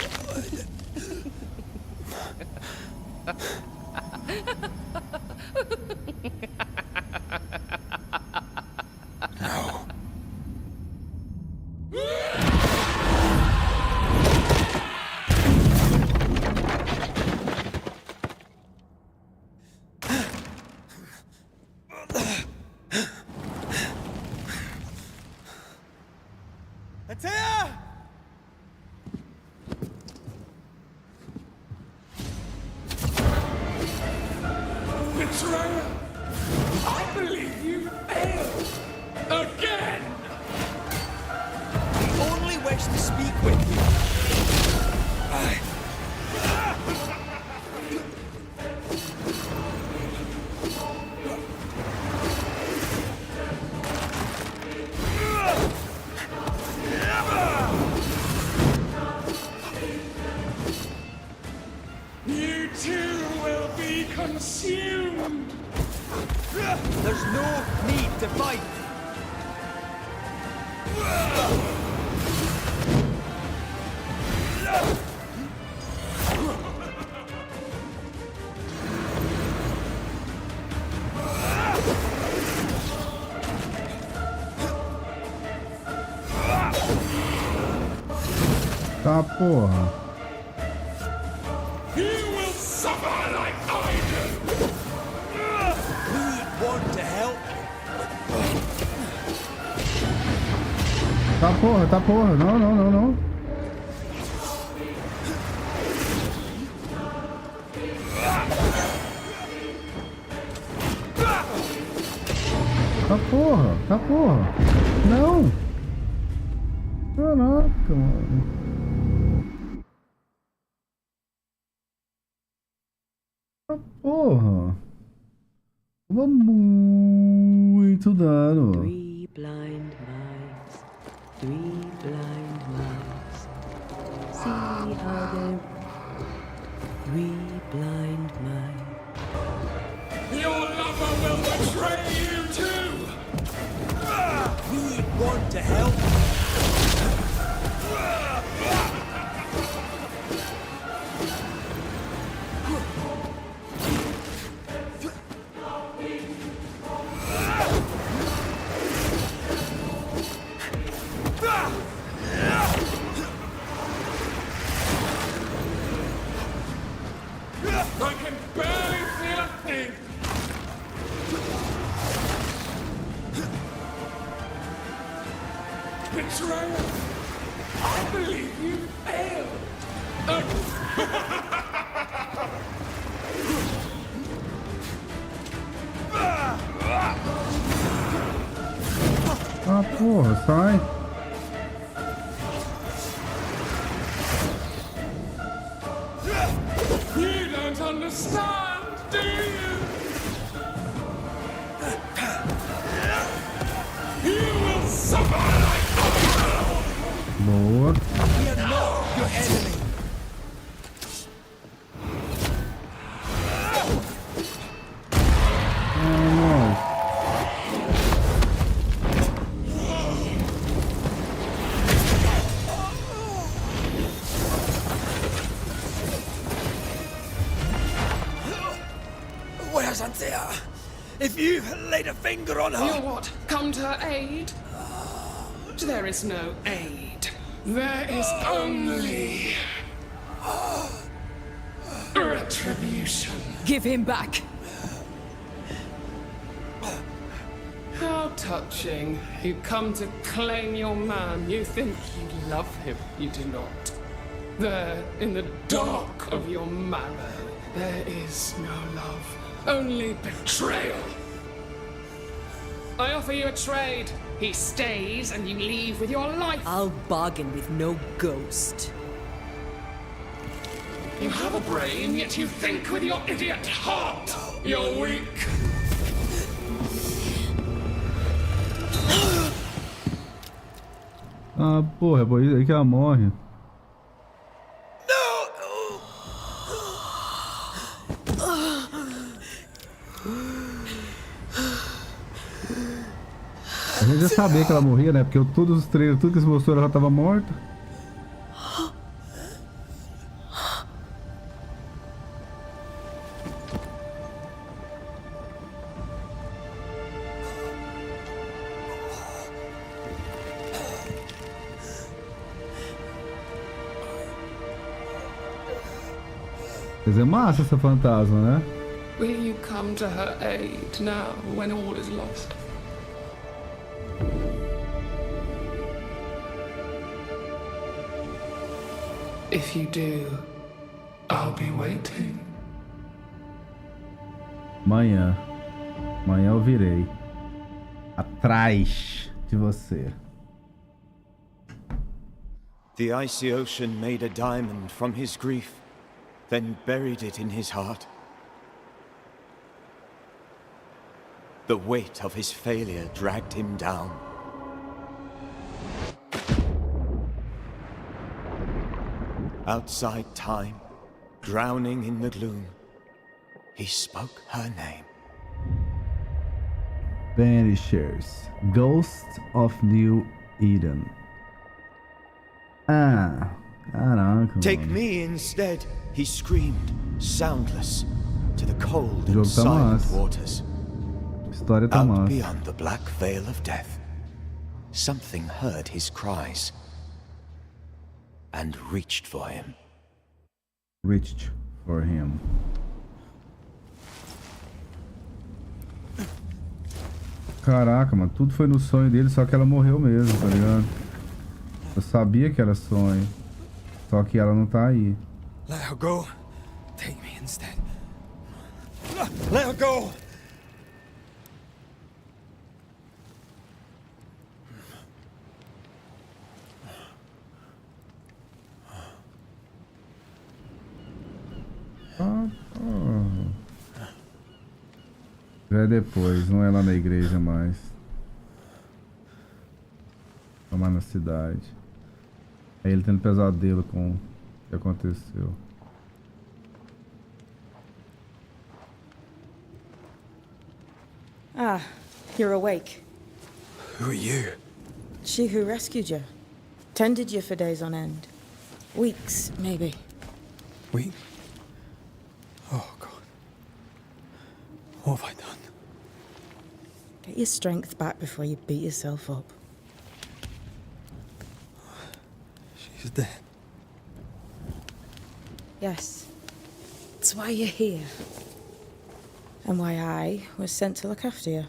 Atea! Betrayer! I believe you failed! Again! We only wish to speak with you. You too will be consumed! There's no need to fight. Tá, porra. You will suffer like I do! We want to help. Tá, porra, tá, porra. Não, não, não, não. Tá, porra, tá, porra. Não. Caraca, mano. Porra! Toma muito dano. 3 blind mice, 3 blind mice. See how they 3 blind mice. Your lover will betray you too! We want to help. I can barely feel a thing! Betrayer! I believe you failed! Ah, porra, sai. You don't understand, do you? You will suffer like Boa. We are not your enemy. Vamos. Where's Antea? If you laid a finger on her... You what? Come to her aid? There is no aid. There is only... retribution. Give him back. How touching. You come to claim your man. You think you love him. You do not. There, in the dark of your marrow, there is no love. Only betrayal. I offer you a trade. He stays and you leave with your life. I'll bargain with no ghost. You have a brain, yet you think with your idiot heart. You're weak. Ah, porra, por isso aí que ela morre. A gente já sabia que ela morria, né? Porque todos os trailers, tudo que se mostrou, ela já tava morta. Quer dizer, massa essa fantasma, né? Will you come to her aid now when all is lost? If you do, I'll be waiting. Amanhã eu virei atrás de você. The icy ocean made a diamond from his grief, then buried it in his heart. The weight of his failure dragged him down. Outside time, drowning in the gloom, he spoke her name. Banishers, Ghosts of New Eden. Ah, caraca. Take mano. me instead, he screamed, soundless, to the cold O jogo and tá silent massa. waters. História tá Out massa. beyond the black veil of death, something heard his cries and reached for him. Reached for him. Caraca, mano, tudo foi no sonho dele, só que ela morreu mesmo, tá ligado? Eu sabia que era sonho, só que ela não tá aí. Let her go. Take me instead. Let her go! Já é depois, não é lá na igreja mais. É mais na cidade. Aí ele tendo pesadelo com o que aconteceu. Ah, you're awake. Who are you? She who rescued you. Tended you for days on end. Weeks, maybe. We? Oh, God. What have I done? Get your strength back before you beat yourself up. She's dead. Yes. That's why you're here. And why I was sent to look after you.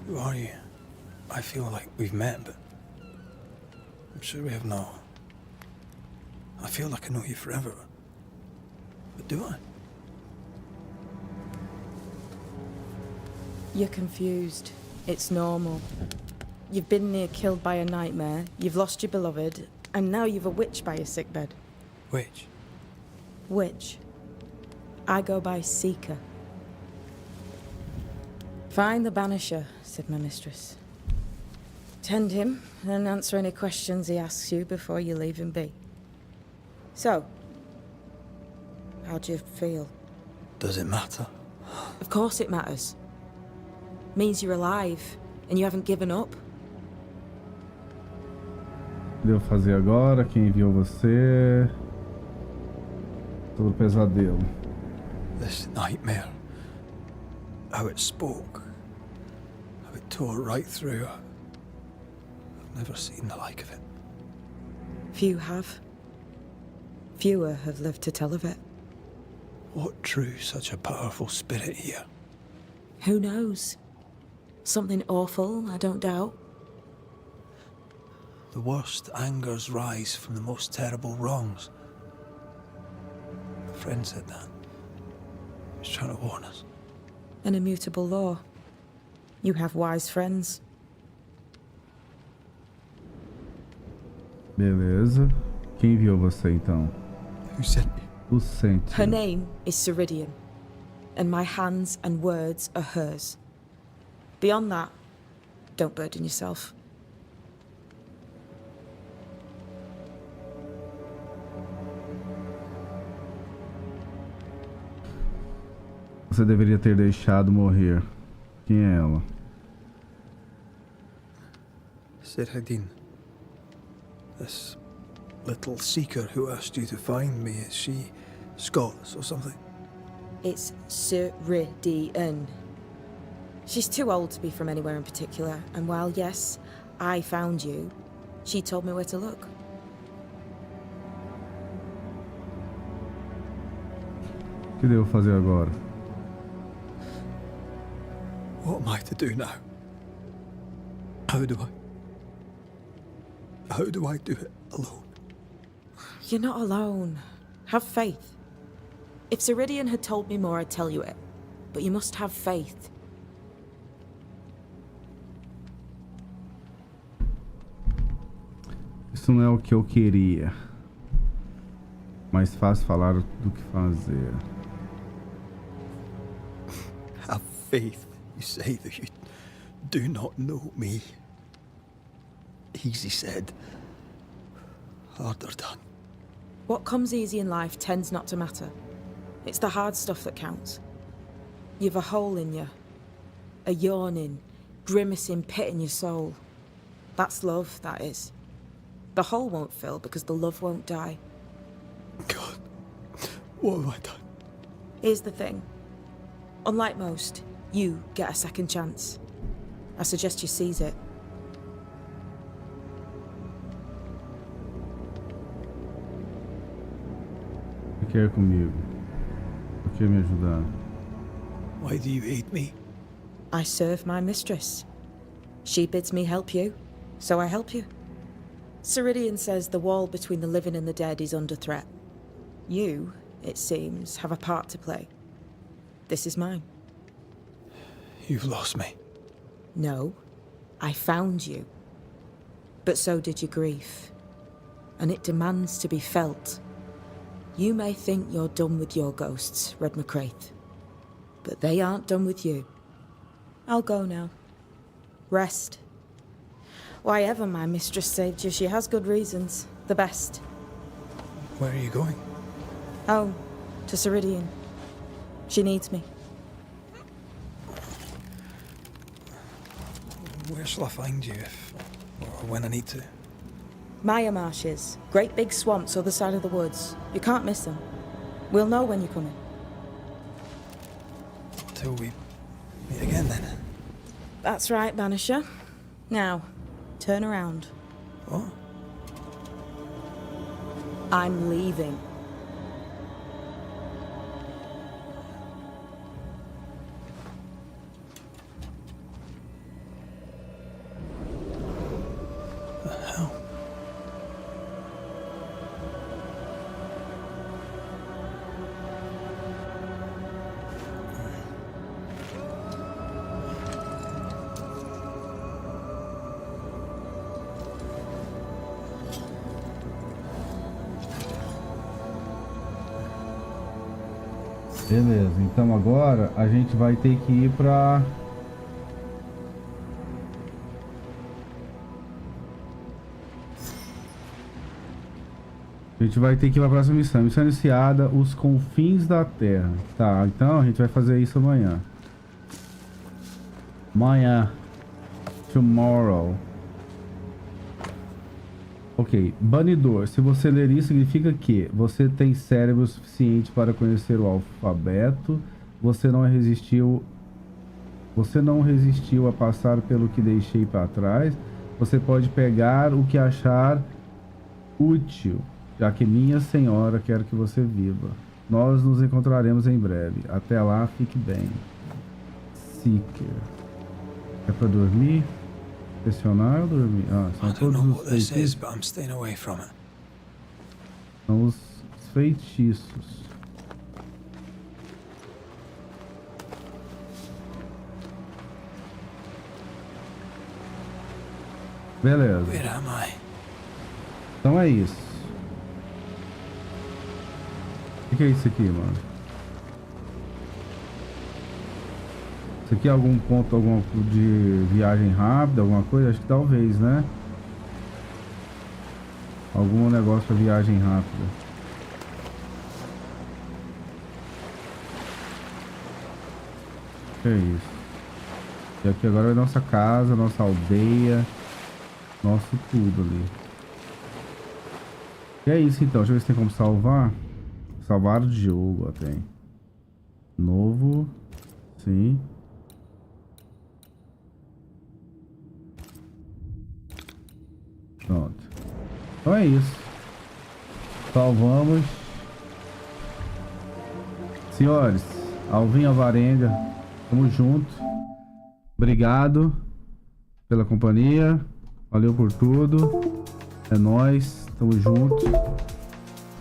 Who are you? I feel like we've met, but I'm sure we have not. I feel like I know you forever. But do I? You're confused. It's normal. You've been near killed by a nightmare, you've lost your beloved, and now you've a witch by your sickbed. Which? Witch. I go by Seeker. Find the Banisher, said my mistress. Tend him, and answer any questions he asks you before you leave him be. So, how do you feel? Does it matter? Of course it matters. Means you're alive, and you haven't given up. Devo fazer agora? Quem enviou você? Sobre o pesadelo. This nightmare. How it spoke. How it tore right through her. I've never seen the like of it. Few have. Fewer have lived to tell of it. What drew such a powerful spirit here? Who knows? Something awful, I don't doubt. The worst angers rise from the most terrible wrongs. A friend said that. He was trying to warn us. An immutable law. You have wise friends. Beleza. Quem enviou você então? Who sent you? Who sent Her you? name is Ceridian, and my hands and words are hers. Beyond that, don't burden yourself. Você deveria ter deixado morrer. Quem é ela? Ceridian. This little seeker who asked you to find me, is she Scots or something? It's Ceridian. She's too old to be from anywhere in particular, and while, yes, I found you, she told me where to look. O que devo fazer agora? What am I to do now? How do I do it alone? You're not alone. Have faith. If Ceridian had told me more, I'd tell you it. But you must have faith. Isso não é o que eu queria. Mais fácil falar do que fazer. Have faith. You say that you do not know me. Easy said. Harder done. What comes easy in life tends not to matter. It's the hard stuff that counts. You've a hole in you. A yawning, grimacing pit in your soul. That's love, that is. The hole won't fill because the love won't die. God, what have I done? Here's the thing. Unlike most, you get a second chance. I suggest you seize it. O que quer comigo? O que me ajudar? Why do you hate me? I serve my mistress. She bids me help you, so I help you. Ceridian says the wall between the living and the dead is under threat. You, it seems, have a part to play. This is mine. You've lost me. No, I found you. But so did your grief. And it demands to be felt. You may think you're done with your ghosts, Red McCraith. But they aren't done with you. I'll go now. Rest. Why ever my mistress saved you, she has good reasons. The best. Where are you going? Home. To Ceridian. She needs me. Where shall I find you if or when I need to? Maya marshes. Great big swamps other side of the woods. You can't miss them. We'll know when you're coming. Till we meet again then. That's right, Banisher. Now, turn around. What? I'm leaving. The hell? Beleza, então agora a gente vai ter que ir pra... A gente vai ter que ir pra próxima missão. Missão iniciada, os confins da Terra. Tá, então a gente vai fazer isso amanhã. Amanhã. Tomorrow. Ok, banidor. Se você ler isso, significa que você tem cérebro suficiente para conhecer o alfabeto. Você não resistiu a passar pelo que deixei para trás. Você pode pegar o que achar útil, já que minha senhora quer que você viva. Nós nos encontraremos em breve. Até lá, fique bem. Seeker. É para dormir? Pressionar ou dormir? Ah, são todos os feitiços. São os feitiços. Beleza. Então é isso. O que é isso aqui, mano? Isso aqui é algum ponto de viagem rápida, alguma coisa? Acho que talvez, né? Algum negócio para viagem rápida. Que é isso? E aqui agora é nossa casa, nossa aldeia, nosso tudo ali. E é isso então, deixa eu ver se tem como salvar. Salvar o jogo, ó, tem. Novo, sim. Pronto. Então é isso. Salvamos. Senhores, Alvinho Alvarenga, tamo junto. Obrigado pela companhia. Valeu por tudo. É nóis. Tamo junto.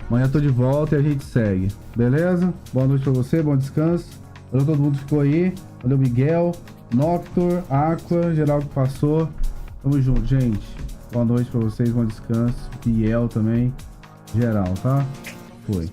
Amanhã eu tô de volta e a gente segue. Beleza? Boa noite pra você. Bom descanso. Valeu todo mundo que ficou aí. Valeu, Miguel, Noctor, Aqua, geral que passou. Tamo junto, gente. Boa noite pra vocês. Bom descanso. Biel também. Geral, tá? Foi.